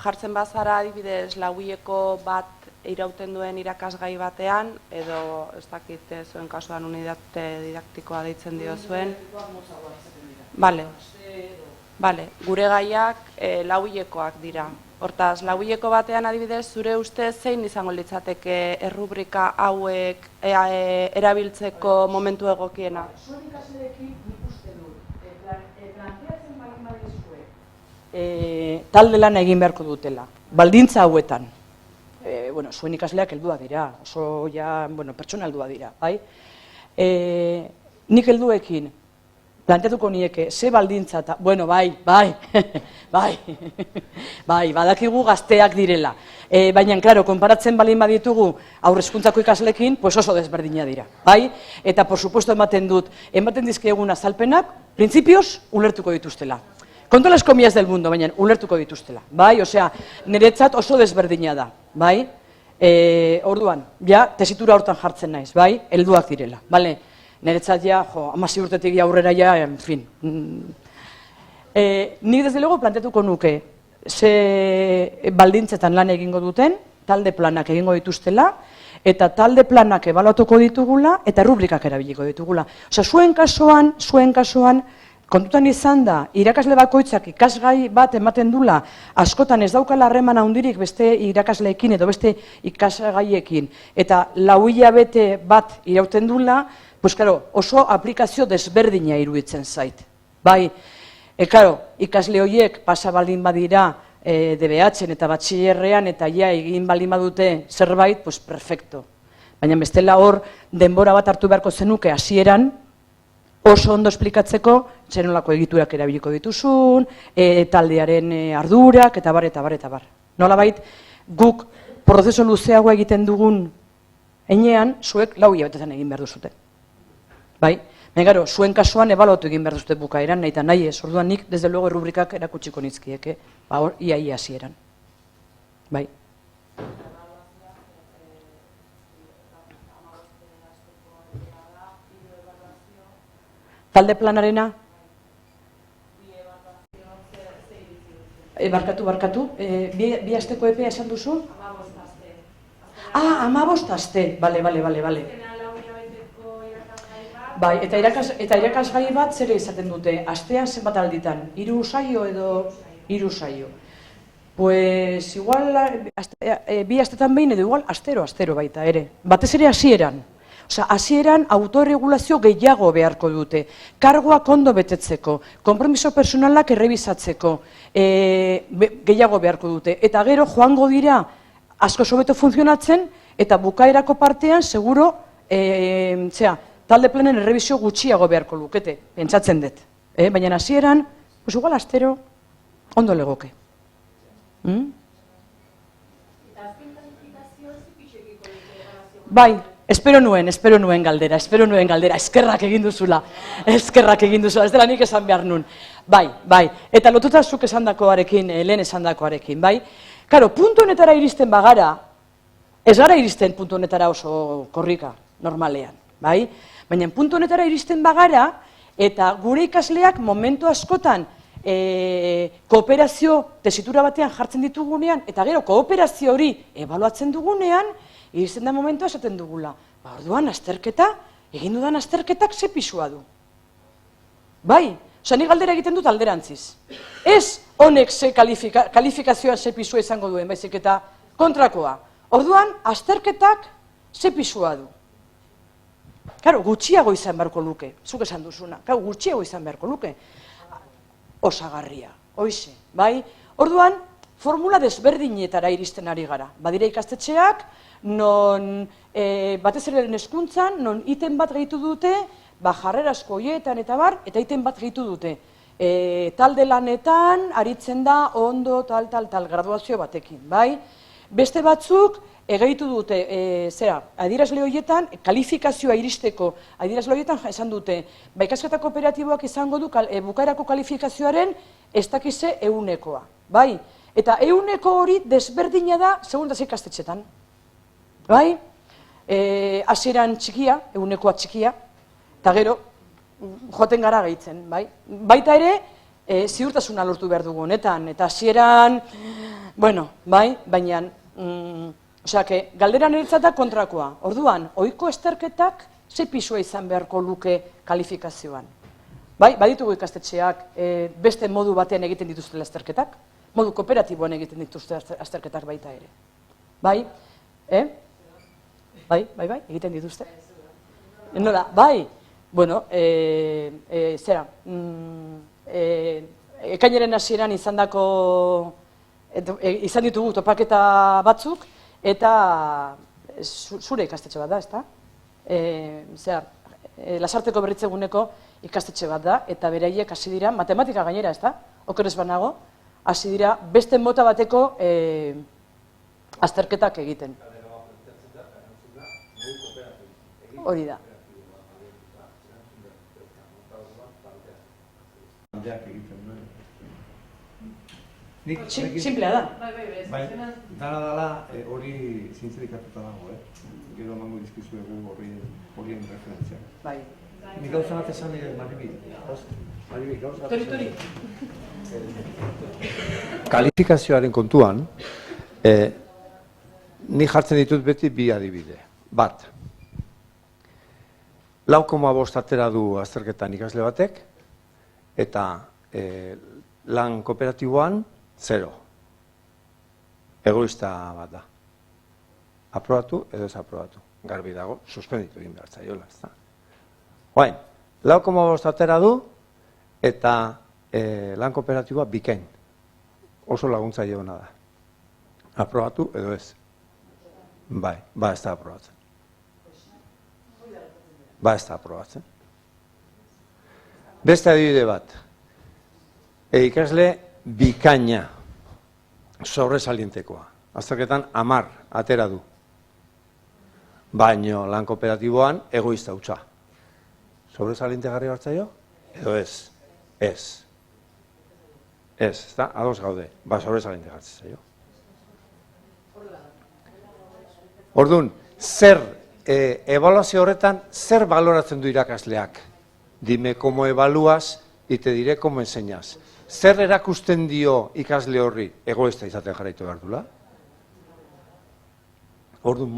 Speaker 6: jartzen bazara adibidez lauieko bat irauten duen irakasgai batean, edo ez dakit zuen kasuan unitate didaktikoa deitzen dio zuen. Bale, gure gaiak lauiekoak dira. Hortaz, lauileko batean adibidez, zure ustez zein izango litzateke errubrika hauek erabiltzeko momentu egokiena?
Speaker 1: Zuen ikasleekin nik uste dut, planteatzen baldin badizue, talde lana egin beharko dutela, baldintza hauetan. Zuen ikasleak helduak dira, oso pertsona helduak dira, bai? Nik helduekin planteatuko nieke, ze baldintza eta, bai, badakigu gazteak direla. Baina, klaro, konparatzen baldin baditugu haurreskuntzako ikaslekin, oso desberdina dira, bai? Eta, por supuesto, ematen dizkiegun azalpenak, printzipioz, ulertuko dituztela. Con todas las comillas del mundo, baina, ulertuko dituztela, bai? Osea, niretzat oso desberdina da, bai? Orduan, ja, tesitura hortan jartzen naiz, bai? Helduak direla, bale? Niretzat ja, 16 urtetik aurrera ja, en fin. Nik desde luego planteatuko nuke, ze baldintzetan lan egingo duten, talde planak egingo dituztela, eta talde planak ebaluatuko ditugula, eta rubrikak erabiliko ditugula. Osea, zuen kasuan, kontutan izan da, irakasle bakoitzak ikasgai bat ematen dula, askotan ez daukala harreman handirik beste irakasleekin edo beste ikasgaiekin, eta 4 hilabete bat irauten dula, oso aplikazio desberdina iruditzen zait. Bai, ikasle horiek pasa baldin badira DBH-en eta batxillerrean eta ja egin baldin badute zerbait, perfecto. Baina bestela hor denbora bat hartu beharko zenuke hasieran, oso ondo esplikatzeko, zenolako egiturak erabiliko dituzun, taldearen ardurak, eta bar. Nolabait, guk prozeso luzeagoa egiten dugun heinean, zuek 4 hilabetetan egin behar duzute. Bai, baina zuen kasuan ebaluatu egin behar duzute bukaeran, nahi ez, orduan nik, desde luego, errubrikak erakutsiko nizkieke, ia hasieran. Bai. Talde planarena? Barkatu, bi asteko epea esan duzu? Ah, 15 aste, bale. Bai, eta irakasgai bat zer izaten dute? Astean zenbat alditan? 3 saio edo 3 saio? Pues igual, bi astetan behin edo igual astero baita ere. Batez ere hasieran. Osea, hasieran autorregulazio gehiago beharko dute. Kargoak ondo betetzeko, konpromiso personalak errebisatzeko, gehiago beharko dute. Eta gero joango dira asko hobeto funtzionatzen eta bukaerako partean seguro talde planen errebisio gutxiago beharko lukete, pentsatzen dut. Baina hasieran, pues igual astero ondo legoke. Bai, espero nuen galdera, eskerrak egin duzula, ez dela nik esan behar nun. Bai, eta lotuta zuk esandakoarekin, lehen esandakoarekin, bai? Karo, puntu honetara iristen bagara, ez gara iristen puntu honetara oso korrika, normalean, bai? Baina puntu honetara iristen bagara, eta gure ikasleak momentu askotan kooperazio tesitura batean jartzen ditugunean, eta gero kooperazio hori ebaluatzen dugunean, iristen da momentua esaten dugula. Orduan, egin dudan azterketak ze pisua du. Bai, osea, nik galdera egiten dut alderantziz. Ez honek ze kalifikazioa ze pisua izango duen, baizik eta kontrakoa. Orduan, azterketak ze pisua du. Karo, gutxiago izan beharko luke, zuk esan duzuna, gutxiago izan beharko luke. Osagarria, hoize, bai? Orduan, formula desberdinetara iristen ari gara. Badira ikastetxeak, non batez ere hezkuntzan, non iten bat gehitu dute, jarrerazko horietan eta bar, eta iten bat gehitu dute. Talde lanetan, aritzen da, ondo, tal, graduazio batekin, bai? Beste batzuk, gehitu dute, adierazle horietan, kalifikazioa iristeko, adierazle horietan esan dute, ikasketa kooperatiboak izango du bukaerako kalifikazioaren ez dakize ehunekoa, bai? Eta ehuneko hori desberdina da segundaz ikastetxetan, bai? Hasieran txikia, ehunekoa txikia, eta gero, joaten gara gehitzen, bai? Baita ere, ziurtasuna lortu behar dugu honetan, eta hasieran, bueno, bai, baina, osea, galdera niretzat da kontrakoa. Orduan, ohiko azterketak ze pisua izan beharko luke kalifikazioan. Bai, baditugu ikastetxeak beste modu batean egiten dituzte azterketak, modu kooperatiboan egiten dituzte azterketak baita ere. Bai? Bai, egiten dituzte. Nola, bai? Bueno, ekainaren hasieran izan ditugu topaketa batzuk, eta zure ikastetxe bat da, ezta? Lasarteko berritzeguneko ikastetxe bat da, eta beraiek hasi dira, matematika gainera, ezta? Oker ez banago, hasi dira beste mota bateko azterketak egiten. Hori da. Simplea da.
Speaker 12: Bai, dala hori zintzelikatuta dago, gero emango dizkizuegu horien referentziak.
Speaker 1: Bai.
Speaker 12: Nik gauza bat esan nire, Maribi, gauza bat esan nire. Kalifikazioaren kontuan, ni jartzen ditut beti bi adibide. Bat, 4,5 atera du azterketan ikasle batek, eta lan kooperatiboan 0. Egoista bat da. Aprobatu edo ez aprobatu. Garbi dago, suspenditu egin behar zaiola, ez da. Oain, 4,5 atera du eta lan kooperatiboa bikain. Oso laguntzaile hona da. Aprobatu edo ez. Bai, ez da aprobatzen. Ez da aprobatzen. Beste adibide bat. Ikasle bikaina, sobresalientekoa. Azterketan 10 atera du. Baino lan kooperatiboan egoista hutsa. Sobresaliente garri hartzaio? Edo ez? Ez, ezta? Ados gaude. Sobresaliente hartzaio. Orduan, zer evaluazio horretan, zer baloratzen du irakasleak? Dime cómo evalúas y te diré cómo enseñas. Zer erakusten dio ikasle horri egoista izaten jarraitu behar dula? Orduan,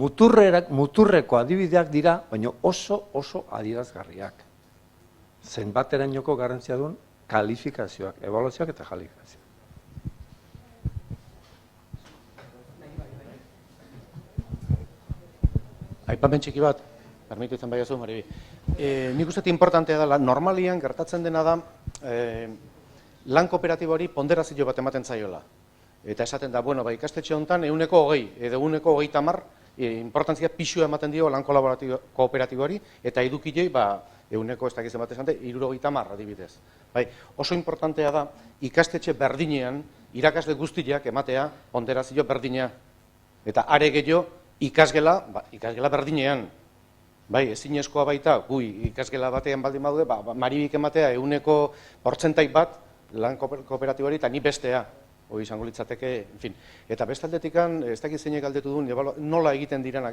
Speaker 12: muturreko adibideak dira, baina oso adierazgarriak. Zenbaterainoko garrantzia duen kalifikazioak, ebaluazioak eta kalifikazioak.
Speaker 11: Aipamen txiki bat, permititzen baiazu, Maribi. Nik uste importantea dela, normalian gertatzen dena da, lan kooperatiboari ponderazio bat ematen zaiola. Eta esaten da, bueno, ikastetxe honetan 120 edo 130 importantzia pixua ematen dio lan kooperatiboari, eta edukilei, 100 ez dakizen bat esan, 70 adibidez. Oso importantea da, ikastetxe berdinean, irakasle guztiak ematea ponderazio berdinea. Eta are gehiago, ikasgela berdinean. Ezinezkoa baita, ikasgela batean baldin badaude, Maribik ematea 100% bat lan kooperatiboari eta ni bestea. Hoi izango litzateke, en fin. Eta bestaldetik, ez dakit zeinek galdetu duen, nola egiten diren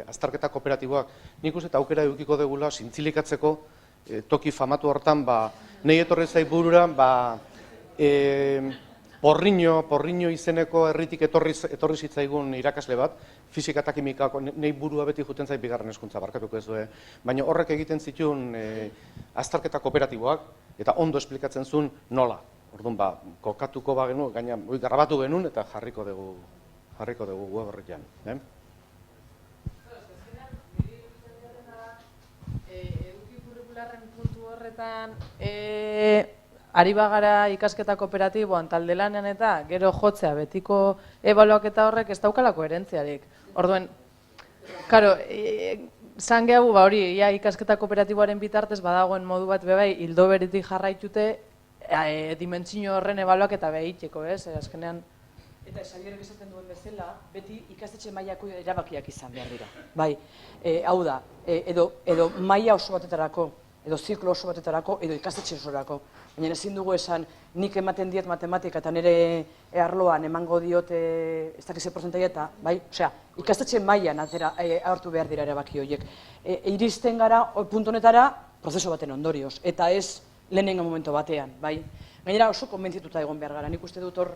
Speaker 11: azterketa kooperatiboak, nik uste eta aukera edukiko degula, zintzilikatzeko, toki famatu hortan, nahi etorri zai burura, Porriño izeneko herritik etorri zitzaigun irakasle bat, fisika eta kimikako, nahi burua beti juten zait bigarren hezkuntza, barkatuko ez du, baina horrek egiten zituen azterketa kooperatiboak, eta ondo esplikatzen zuen nola. Orduan, kokatuko bagenu, gaina, grabatu genuen eta jarriko dugu web horretan.
Speaker 13: Eduki kurrikularren puntu horretan, ari bagara ikasketa kooperatiboan talde lanean eta gero jotzea betiko ebaluaketa horrek ez daukalako erentziarik. Orduan, karo, zan gehagu, hori, ikasketa kooperatiboaren bitartez badagoen modu bat bebai, hildo beritik jarraitute, dimentsio horren ebaluak eta behiteko, azkenean.
Speaker 1: Eta Xabierrek esaten duen bezala, beti ikastetxe mailako erabakiak izan behar dira. Bai, hau da, edo maila oso batetarako, edo ziklo oso batetarako, edo ikastetxe osorako. Baina ezin dugu esan, nik ematen diet matematika eta nire arloan emango diot ez dakize porcentaia eta, bai, osea, ikastetxe mailan hartu behar dira erabaki horiek. Iristen gara, puntu honetara, prozesu baten ondorioz, eta ez lehenengo momento batean, bai. Gainera oso konbentzituta egon behar gara, nik uste dut hor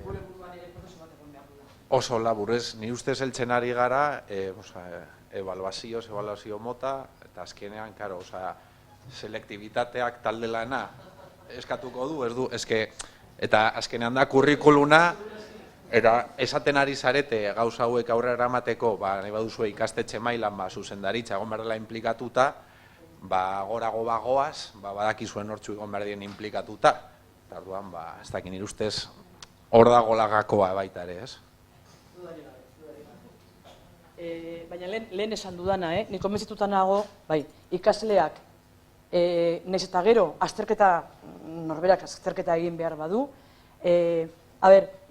Speaker 1: gure buruan ere prozesu bat egon behar dira.
Speaker 7: Oso laburez, ni ustez heltzen ari gara, evaluazio mota, eta azkenean, karo, selektibitateak talde lana eskatuko du, ez du, eta azkenean da kurrikuluna, eta esaten ari zarete gauza hauek aurrera eramateko, nahi baduzue ikastetxe mailan zuzendaritza egon behar dela implikatuta, gorago bagoaz, badakizuen hortzu egon behar dien implikatuta. Eta orduan, ez dakin nire ustez, hor dago lagakoa baita ere, ez?
Speaker 1: Baina lehen esan dudana, nik konbentzituta nago, ikasleak, nahiz eta gero, norberak azterketa egin behar badu,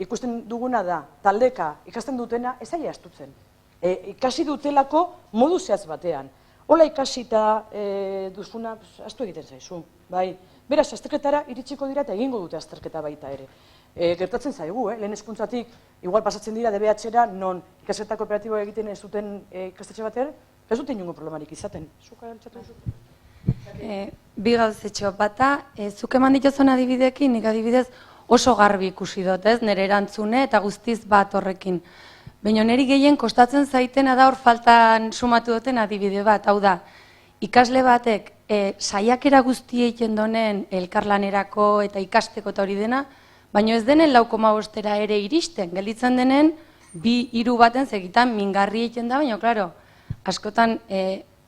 Speaker 1: ikusten duguna da, taldeka ikasten dutena ez aia astutzen. Ikasi dutelako modu zehaz batean. Hola ikasita duzuna, astu egiten zaizu. Beraz, azterketara iritsiko dira eta egingo dute azterketa baita ere. Gertatzen zaigu, lehen hezkuntzatik, igual pasatzen dira DBH-era, non ikasketa kooperatiboa egiten ez duten ikastetxe batean, ez dute inongo problemarik izaten. Zuka altzatu duzu?
Speaker 14: Bi gauzetxo bata, zuk eman dituzun adibidekin, nik adibidez oso garbi ikusi dut, nire erantzune eta guztiz bat horrekin. Baina niri gehien kostatzen zaitena da hor faltan sumatu duten adibide bat, hau da, ikasle batek saiakera guzti egiten donen elkarlanerako eta ikasteko eta hori dena, baina ez denen 4,5 ere iristen, gelditzen denen 2-3 baten segitan mingarri egiten da, baina, klaro, askotan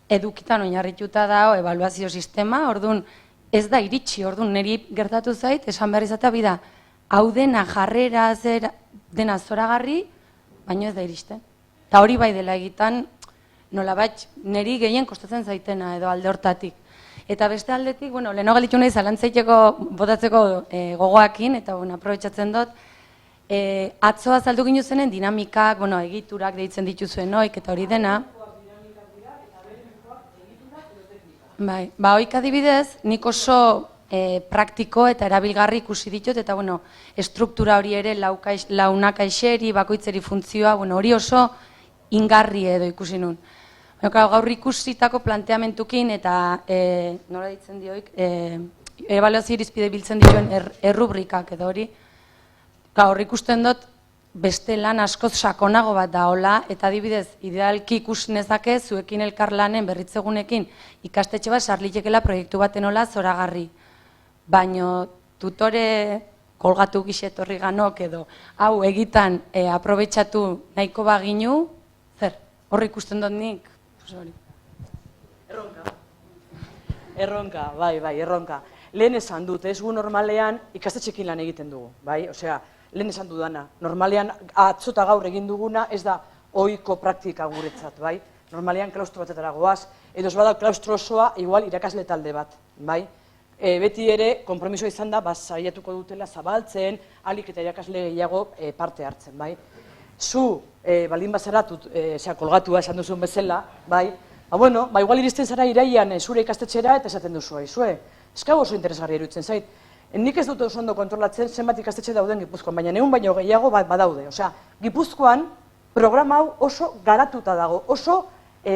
Speaker 14: edukitan oinarrituta da ebaluazio sistema, orduan ez da iritsi, orduan niri gertatu zait, esan behar izatea bida, hau dena jarrera dena zoragarri, baina ez da iristen. Eta hori bai dela egitan, nolabait, niri gehien kostatzen zaitena edo alde hortatik. Eta beste aldetik, leheno galitu nahi zalantzaiteko botatzeko gogoakin, eta aprobetxatzen dut, atzo azaldu ginu zenen dinamikak, egiturak deitzen dituzuen oik, eta hori dena. Oik adibidez, nik oso praktiko eta erabilgarri ikusi ditut, eta estruktura hori ere launak aixeri, bakoitzeri funtzioa, hori oso ingarri edo ikusi nun. Gaur ikusitako planteamentukin eta nola ditzen dioik, ebaluazio irizpide biltzen dituen errubrikak edo hori, gaur ikusten dut beste lan askoz sakonago bat daola, eta adibidez, idealki ikus nezake zuekin elkarlanen berritzegunekin ikastetxe bat sarlitekela proiektu baten hola zoragarri. Baino tutore kolgatu gixetorri ganok edo hau egitan aprobetxatu nahiko baginu, zer, horri ikusten dut nik?
Speaker 1: Erronka, bai, erronka. Lehen esan dut, ez gu normalean ikastetxekin lan egiten dugu, bai? Osea, lehen esan dudana, normalean atzota gaur egin duguna ez da ohiko praktika guretzat, bai? Normalean klaustro batetara goaz, edo ez bada klaustro osoa igual irakasle talde bat, bai? Beti ere, konpromiso izan da, saiatuko dutela zabaltzen, alik eta irakasle gehiago parte hartzen, bai? Zu, baldin bazara, kolgatua esan duzun bezala, bai? Igual iristen zara iraian zure ikastetxera eta esaten duzu, aizue. Eskau oso interesgarri iruditzen zait. Nik ez dut oso ondo kontrolatzen zenbat ikastetxe dauden Gipuzkoan, baina neun baino gehiago badaude. Osea, Gipuzkoan programa hau oso garatuta dago, oso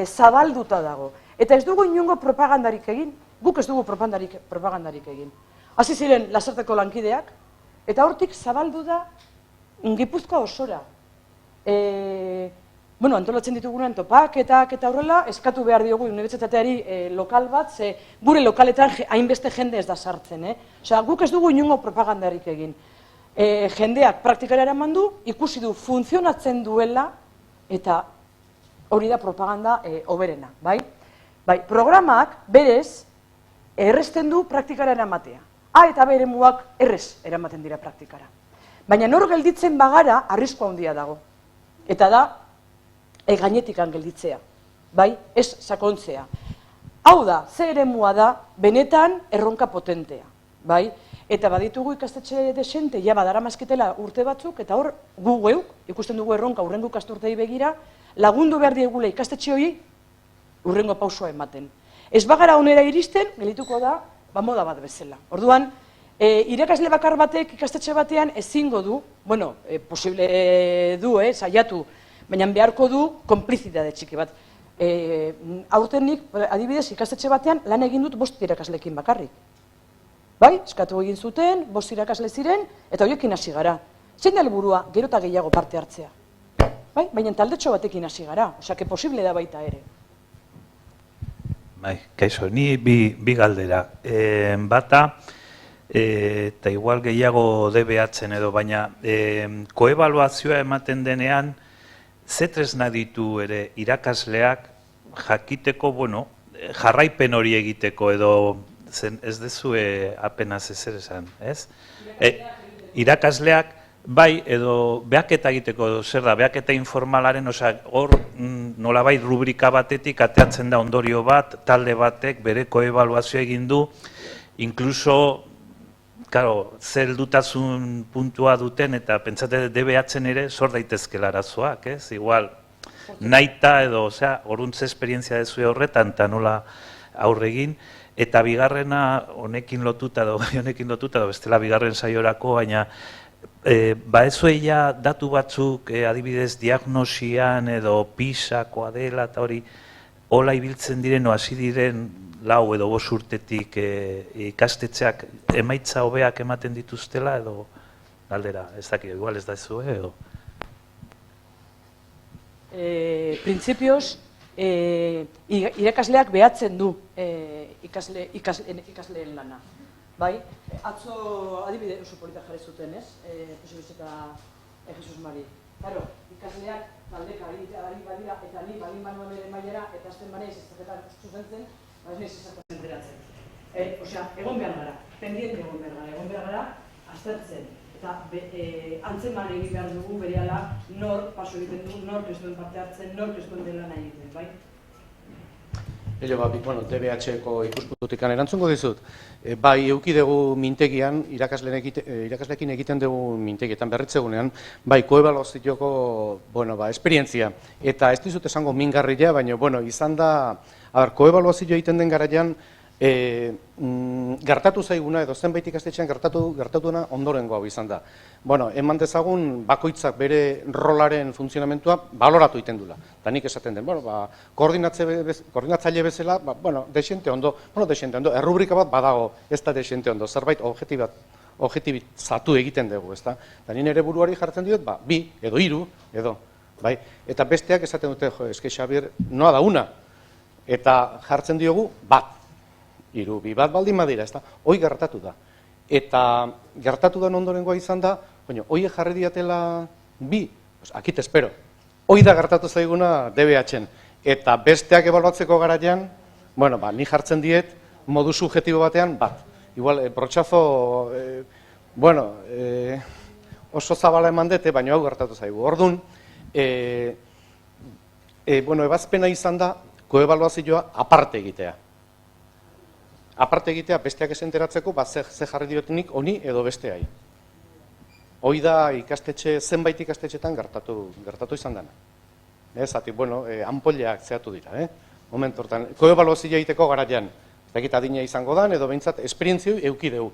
Speaker 1: zabalduta dago. Eta ez dugu inongo propagandarik egin, guk ez dugu propagandarik egin. Hasi ziren Lasarteko lankideak, eta hortik zabaldu da Gipuzkoa osora. Antolatzen ditugunean topaketak eta horrela, eskatu behar diogu unibertsitateari lokal bat, ze gure lokaletan hainbeste jende ez da sartzen. Osea, guk ez dugu inongo propagandarik egin. Jendeak praktikara eraman du, ikusi du funtzionatzen duela, eta hori da propaganda hoberena, bai? Programak berez erresten du praktikara eramatea. A eta B eremuak errez eramaten dira praktikara. Baina nor gelditzen bagara, arriskua handia dago. Eta da, gainetikan gelditzea, bai, ez sakontzea. Hau da, ze eremua da, benetan erronka potentea, bai? Eta baditugu ikastetxe desente, ja badara mazketela urte batzuk, eta hor gu geuk, ikusten dugu erronka urrengo ikasturtei begira, lagundu behar diegula ikastetxe hori urrengo pausua ematen. Ez bagara onera iristen, gelituko da, moda bat bezala. Orduan, irakasle bakar batek ikastetxe batean ezingo du, posible du, saiatu, baina beharko du konplizitate txiki bat. Aurtenik, adibidez, ikastetxe batean lan egin dut 5 irakaslekin bakarrik. Bai, eskatu egin zuten, 5 irakasle ziren, eta horiekin hasi gara. Zein da helburua, gero eta gehiago parte hartzea. Baina taldetxo batekin hasi gara, osea, posible da baita ere.
Speaker 15: Kaixo, ni bi galdera. Bata, eta igual gehiago DBH-en edo, baina koebaluazioa ematen denean, ze tresna ditu ere irakasleak jakiteko, jarraipen hori egiteko edo ez dezue apenas ezer esan, ez? Irakasleak, bai, edo behaketa egiteko, zer da, behaketa informalaren, hor nolabait rubrika batetik ateatzen da ondorio bat, talde batek bereko ebaluazioa egin du, inkluso, claro, zeldutasun puntua duten eta pentsate DBH-en ere sor daitezkela arazoak, ez? Igual, naita edo, horuntze esperientzia dezue horretan, eta nola aurregin, eta bigarrena honekin lotuta edo bestela bigarren saiorako, baina ez zueia datu batzuk adibidez diagnosian edo PISA-koa dela eta hori hola ibiltzen diren o hasi diren 4 edo 5 urtetik ikastetxeak emaitza hobeak ematen dituztela edo galdera, ez dakit, igual ez da zue edo?
Speaker 1: Printzipioz, irakasleak behatzen du ikasleen lana. Bai, atzo adibide oso polita jarri zuten, ez? Jose eta Jesus Mari. Claro, ikasleak taldeka ari badira eta ni balin banoan ere mailara eta azten baneiz izaketan zuzentzen, ez naiz izaketan enteratzen. Osea, egon behar gara, pendiente egon behar gara, aztertzen. Eta antzeman egin behar dugu berehala nor paso egiten du, nor ez duen parte hartzen, nor ez duen dela nahi egiten, bai?
Speaker 11: DBH-ko ikuspuntutik erantzungo dizut. Bai, eduki dugu mintegian, irakasleekin egiten dugu mintegietan berritzegunean, bai, koebaluazioko, esperientzia. Eta ez dizut esango mingarria, baina, izan da, koebaluazio egiten den garaian, gertatu zaiguna, edo zenbait ikastetxean gertatuena ondorengo hau izan da. Eman dezagun bakoitzak bere rolaren funtzionamentua baloratu egiten dula. Eta nik esaten den, koordinatzaile bezala, desente ondo, errubrika bat badago, ez da desente ondo, zerbait objektibizatu egiten dugu, ezta? Eta ni nire buruari jartzen diot, 2 edo 3 edo, bai? Eta besteak esaten dute, jo, eske Xabier, noa da una. Eta jartzen diogu 1, 3, 2 bat baldin badira, ezta? Hoi gertatu da. Eta gertatu da ondorengoa izan da, hoi jarri diatela 2, pues aquí te espero. Hoi da gertatu zaiguna DBH-en. Eta besteak ebaluatzeko garaian, ni jartzen diet modu subjektibo batean 1. Igual, brotxazo, oso zabala eman dute, baina hau gertatu zaigu. Orduan, ebazpena izan da, koebaluazioa aparte egitea. Aparte egitea besteak ez enteratzeko, ze jarri diotenik honi edo besteai. Hoi da zenbait ikastetxetan gertatu izan dena. Zati, anpoleak zehatu dira, momentu hortan. Koebaluazioa egiteko garaian, ez dakit adina izango dan, edo behintzat, esperientzioi eukideu.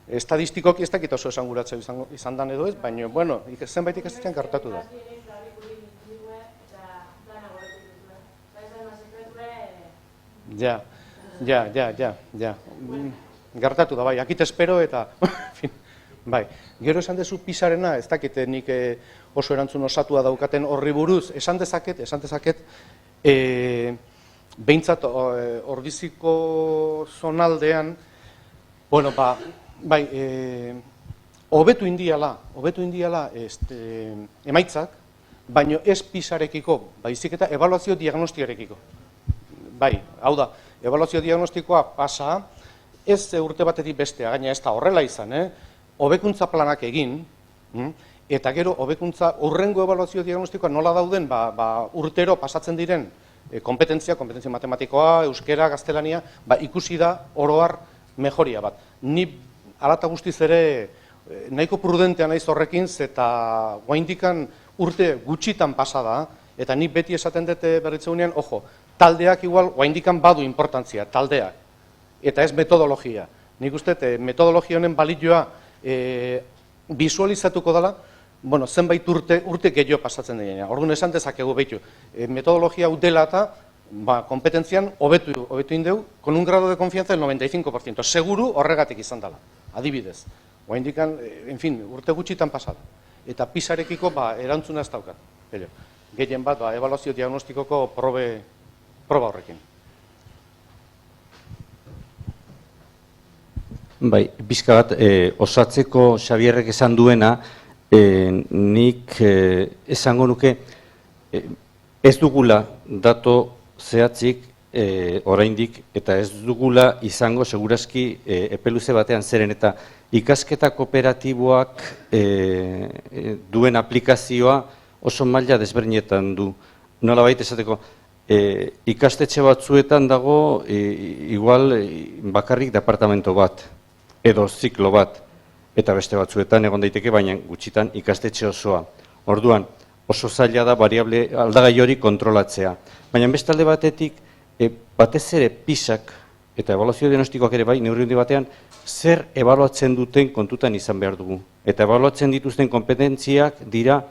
Speaker 11: Estadistikoki ez dakit oso esanguratzea izan dan edo ez, baina, zenbait ikastetxean gertatu da. Ja. Gertatu da, bai, akit espero eta, bai, gero esan dezu Pisarena, ez dakit nik oso erantzun osatua daukaten horri buruz, esan dezaket, behintzat Ordiziko zonaldean, hobetu indiala emaitzak, baino ez Pisarekiko, baizik eta ebaluazio diagnostiarekiko. Bai, hau da, ebaluazio diagnostikoa pasa, ez urte batetik bestea, gaina ez da horrela izan, hobekuntza planak egin, eta gero hobekuntza urrengo ebaluazio diagnostikoa nola dauden, urtero pasatzen diren kompetentzia matematikoa, euskera, gaztelania, ikusi da oroar mejoria bat. Ni alata guztiz ere nahiko prudentea naiz horrekin, eta oraindikan urte gutxitan pasa da, eta ni beti esaten dute berritzeunean, ojo, taldeak igual oraindikan badu importantzia, taldeak, eta ez metodologia. Nik uste, metodologia honen balioa visualizatuko dela, zenbait urte gehiago pasatzen dira. Orduan esan dezakegu behitu, metodologia hau dela eta kompetentzian hobetu indeu, con un grado de confianza del 95%. Seguru horregatik izan dela, adibidez. Oraindikan, urte gutxitan pasada. Eta Pisarekiko erantzuna ez daukat. Gehien bat, ebaluazio diagnostikoko proba horrekin.
Speaker 5: Bai, bizka bat, osatzeko Xabierrek esan duena, nik esango nuke, ez dugula dato zehatzik oraindik, eta ez dugula izango segurazki epeluze batean zeren, eta ikasketa kooperatiboak duen aplikazioa oso maila desberdinetan du. Nola baita esateko, ikastetxe batzuetan dago igual bakarrik departamento bat, edo ziklo bat, eta beste batzuetan egon daiteke, baina gutxitan ikastetxe osoa. Orduan, oso zaila da variable aldagai hori kontrolatzea. Baina beste alde batetik, batez ere Pisak, eta ebaluazio diagnostikoak ere bai, neurri handi batean, zer ebaluatzen duten kontutan izan behar dugu. Eta ebaluatzen dituzten kompetentziak dira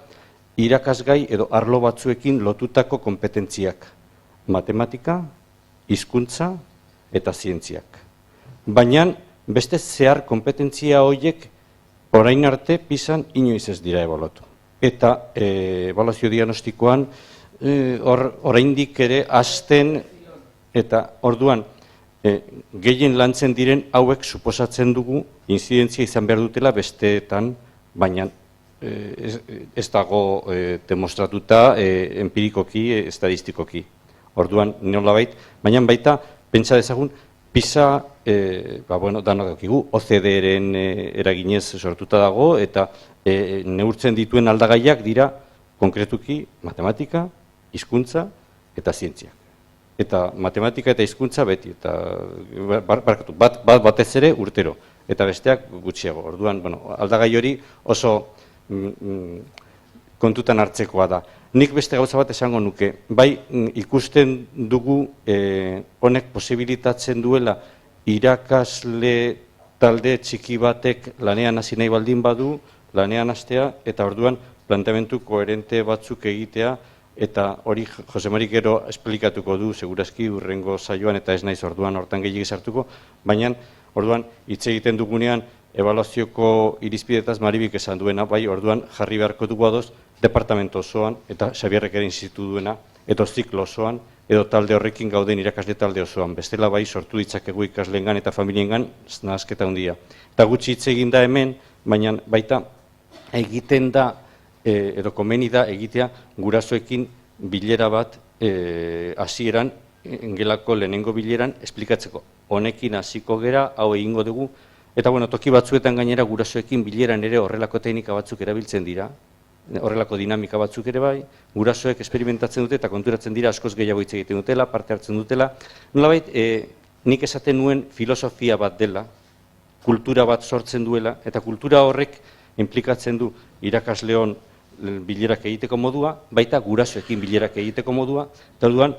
Speaker 5: irakasgai edo arlo batzuekin lotutako kompetentziak. Matematika, hizkuntza eta zientziak. Baina beste zehar kompetentzia horiek orain arte Pisan inoiz ez dira ebaluatu. Eta ebaluazio diagnostikoan oraindik ere hasten eta orduan gehien lantzen diren hauek suposatzen dugu inzidentzia izan behar dutela besteetan, baina ez dago demostratuta empirikoki, estadistikoki. Orduan, nolabait, baina baita, pentsa dezagun, Pisa, danok dakigu, OCDE-ren eraginez sortuta dago, eta neurtzen dituen aldagaiak dira, konkretuki, matematika, hizkuntza eta zientziak. Eta matematika eta hizkuntza beti, eta batez ere urtero, eta besteak gutxiago. Orduan, aldagai hori oso kontutan hartzekoa da. Nik beste gauza bat esango nuke, bai ikusten dugu honek posibilitatzen duela irakasle talde txiki batek lanean hasi nahi baldin badu, lanean hastea, eta orduan planteamendu koherente batzuk egitea, eta hori Jose Mari gero esplikatuko du, segurazki urrengo saioan, eta ez naiz orduan hortan gehiago sartuko, baina orduan hitz egiten dugunean ebaluazioko irizpidetaz Maribik esan duena, bai, orduan jarri beharko dugu adoz, departamento osoan, eta Xabierrek ere insistitu duena, edo ziklo osoan, edo talde horrekin gauden irakasle talde osoan. Bestela bai sortu ditzakegu ikasleengan eta familiengan nahasketa handia. Eta gutxi hitz egin da hemen, baina baita egiten da, edo komeni da egitea gurasoekin bilera bat hasieran, gelako lehenengo bileran, esplikatzeko. Honekin hasiko gera, hau egingo dugu, eta bueno, toki batzuetan gainera gurasoekin bileran ere horrelako teknika batzuk erabiltzen dira, horrelako dinamika batzuk ere bai, gurasoek experimentatzen dute eta konturatzen dira askoz gehiago hitz egiten dutela, parte hartzen dutela. Nolabait, nik esaten nuen filosofia bat dela, kultura bat sortzen duela, eta kultura horrek implikatzen du irakasleon bilerak egiteko modua, baita gurasoekin bilerak egiteko modua, eta orduan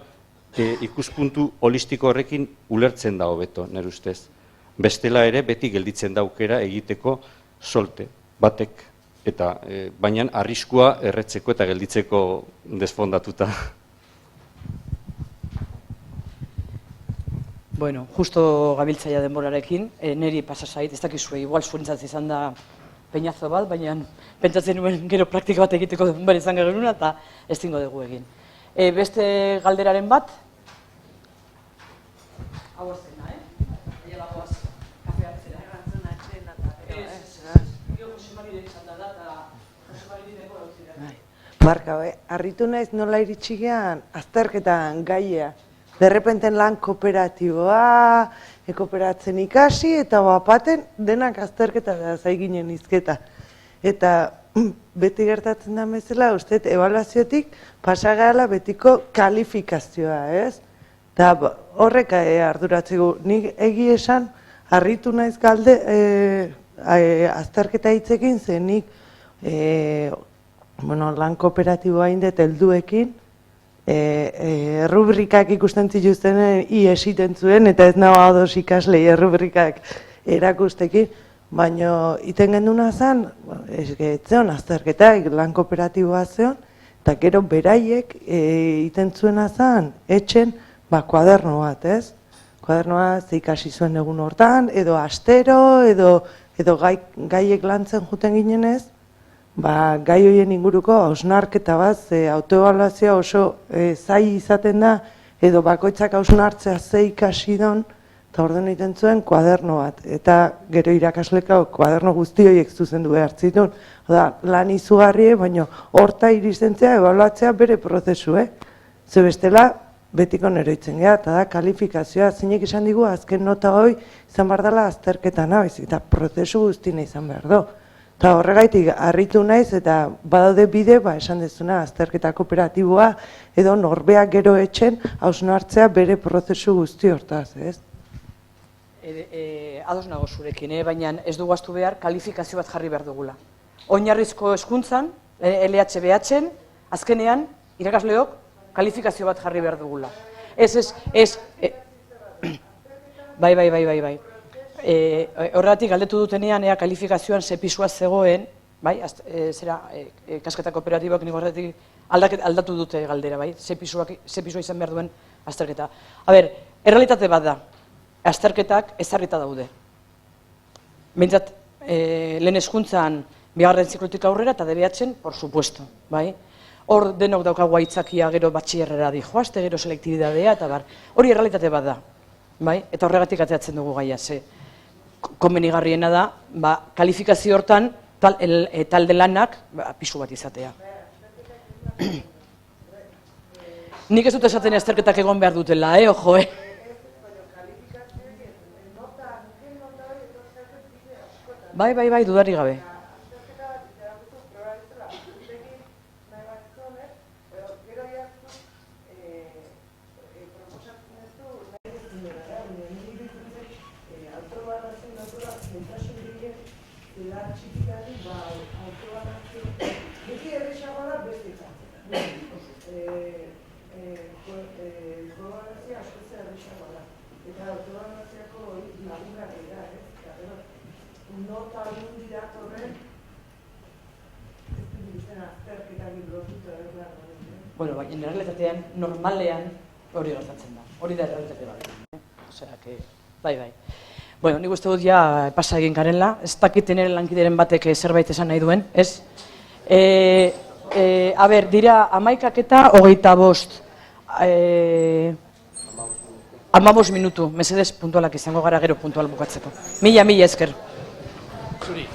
Speaker 5: ikuspuntu holistiko horrekin ulertzen da hobeto, nire ustez. Bestela ere beti gelditzen da aukera egiteko solte batek, eta baina arriskua erretzeko eta gelditzeko desfondatuta.
Speaker 1: Bueno, justo gabiltzaia denborarekin, niri pasa zait, ez dakizue, igual zuentzat izan da peñazo bat, baina pentsatzen nuen gero praktika bat egiteko denbora izan genuen eta ez dingo dugu egin. Beste galderaren bat? Hau zena, Ela goaz, kafe hartzera.
Speaker 13: Errantzun atxeen eta
Speaker 1: Gero Jose Marirek izan da eta Jose Marireko dautzera.
Speaker 16: Marka, harritu naiz nola iritsi gean azterketan gaia. Derrepenten lan kooperatiboa, kooperatzen ikasi eta bapaten denak azterketa da zaiginen izketa. Eta beti gertatzen da bezala, uste, ebaluaziotik pasagala betiko kalifikazioa, ez? Eta horrek arduratzeko, nik egi esan, harritu naiz galde azterketa hitzekin, zen nik lan kooperatiboa indet helduekin, rubrikak ikusten zituzten esiten zuen, eta ez nago ados ikaslei rubrikak erakustekin, baina iten genduna zen, ez gehiatzen azterketa, lan kooperatiboa zeon, eta gero beraiek iten zuena zen, etxen, kuaderno bat, ez? Kuadernoa ze ikasi zuen egun hortan, edo astero, edo gaiek lantzen juten ginenez, gai horien inguruko hausnarketa bat, autoebaluazioa oso zai izaten da, edo bakoitzak hausnartzea ze ikasi don, eta orduan egiten zuen kuaderno bat. Eta gero irakasleka kuaderno guzti horiek zuzendu behar zituen. Lan izugarrie, baina horta iristentzea, ebaluatzea bere prozesu, ze bestela, betiko neroitzen geha, eta da kalifikazioa, zeinek esan digu, azken nota hoi izan behar dela azterketa naiz, eta prozesu guztina izan behar do. Eta horregaitik harritu naiz, eta badaude bide, esan dezuna, azterketa kooperatiboa, edo norbeak gero etxen, hausnartzea bere prozesu guzti hortaz, ez?
Speaker 1: Ados nago zurekin, baina ez dugu ahaztu behar, kalifikazio bat jarri behar dugula. Oinarrizko hezkuntzan, LHBH-en, azkenean, irakasleok, kalifikazio bat jarri behar dugula. Bai. Horregatik galdetu dutenean, ea kalifikazioan ze pisua zegoen, bai, kasketa kooperatiboak nik horretik aldatu dute galdera, bai, ze pisua izan behar duen azterketa. Errealitate bat da, azterketak ezarrita daude. Behintzat, lehen hezkuntzan bigarren ziklotik aurrera eta DBH-en, por supuesto, bai. Hor denok daukagu aitzakia gero batxillerrera dijoazte, gero selektibidadea, eta bar. Hori errealitate bat da, bai? Eta horregatik ateatzen dugu gaia, ze konbenigarriena da, kalifikazio hortan talde lanak pisu bat izatea. Nik ez dut esaten azterketak egon behar dutela, ojo, Bai, dudari gabe. Bueno, baina errealitatean, normalean hori gertatzen da. Hori da errealitate bat. Osea, bai. Bueno, nik uste dut ja pasa egin garela, ez dakiten ere lankideren batek zerbait esan nahi duen, ez? A ber, dira 11:25. 15 minutu, mesedez puntualak izango gara gero puntual bukatzeko. Mila esker.
Speaker 9: Zuri.